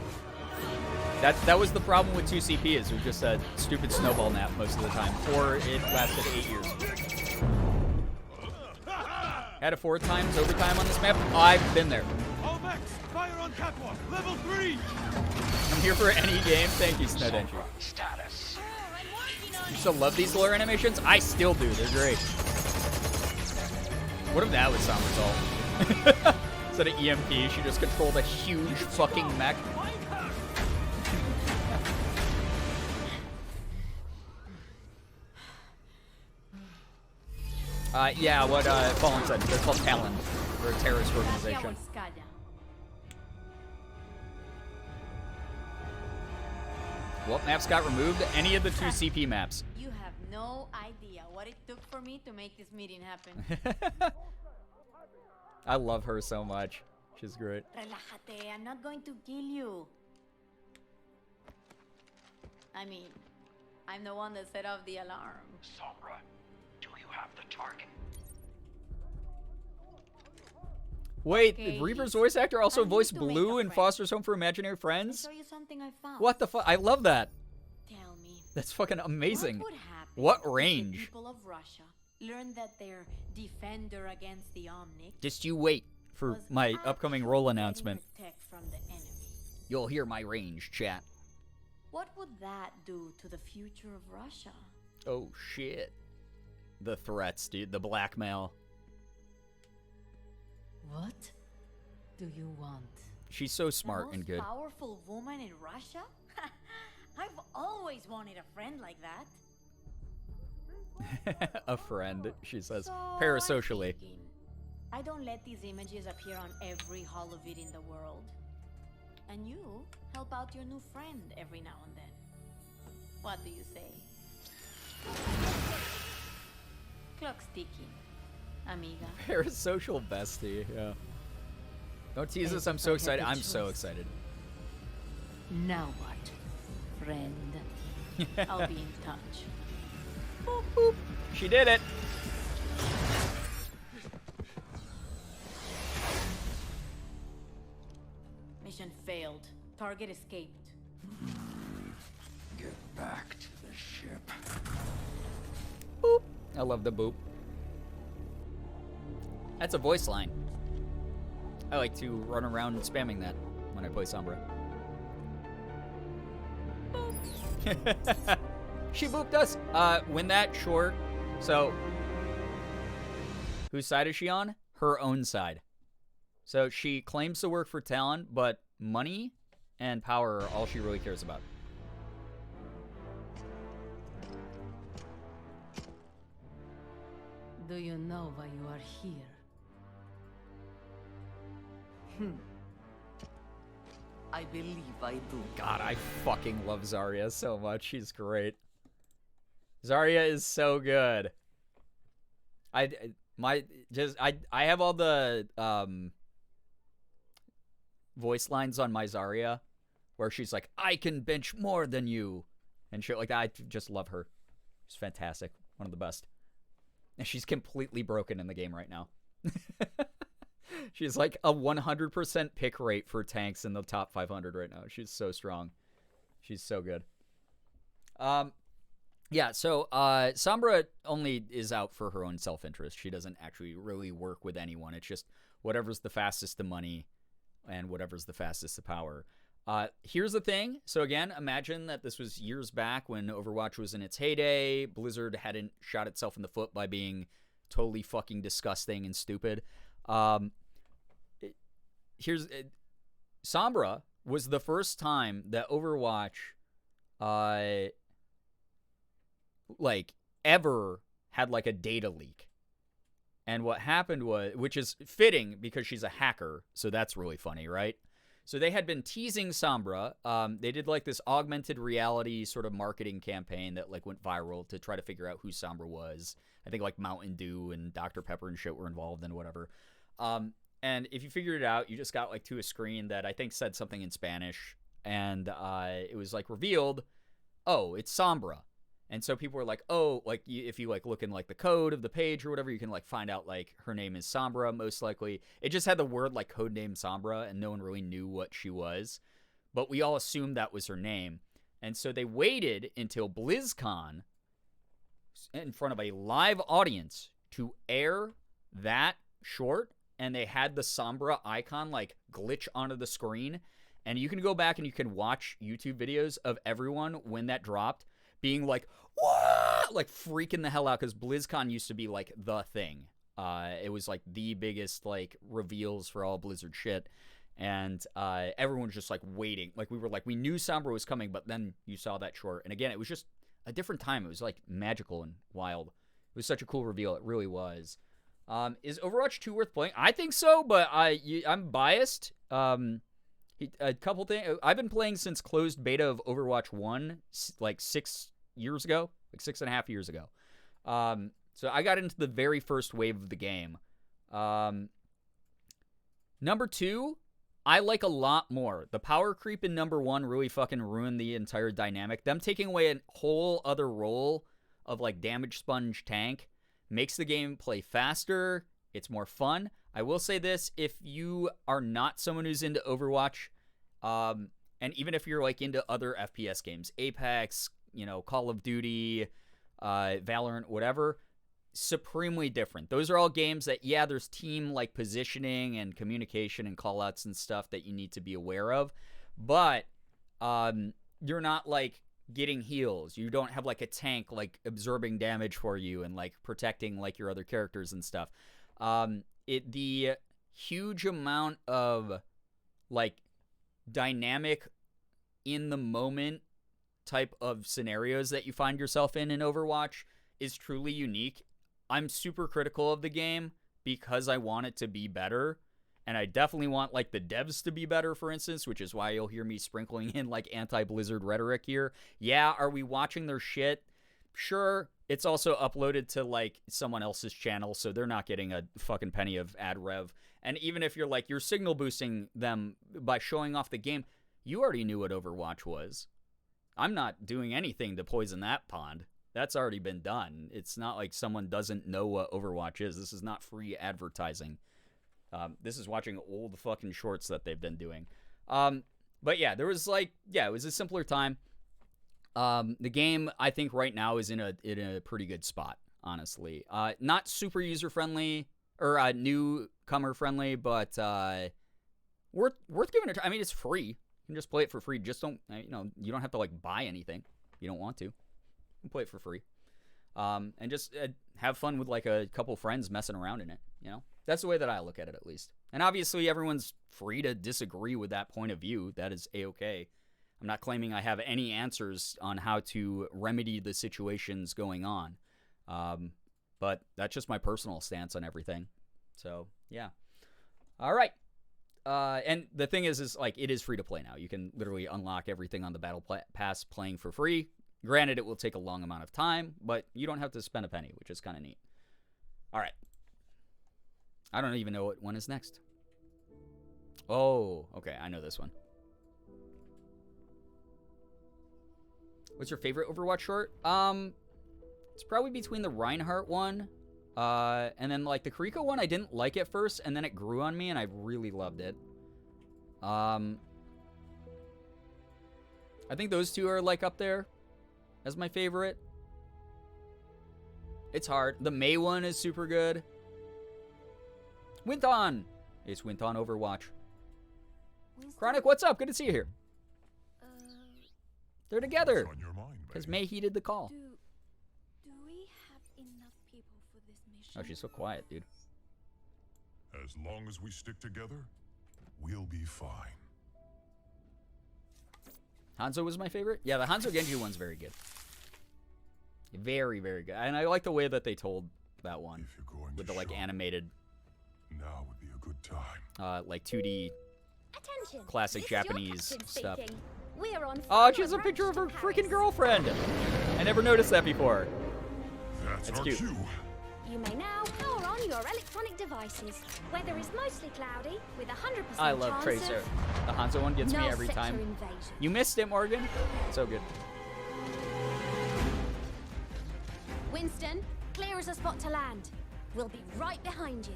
That was the problem with 2CP is it was just a stupid snowball nap most of the time, or it lasted 8 years. Had it 4 times overtime on this map. I've been there. All max, fire on catwalk, level 3. I'm here for any game. Thank you, Snowdenchi. Status. You still love these lore animations? I still do. They're great. What if that was Sombra's ult? Instead of EMP, she just controlled a huge fucking mech. Yeah, what Fallen said. They're called Talon. They're a terrorist organization. What maps got removed? Any of the 2CP maps. You have no idea what it took for me to make this meeting happen. I love her so much. She's great. Relájate, I'm not going to kill you. I mean, I'm the one that set off the alarm. Sombra, do you have the target? Wait, Okay, Reaper's voice actor also I need voiced to make Blue a in friend. Foster's Home for Imaginary Friends? Show you something I found. What the fuck? I love that. Tell me. That's fucking amazing. What would happen What if the range? people of Russia learned that their defender against the Omnic Just you wait for my upcoming role announcement. protect from the enemy? You'll hear my range, chat. What would that do to the future of Russia? Oh shit. The threats, dude. The blackmail. What do you want? She's so smart the and good. most powerful woman in Russia? I've always wanted a friend like that. A friend, she says. So Parasocially. I'm thinking, I don't let these images appear on every holovid in the world. And you help out your new friend every now and then. What do you say? Clock's ticking, amiga. Parasocial bestie, yeah. Don't tease us, I'm so excited. I'm so excited. Now what, friend? I'll be in touch. Boop, boop. She did it. Mission failed. Target escaped. Get back to the ship. Boop. I love the boop. That's a voice line. I like to run around spamming that when I play Sombra. She booped us. When that short. So, whose side is she on? Her own side. So she claims to work for Talon, but money and power are all she really cares about. Do you know why you are here? I believe I do. God, I fucking love Zarya so much. She's great. Zarya is so good. I have all the voice lines on my Zarya where she's like, I can bench more than you and shit like that. I just love her. She's fantastic. One of the best. And she's completely broken in the game right now. She's like a 100% pick rate for tanks in the top 500 right now. She's so strong. She's so good. Yeah, so Sombra only is out for her own self-interest. She doesn't actually really work with anyone. It's just whatever's the fastest to money and whatever's the fastest to power. Here's the thing. So again, imagine that this was years back when Overwatch was in its heyday. Blizzard hadn't shot itself in the foot by being totally fucking disgusting and stupid. Sombra was the first time that Overwatch like ever had like a data leak. And what happened was, which is fitting because she's a hacker, so that's really funny, right? So they had been teasing Sombra. They did like this augmented reality sort of marketing campaign that like went viral to try to figure out who Sombra was. I think like Mountain Dew and Dr. Pepper and shit were involved and whatever. And if you figured it out, you just got like to a screen that I think said something in Spanish, and it was like revealed, oh, it's Sombra. And so people were like, oh, like if you like look in like the code of the page or whatever, you can like find out like her name is Sombra, most likely. It just had the word like codename Sombra, and no one really knew what she was. But we all assumed that was her name. And so they waited until BlizzCon in front of a live audience to air that short, and they had the Sombra icon like glitch onto the screen. And you can go back and you can watch YouTube videos of everyone when that dropped being like, what? Like freaking the hell out, because BlizzCon used to be like the thing. It was like the biggest like reveals for all Blizzard shit. And everyone was just like waiting. Like we were like, we knew Sombra was coming, but then you saw that short. And again, it was just a different time. It was like magical and wild. It was such a cool reveal. It really was. Is Overwatch 2 worth playing? I think so, but I'm biased. A couple things. I've been playing since closed beta of Overwatch 1 like 6 years ago, like 6.5 years ago. So I got into the very first wave of the game. Number 2, I like a lot more. The power creep in number 1 really fucking ruined the entire dynamic. Them taking away a whole other role of like damage sponge tank makes the game play faster. It's more fun. I will say this, if you are not someone who's into Overwatch, and even if you're like into other FPS games, Apex, Call of Duty, Valorant, whatever, supremely different. Those are all games that, yeah, there's team like positioning and communication and callouts and stuff that you need to be aware of, but you're not like getting heals. You don't have like a tank like absorbing damage for you and like protecting like your other characters and stuff. The huge amount of like dynamic in the moment type of scenarios that you find yourself in Overwatch is truly unique. I'm super critical of the game because I want it to be better, and I definitely want like the devs to be better, for instance, which is why you'll hear me sprinkling in like anti-Blizzard rhetoric here. Yeah, are we watching their shit? Sure. It's also uploaded to like someone else's channel, so they're not getting a fucking penny of ad rev. And even if you're like, you're signal boosting them by showing off the game, you already knew what Overwatch was. I'm not doing anything to poison that pond. That's already been done. It's not like someone doesn't know what Overwatch is. This is not free advertising. This is watching old fucking shorts that they've been doing. But yeah, there was like, yeah, it was a simpler time. The game, I think right now is in a pretty good spot, honestly. Not super user-friendly or newcomer friendly, but worth giving it a try. I mean, it's free. You can just play it for free. Just don't, you don't have to like buy anything if you don't want to. You can play it for free. And just have fun with like a couple friends messing around in it, That's the way that I look at it, at least. And obviously everyone's free to disagree with that point of view. That is A-okay. I'm not claiming I have any answers on how to remedy the situations going on. But that's just my personal stance on everything. So, yeah. All right. And the thing is like, it is free to play now. You can literally unlock everything on the Battle Pass playing for free. Granted, it will take a long amount of time, but you don't have to spend a penny, which is kind of neat. All right. I don't even know what one is next. Oh, okay. I know this one. What's your favorite Overwatch short? It's probably between the Reinhardt one, and then like the Kiriko one. I didn't like at first, and then it grew on me, and I really loved it. I think those two are like up there as my favorite. It's hard. The May one is super good. Winton! It's Winton Overwatch. Chronic, what's up? Good to see you here. They're together. Because May heeded the call. Do we have enough people for this mission? Oh, she's so quiet, dude. As long as we stick together, we'll be fine. Hanzo was my favorite. Yeah, the Hanzo Genji one's very good. Very, very good. And I like the way that they told that one with the like animated, now would be a good time. like 2D classic Japanese stuff. We're on Oh, she has a picture of her freaking girlfriend. I never noticed that before. That's cute. You may now power on your electronic devices. Weather is mostly cloudy with 100% I love chance Tracer. of The Hanzo one gets me null every sector time. invasion. You missed it, Morgan. So good. Winston, clear as a spot to land. We'll be right behind you.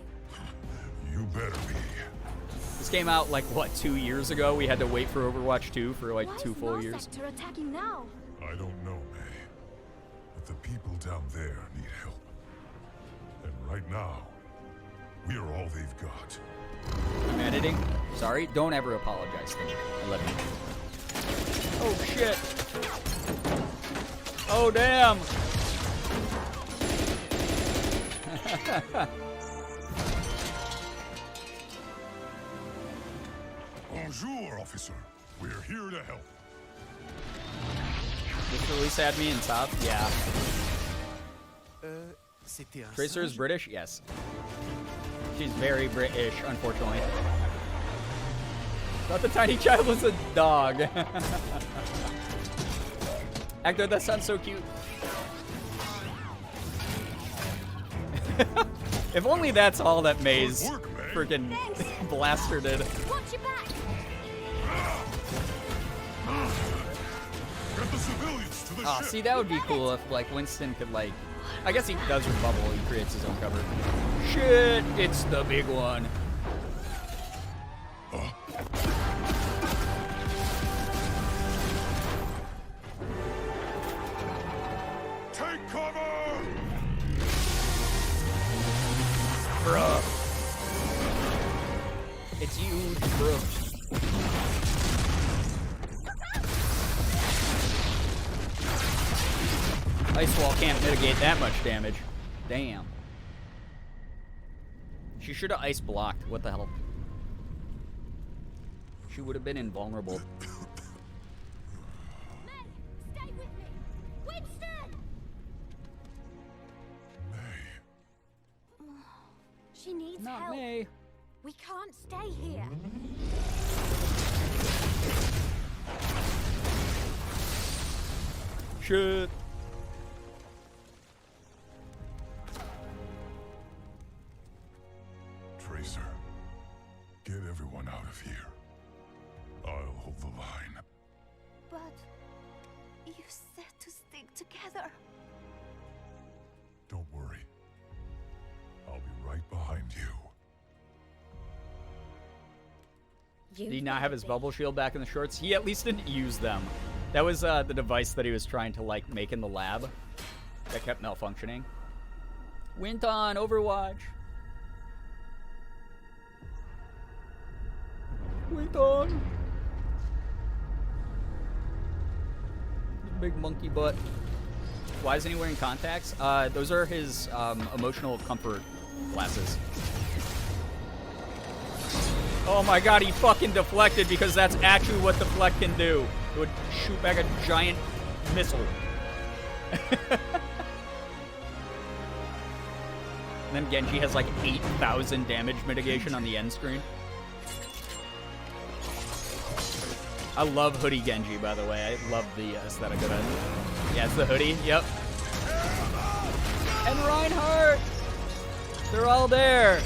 You better be. This came out like what, 2 years ago? We had to wait for Overwatch 2 for like 2 full Null years. sector attacking now? I don't know, May. But the people down there need help. And right now, we are all they've got. I'm editing. Sorry. Don't ever apologize to me. I love you. Oh shit. Oh damn. Bonjour, officer. We're here to help. This release had me in top. Yeah. Tracer is British? Yes. She's very British, unfortunately. Thought the tiny child was a dog. Actor, that sounds so cute. If only that's all that May's freaking blaster did. Watch your back. Get the civilians to the Oh, ship. see, that would be cool if, like, Winston could, like... I guess he does with Bubble. He creates his own cover. Shit, it's the big one. Take cover! Bruh. It's huge, bruh. Ice Wall can't mitigate that much damage. Damn. She should have ice blocked. What the hell? She would have been invulnerable. Stay with me. Winston! She needs Not help. May. We can't stay here. Shit. Tracer, get everyone out of here. I'll hold the line. But you said to stick together. Don't worry. I'll be right behind you. Did he not have his bubble shield back in the shorts? He at least didn't use them. That was the device that he was trying to, like, make in the lab that kept malfunctioning. Went on Overwatch. Went on. Big monkey butt. Why isn't he wearing contacts? Those are his emotional comfort glasses. Oh my god, he fucking deflected because that's actually what deflect can do. It would shoot back a giant missile. And then Genji has like 8,000 damage mitigation on the end screen. I love hoodie Genji, by the way. I love the aesthetic of it. Yeah, it's the hoodie. Yep. And Reinhardt! They're all there.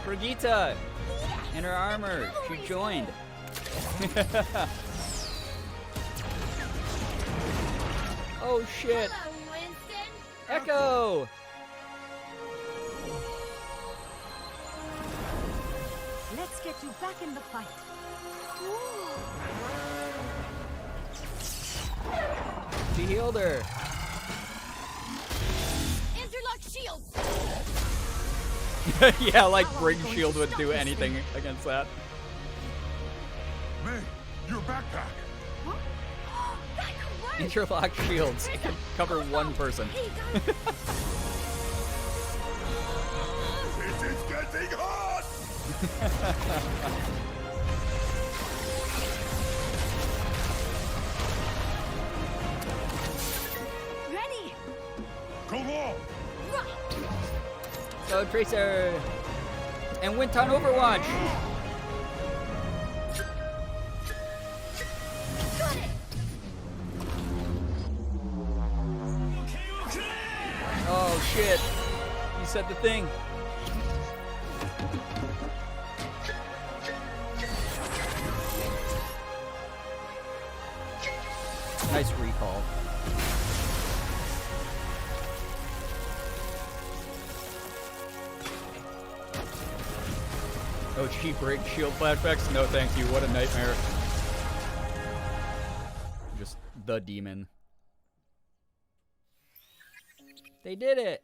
Brigitte in her armor. She joined. Oh shit. Hello, Winston. Echo! Let's get you back in the fight. She healed her. Interlock shields. Yeah, like Brig Shield would do anything against that. May, your backpack. Interlock shields. It can cover one person. It is getting hot! Ready. Go long! Go Tracer. and went on Overwatch. Oh shit. He said the thing. Nice recall. Oh, cheap break shield flashbacks? No, thank you. What a nightmare. Just the demon. They did it.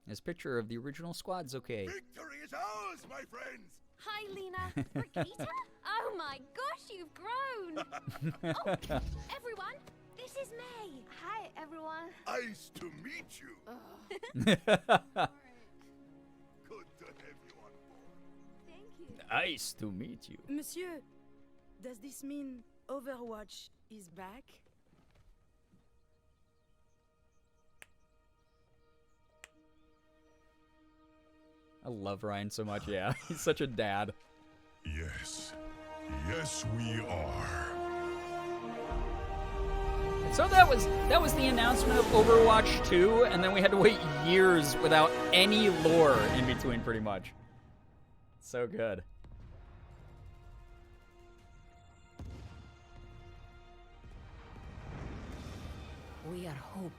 This picture of the original squad's okay. Victory is ours, my friends! Hi, Lena. Brigitte? Oh my gosh, you've grown! Oh, everyone, this is May. Hi, everyone. Nice to meet you. Oh. Good to have you on board. Thank you. Nice to meet you. Monsieur, does this mean Overwatch is back? I love Ryan so much, yeah. He's such a dad. Yes. Yes, we are. So that was the announcement of Overwatch 2, and then we had to wait years without any lore in between, pretty much. So good. We are hope.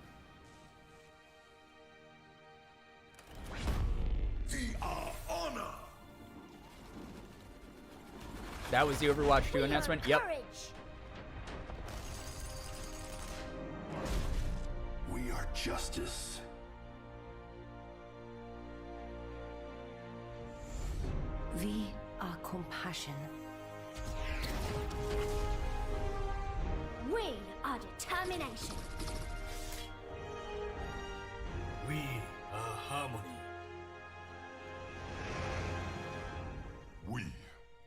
We are honor. That was the Overwatch 2 announcement? Yep. We are justice. We are compassion. We are determination. We are harmony. We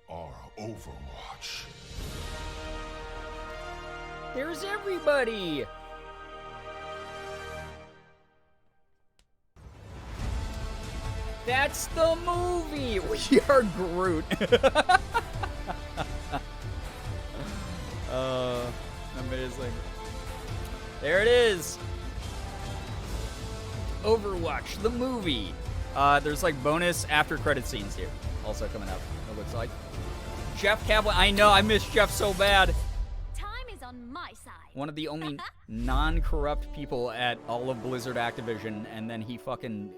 are Overwatch. There's everybody! That's the movie! We are Groot. Amazing. There it is. Overwatch, the movie. There's like bonus after credit scenes here. Also coming up, it looks like. Jeff Kaplan, I know, I miss Jeff so bad. Time is on my side. One of the only non-corrupt people at all of Blizzard Activision, and then he fucking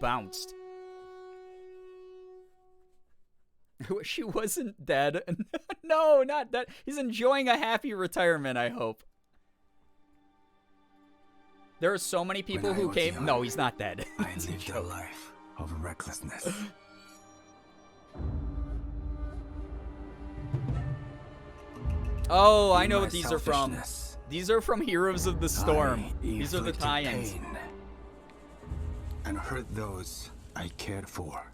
bounced. She wasn't dead. No, not dead. He's enjoying a happy retirement, I hope. There are so many people who came... young, no, he's not dead. I lived a life of recklessness. Oh, I know what these are from. These are from Heroes of the Storm. These are the inflicted tie-ins. pain and hurt those I cared for.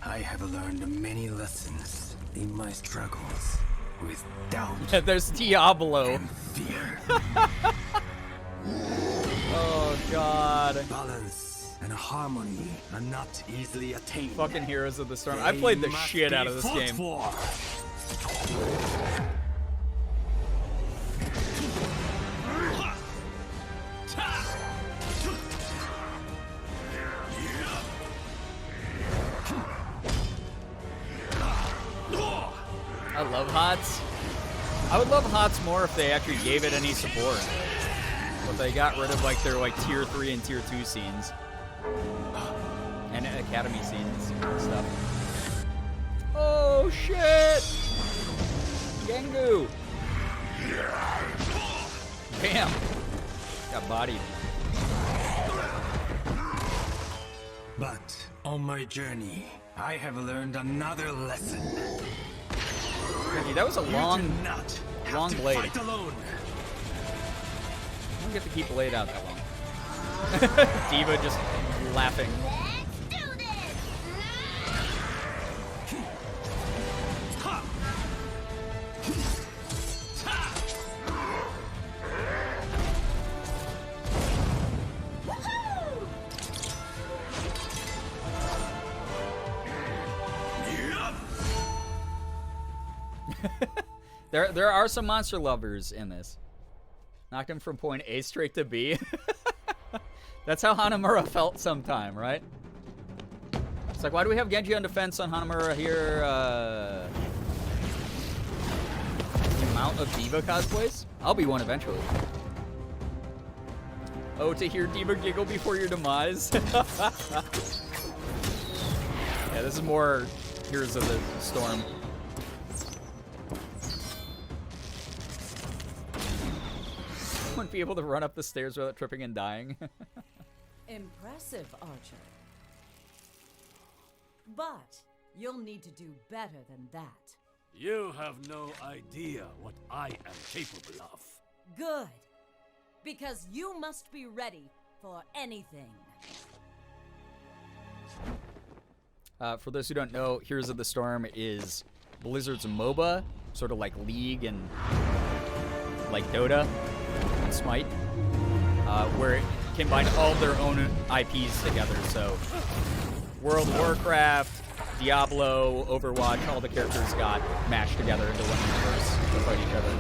I have learned many lessons in my struggles with doubt. Yeah, there's Diablo. And fear. Oh, God. Balance and harmony are not easily attained. Fucking Heroes of the Storm. I played the shit out of this game. I love HOTS. I would love HOTS more if they actually gave it any support. But they got rid of like their like tier 3 and tier 2 scenes. And academy scenes and stuff. Oh shit! Gengu! Bam! Got bodied. But on my journey, I have learned another lesson. Ricky, that was a long blade. Fight alone. I don't get to keep blade out that long. Diva just laughing. There are some monster lovers in this. Knocked him from point A straight to B. That's how Hanamura felt sometime, right? It's like, why do we have Genji on defense on Hanamura here? The amount of Diva cosplays? I'll be one eventually. Oh, to hear Diva giggle before your demise. Yeah, this is more Heroes of the Storm. Wouldn't be able to run up the stairs without tripping and dying. Impressive, Archer. But you'll need to do better than that. You have no idea what I am capable of. Good. Because you must be ready for anything. For those who don't know, Heroes of the Storm is Blizzard's MOBA, sort of like League and like Dota and Smite, where it combined all of their own IPs together. So World of Warcraft, Diablo, Overwatch, all the characters got mashed together into one universe to fight each other.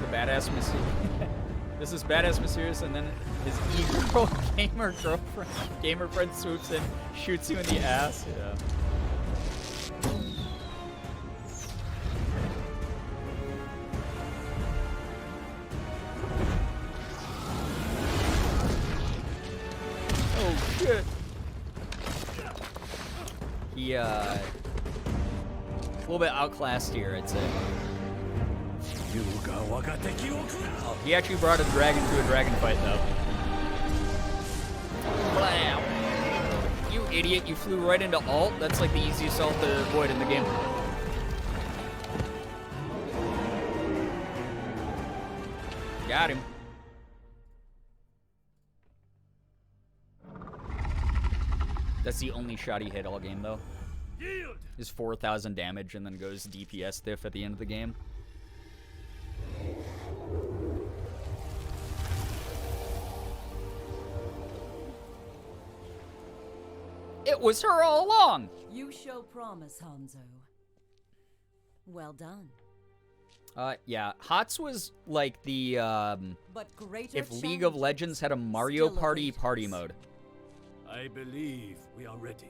The badass Mysterious. This is badass Mysterious, and then his e-girl gamer friend swoops in, shoots you in the ass. Yeah. Oh shit. He a little bit outclassed here, I'd say. Oh, he actually brought a dragon to a dragon fight, though. Blam! You idiot, you flew right into ult? That's like the easiest ult to avoid in the game. Got him. That's the only shot he hit all game, though. Is 4,000 damage and then goes DPS diff at the end of the game. It was her all along! You show promise, Hanzo. Well done. Yeah, HOTS was like the, But greater if League of Legends had a Mario Party mode. I believe we are ready.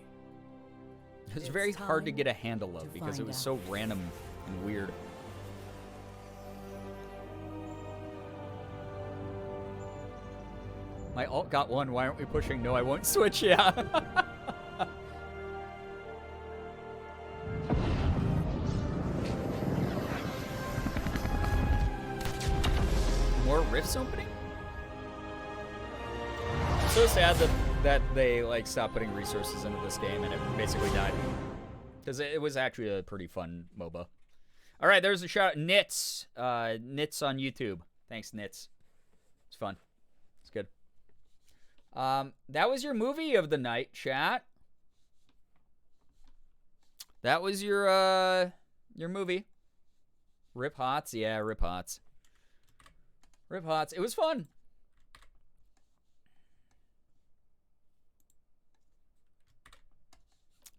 It was very hard to get a handle of because it was so random and weird. My ult got one, why aren't we pushing? No, I won't switch, yeah. More rifts opening? I'm so sad that they like stopped putting resources into this game and it basically died. Because it was actually a pretty fun MOBA. Alright, there's a shout out. Nits. Nits on YouTube. Thanks, Nits. It's fun. It's good. That was your movie of the night, chat. That was your movie. Rip Hots? Yeah, Rip Hots. Rip Hots. It was fun.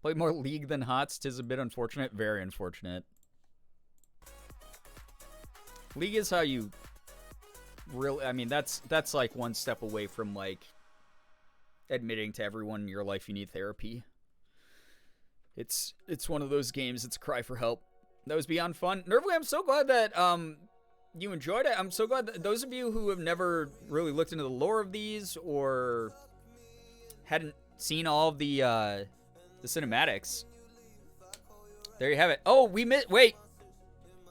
Played more League than HOTS. 'Tis a bit unfortunate. Very unfortunate. League is how you really... I mean, that's like one step away from, like, admitting to everyone in your life you need therapy. It's one of those games. It's a cry for help. That was beyond fun. Nervely, I'm so glad that you enjoyed it. I'm so glad that those of you who have never really looked into the lore of these or hadn't seen all of the cinematics. There you have it. Oh, we missed. Wait.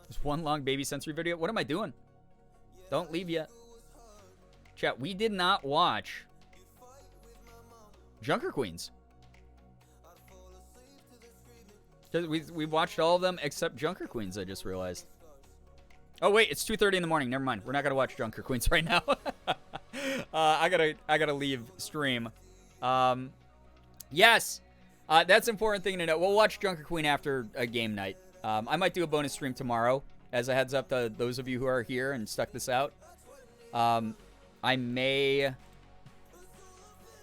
There's one long baby sensory video. What am I doing? Don't leave yet. Chat, we did not watch Junker Queens. We watched all of them except Junker Queens, I just realized. Oh, wait, it's 2:30 in the morning. Never mind. We're not going to watch Junker Queens right now. I gotta leave stream. Yes. That's an important thing to know. We'll watch Junker Queen after a game night. I might do a bonus stream tomorrow as a heads up to those of you who are here and stuck this out. I may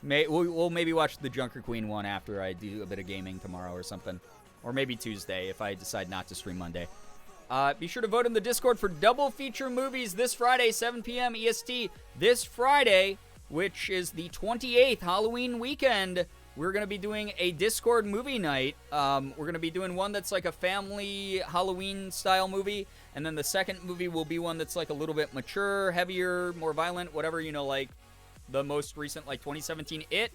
We'll maybe watch the Junker Queen one after I do a bit of gaming tomorrow or something. Or maybe Tuesday if I decide not to stream Monday. Be sure to vote in the Discord for double feature movies this Friday, 7 p.m. EST. This Friday, which is the 28th Halloween weekend, we're going to be doing a Discord movie night. We're going to be doing one that's like a family Halloween-style movie, and then the second movie will be one that's like a little bit mature, heavier, more violent, whatever, like the most recent, like 2017 It.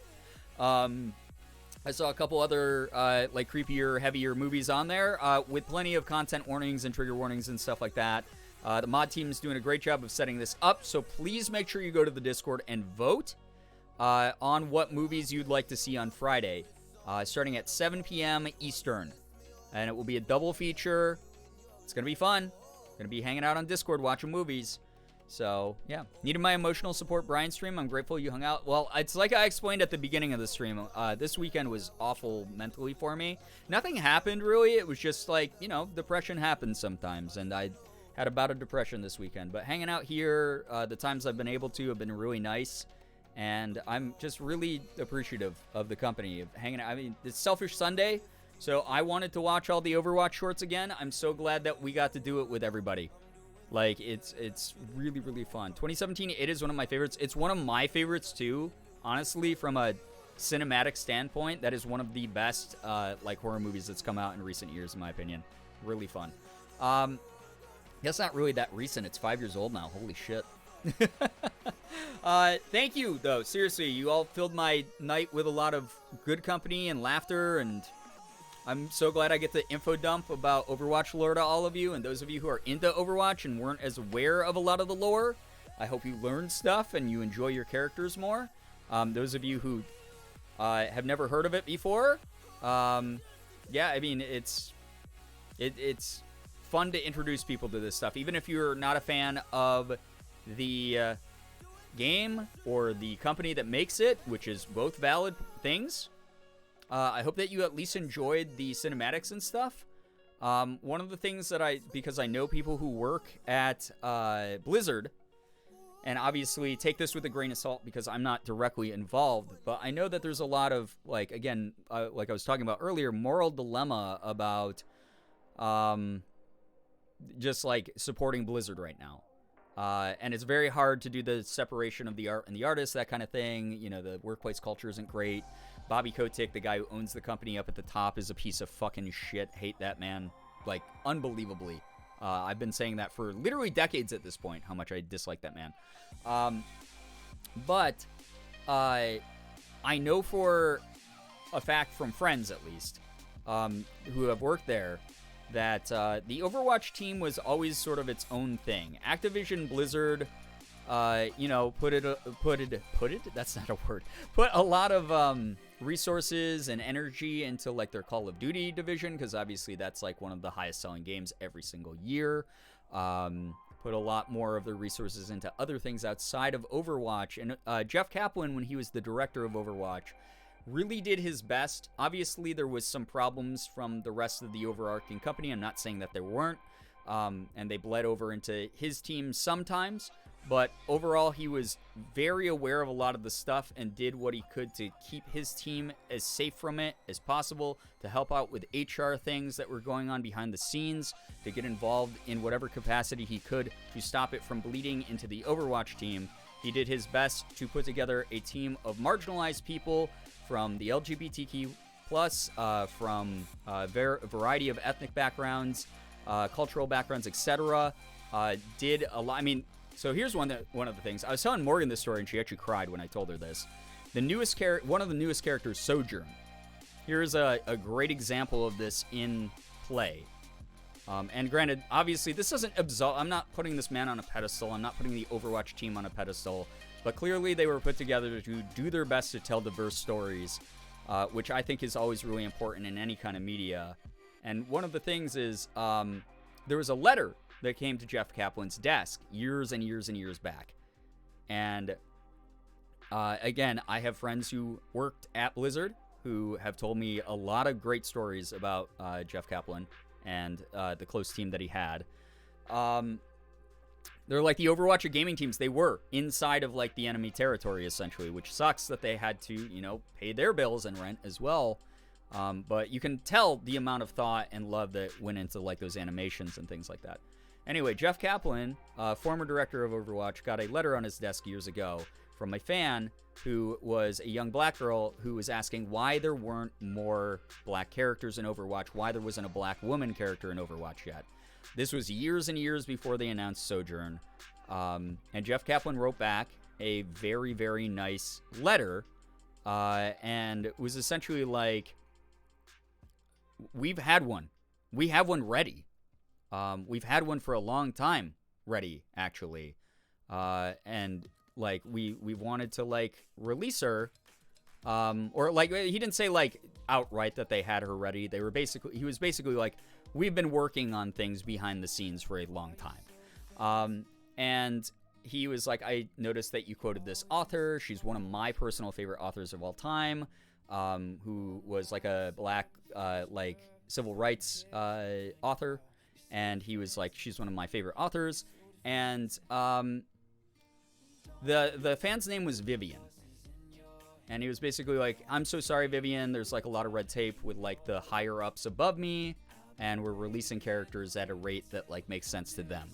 I saw a couple other, like, creepier, heavier movies on there with plenty of content warnings and trigger warnings and stuff like that. The mod team is doing a great job of setting this up, so please make sure you go to the Discord and vote on what movies you'd like to see on Friday, starting at 7 p.m. Eastern. And it will be a double feature. It's going to be fun. Going to be hanging out on Discord watching movies. So, yeah. Needed my emotional support, Brian stream. I'm grateful you hung out. Well, it's like I explained at the beginning of the stream. This weekend was awful mentally for me. Nothing happened, really. It was just like, depression happens sometimes. And I had a bout of depression this weekend. But hanging out here, the times I've been able to have been really nice. And I'm just really appreciative of the company, of hanging out. I mean, it's Selfish Sunday, so I wanted to watch all the Overwatch shorts again. I'm so glad that we got to do it with everybody. Like, it's really, really fun. 2017, it is one of my favorites. It's one of my favorites, too. Honestly, from a cinematic standpoint, that is one of the best, like, horror movies that's come out in recent years, in my opinion. Really fun. Guess not really that recent. It's 5 years old now. Holy shit. Thank you, though. Seriously, you all filled my night with a lot of good company and laughter, and I'm so glad I get to info dump about Overwatch lore to all of you, and those of you who are into Overwatch and weren't as aware of a lot of the lore, I hope you learned stuff and you enjoy your characters more. Those of you who have never heard of it before, yeah, I mean, it's fun to introduce people to this stuff, even if you're not a fan of the game or the company that makes it, which is both valid things. I hope that you at least enjoyed the cinematics and stuff. One of the things that because I know people who work at Blizzard, and obviously take this with a grain of salt because I'm not directly involved, but I know that there's a lot of, like, again, like I was talking about earlier, moral dilemma about just, like, supporting Blizzard right now. And it's very hard to do the separation of the art and the artist, that kind of thing. The workplace culture isn't great. Bobby Kotick, the guy who owns the company up at the top, is a piece of fucking shit. Hate that man, like, unbelievably. I've been saying that for literally decades at this point, how much I dislike that man. But I know for a fact from friends, at least, who have worked there, that the Overwatch team was always sort of its own thing. Activision Blizzard, that's not a word. Put a lot of resources and energy into, like, their Call of Duty division, because obviously that's, like, one of the highest selling games every single year. Put a lot more of their resources into other things outside of Overwatch. And Jeff Kaplan, when he was the director of Overwatch, really did his best. Obviously, there was some problems from the rest of the overarching company. I'm not saying that there weren't. And they bled over into his team sometimes. But overall, he was very aware of a lot of the stuff and did what he could to keep his team as safe from it as possible, to help out with HR things that were going on behind the scenes, to get involved in whatever capacity he could to stop it from bleeding into the Overwatch team. He did his best to put together a team of marginalized people from the LGBTQ+, from a variety of ethnic backgrounds, cultural backgrounds, etc. Did a lot. I mean, so here's one of the things. I was telling Morgan this story, and she actually cried when I told her this. One of the newest characters, Sojourn. Here's a great example of this in play. And granted, obviously, this doesn't absolve. I'm not putting this man on a pedestal. I'm not putting the Overwatch team on a pedestal. But clearly, they were put together to do their best to tell diverse stories, which I think is always really important in any kind of media. And one of the things is there was a letter that came to Jeff Kaplan's desk years and years and years back. And again, I have friends who worked at Blizzard who have told me a lot of great stories about Jeff Kaplan and the close team that he had. They're like the Overwatch of gaming teams. They were inside of like the enemy territory essentially, which sucks that they had to, you know, pay their bills and rent as well. But you can tell the amount of thought and love that went into like those animations and things like that. Anyway, Jeff Kaplan, former director of Overwatch, got a letter on his desk years ago from a fan who was a young black girl who was asking why there weren't more black characters in Overwatch, why there wasn't a black woman character in Overwatch yet. This was years and years before they announced Sojourn. And Jeff Kaplan wrote back a very, very nice letter. And it was essentially like, we've had one. We have one ready. We've had one for a long time ready, actually. And like, we wanted to like release her. Or like, he didn't say like outright that they had her ready. He was basically like, we've been working on things behind the scenes for a long time. And he was like, I noticed that you quoted this author. She's one of my personal favorite authors of all time, who was like a black, like civil rights author. And he was like, she's one of my favorite authors. And the fan's name was Vivian. And he was basically like, I'm so sorry, Vivian. There's like a lot of red tape with like the higher ups above me. And we're releasing characters at a rate that like makes sense to them.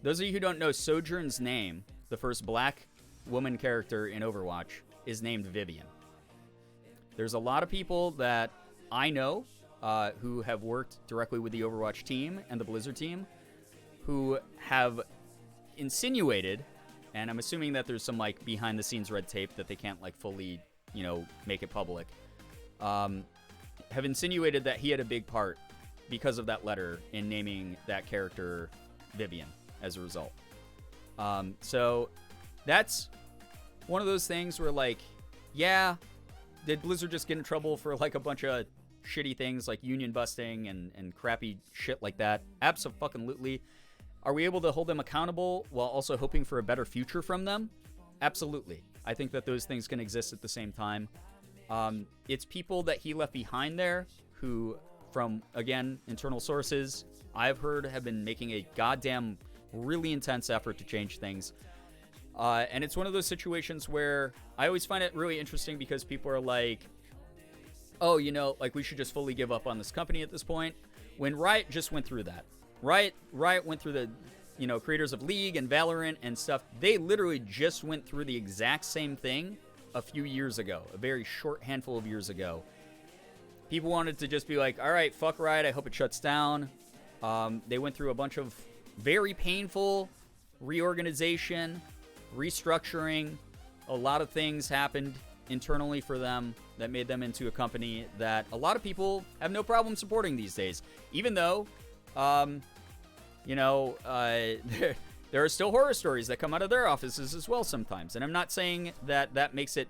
Those of you who don't know, Sojourn's name, the first black woman character in Overwatch, is named Vivian. There's a lot of people that I know who have worked directly with the Overwatch team and the Blizzard team who have insinuated, and I'm assuming that there's some like behind the scenes red tape that they can't like fully, you know, make it public, have insinuated that he had a big part because of that letter in naming that character Vivian as a result. So that's one of those things where like, yeah, did Blizzard just get in trouble for like a bunch of shitty things like union busting and crappy shit like that? Abso-fucking-lutely. Are we able to hold them accountable while also hoping for a better future from them? Absolutely. I think that those things can exist at the same time. It's people that he left behind there who, from, again, internal sources, I've heard have been making a goddamn really intense effort to change things. And it's one of those situations where I always find it really interesting because people are like, oh, you know, like we should just fully give up on this company at this point. When Riot just went through that. Riot went through the, you know, creators of League and Valorant and stuff. They literally just went through the exact same thing a few years ago, a very short handful of years ago. People wanted to just be like, all right, fuck Riot, I hope it shuts down. They went through a bunch of very painful reorganization, restructuring. A lot of things happened internally for them that made them into a company that a lot of people have no problem supporting these days. Even though, you know, there are still horror stories that come out of their offices as well sometimes. And I'm not saying that that makes it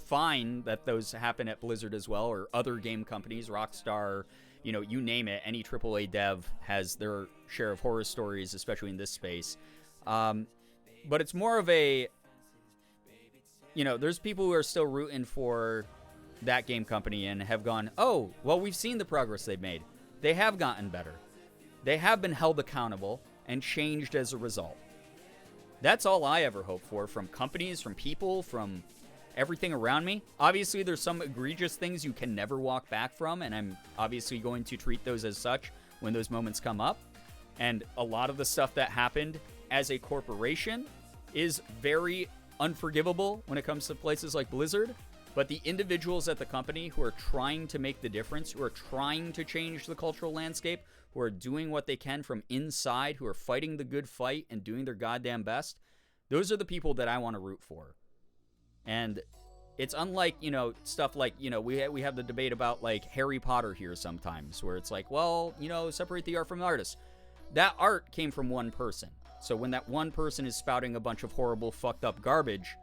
fine that those happen at Blizzard as well, or other game companies, Rockstar, you know, you name it. Any AAA dev has their share of horror stories, especially in this space. But it's more of a, you know, there's people who are still rooting for that game company and have gone, oh, well, we've seen the progress they've made. They have gotten better. They have been held accountable and changed as a result. That's all I ever hope for from companies, from people, from everything around me. Obviously, there's some egregious things you can never walk back from, and I'm obviously going to treat those as such when those moments come up. And a lot of the stuff that happened as a corporation is very unforgivable when it comes to places like Blizzard. But the individuals at the company who are trying to make the difference, who are trying to change the cultural landscape, who are doing what they can from inside, who are fighting the good fight and doing their goddamn best, those are the people that I want to root for. And it's unlike, you know, stuff like, you know, we have the debate about like Harry Potter here sometimes, where it's like, well, you know, separate the art from the artist. That art came from one person. So when that one person is spouting a bunch of horrible, fucked up garbage,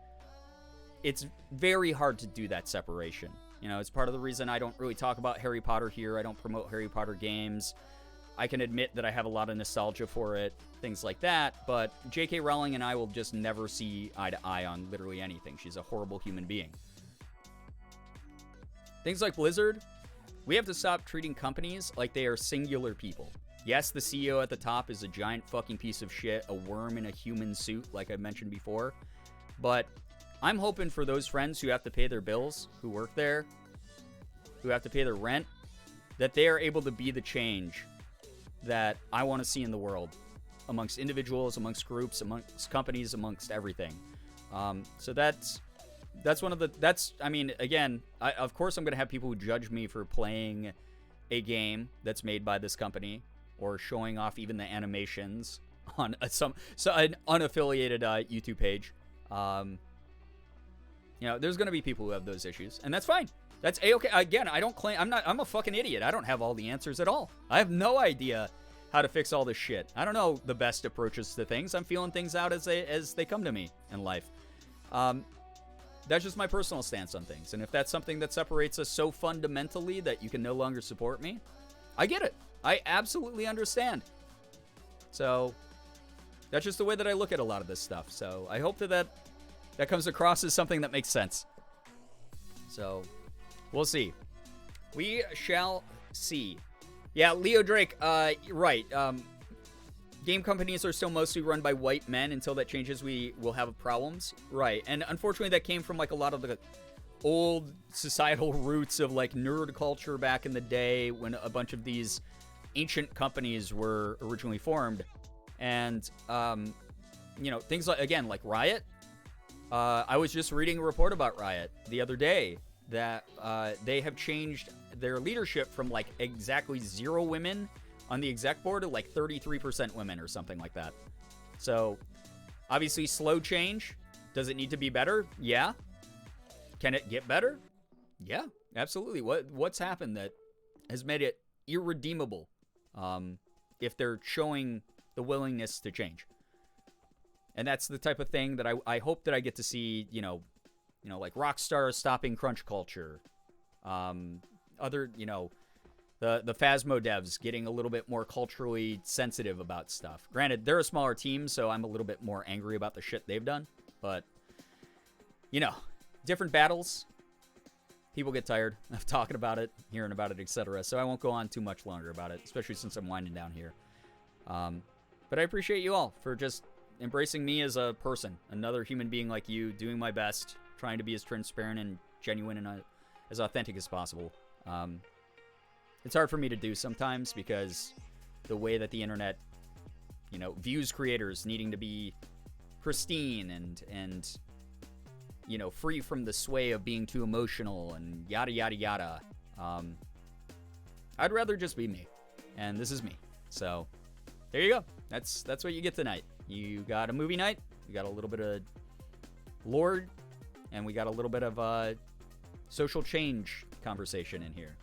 it's very hard to do that separation. You know, it's part of the reason I don't really talk about Harry Potter here. I don't promote Harry Potter games. I can admit that I have a lot of nostalgia for it, things like that, but J.K. Rowling and I will just never see eye to eye on literally anything. She's a horrible human being. Things like Blizzard, we have to stop treating companies like they are singular people. Yes, the CEO at the top is a giant fucking piece of shit, a worm in a human suit, like I mentioned before. But I'm hoping for those friends who have to pay their bills, who work there, who have to pay their rent, that they are able to be the change that I want to see in the world, amongst individuals, amongst groups, amongst companies, amongst everything. So that's one of the, I mean, again, of course I'm going to have people who judge me for playing a game that's made by this company, or showing off even the animations on an unaffiliated YouTube page. You know, there's going to be people who have those issues, and that's fine. That's A-okay. Again, I don't claim, I'm a fucking idiot. I don't have all the answers at all. I have no idea how to fix all this shit. I don't know the best approaches to things. I'm feeling things out as they come to me in life. That's just my personal stance on things. And if that's something that separates us so fundamentally that you can no longer support me, I get it. I absolutely understand. So that's just the way that I look at a lot of this stuff. So I hope that comes across as something that makes sense. So we'll see. We shall see. Yeah, Leo Drake, right. Game companies are still mostly run by white men. Until that changes, we will have problems. Right. And unfortunately, that came from like a lot of the old societal roots of like nerd culture back in the day when a bunch of these ancient companies were originally formed. And, you know, things like, again, like Riot. I was just reading a report about Riot the other day that they have changed their leadership from like exactly 0 women on the exec board to like 33% women or something like that. So obviously slow change. Does it need to be better? Yeah. Can it get better? Yeah, absolutely. What's happened that has made it irredeemable if they're showing the willingness to change? And that's the type of thing that I hope that I get to see, you know, like Rockstar stopping crunch culture. Other, you know, the Phasmo devs getting a little bit more culturally sensitive about stuff. Granted, they're a smaller team, so I'm a little bit more angry about the shit they've done. But, you know, different battles. People get tired of talking about it, hearing about it, etc. So I won't go on too much longer about it, especially since I'm winding down here. But I appreciate you all for just embracing me as a person, another human being like you, doing my best, trying to be as transparent and genuine and as authentic as possible. It's hard for me to do sometimes because the way that the internet, you know, views creators needing to be pristine and you know, free from the sway of being too emotional and yada yada yada. I'd rather just be me, and this is me. So there you go. That's what you get tonight. You got a movie night. We got a little bit of lore, and we got a little bit of social change conversation in here.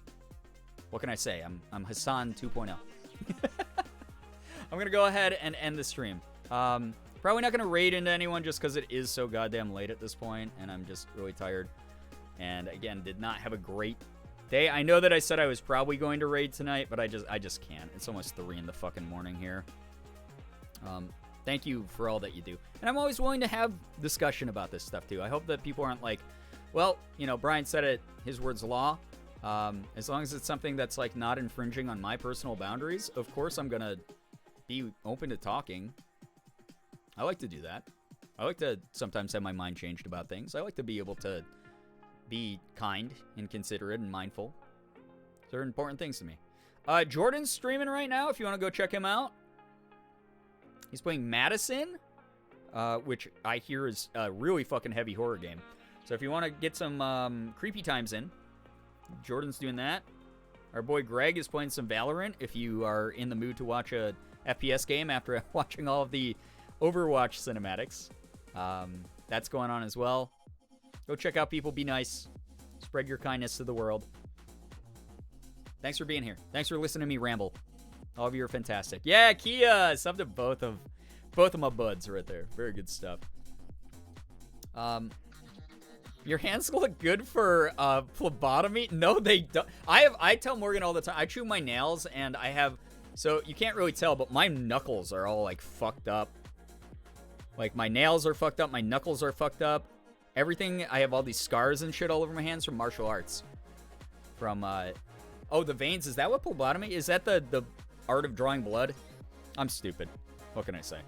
What can I say? I'm Hassan 2.0. I'm gonna go ahead and end the stream. Probably not gonna raid into anyone just because it is so goddamn late at this point, and I'm just really tired. And again, did not have a great day. I know that I said I was probably going to raid tonight, but I just can't. It's almost 3 in the fucking morning here. Thank you for all that you do. And I'm always willing to have discussion about this stuff too. I hope that people aren't like, well, you know, Brian said it, his word's law. As long as it's something that's like not infringing on my personal boundaries, of course I'm gonna be open to talking. I like to do that. I like to sometimes have my mind changed about things. I like to be able to be kind and considerate and mindful. They're important things to me. Jordan's streaming right now if you want to go check him out. He's playing Madison, which I hear is a really fucking heavy horror game. So if you want to get some creepy times in, Jordan's doing that. Our boy Greg is playing some Valorant if you are in the mood to watch a FPS game after watching all of the Overwatch cinematics. That's going on as well. Go check out people. Be nice. Spread your kindness to the world. Thanks for being here. Thanks for listening to me ramble. All of you are fantastic. Yeah, Kia! Sub to both of my buds right there. Very good stuff. Your hands look good for phlebotomy? No, they don't. I tell Morgan all the time, I chew my nails and I have, so you can't really tell, but my knuckles are all like fucked up. Like my nails are fucked up, my knuckles are fucked up. Everything, I have all these scars and shit all over my hands from martial arts. From, oh, the veins, is that what phlebotomy? Is that art of drawing blood. I'm stupid. What can I say?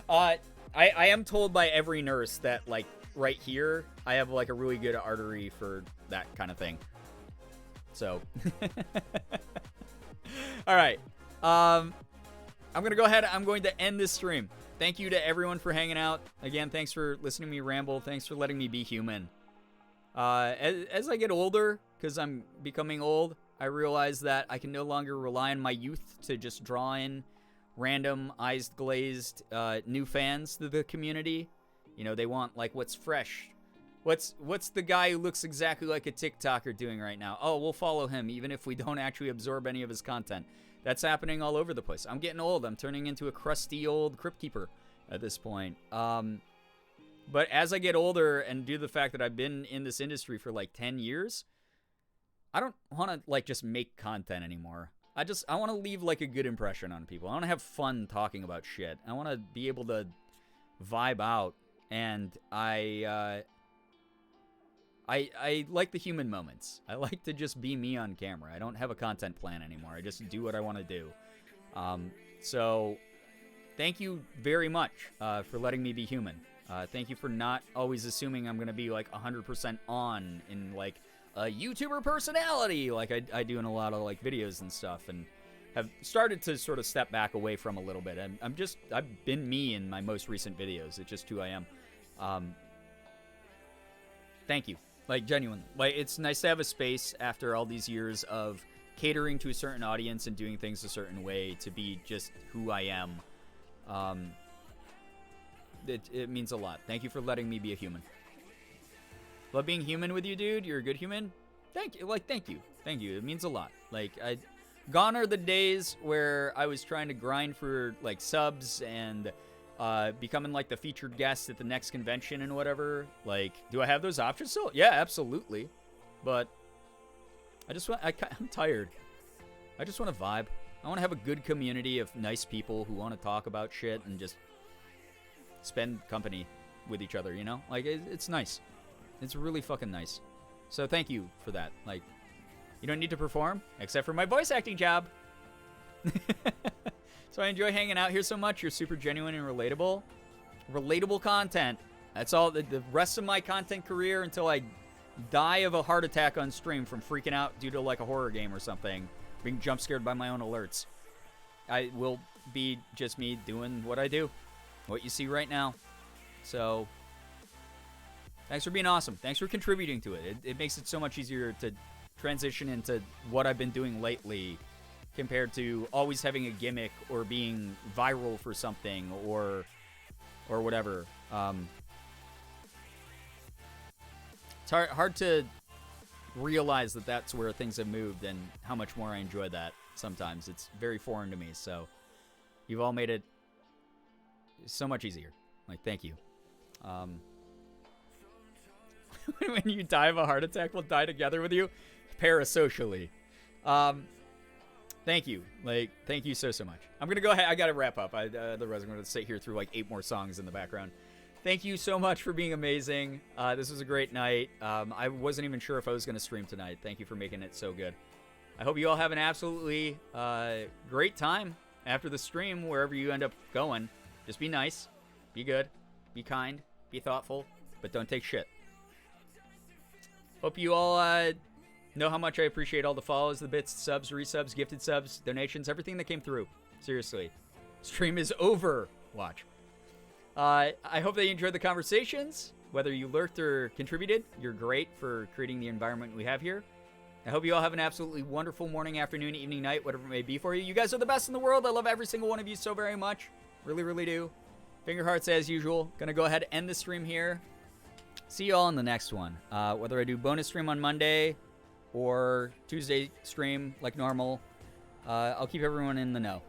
I am told by every nurse that, like, right here, I have, like, a really good artery for that kind of thing. So. All right. I'm going to go ahead. I'm going to end this stream. Thank you to everyone for hanging out. Again, thanks for listening to me ramble. Thanks for letting me be human. As I get older, because I'm becoming old, I realize that I can no longer rely on my youth to just draw in random eyes glazed new fans to the community. You know, they want, like, what's fresh. What's the guy who looks exactly like a TikToker doing right now? Oh, we'll follow him even if we don't actually absorb any of his content. That's happening all over the place. I'm getting old. I'm turning into a crusty old crypt keeper at this point. But as I get older and due to the fact that I've been in this industry for like 10 years, I don't want to like just make content anymore. I want to leave like a good impression on people. I want to have fun talking about shit. I want to be able to vibe out, and I like the human moments. I like to just be me on camera. I don't have a content plan anymore. I just do what I want to do. So thank you very much for letting me be human. Thank you for not always assuming I'm going to be like 100% on in like a YouTuber personality like I do in a lot of like videos and stuff, and have started to sort of step back away from a little bit. And I've been me in my most recent videos. It's just who I am. Thank you. Like, genuinely. Like, it's nice to have a space after all these years of catering to a certain audience and doing things a certain way to be just who I am. It means a lot. Thank you for letting me be a human. Love being human with you, dude. You're a good human. Thank you. Like, thank you. Thank you. It means a lot. Like, gone are the days where I was trying to grind for, like, subs and becoming like the featured guest at the next convention and whatever. Like, do I have those options still? Yeah, absolutely. But I'm tired. I just want to vibe. I want to have a good community of nice people who want to talk about shit and just spend company with each other, you know? Like, it's nice. It's really fucking nice. So thank you for that. Like, you don't need to perform except for my voice acting job. So I enjoy hanging out here so much. You're super genuine and relatable. Relatable content. That's all. The rest of my content career until I die of a heart attack on stream from freaking out due to like a horror game or something. Being jump scared by my own alerts. I will be just me doing what I do. What you see right now. So, thanks for being awesome. Thanks for contributing to it. It makes it so much easier to transition into what I've been doing lately, compared to always having a gimmick or being viral for something or whatever. It's hard to realize that that's where things have moved and how much more I enjoy that sometimes. It's very foreign to me, so you've all made it so much easier. Like, thank you. When you die of a heart attack, we'll die together with you parasocially. Thank you. Like, thank you so much. I'm going to go ahead. I got to wrap up. Otherwise, I'm going to sit here through like 8 more songs in the background. Thank you so much for being amazing. This was a great night. I wasn't even sure if I was going to stream tonight. Thank you for making it so good. I hope you all have an absolutely great time after the stream, wherever you end up going. Just be nice. Be good. Be kind. Be thoughtful. But don't take shit. Hope you all know how much I appreciate all the follows, the bits, subs, resubs, gifted subs, donations, everything that came through. Seriously. Stream is over. Watch. I hope that you enjoyed the conversations. Whether you lurked or contributed, you're great for creating the environment we have here. I hope you all have an absolutely wonderful morning, afternoon, evening, night, whatever it may be for you. You guys are the best in the world. I love every single one of you so very much. Really, really do. Finger hearts as usual. Gonna go ahead and end the stream here. See you all in the next one. Whether I do bonus stream on Monday or Tuesday stream like normal, I'll keep everyone in the know.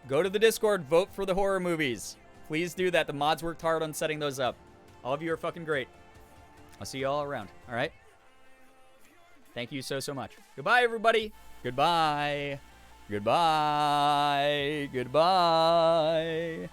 Go to the Discord, vote for the horror movies. Please do that. The mods worked hard on setting those up. All of you are fucking great. I'll see you all around. All right? Thank you so much. Goodbye, everybody. Goodbye. Goodbye. Goodbye.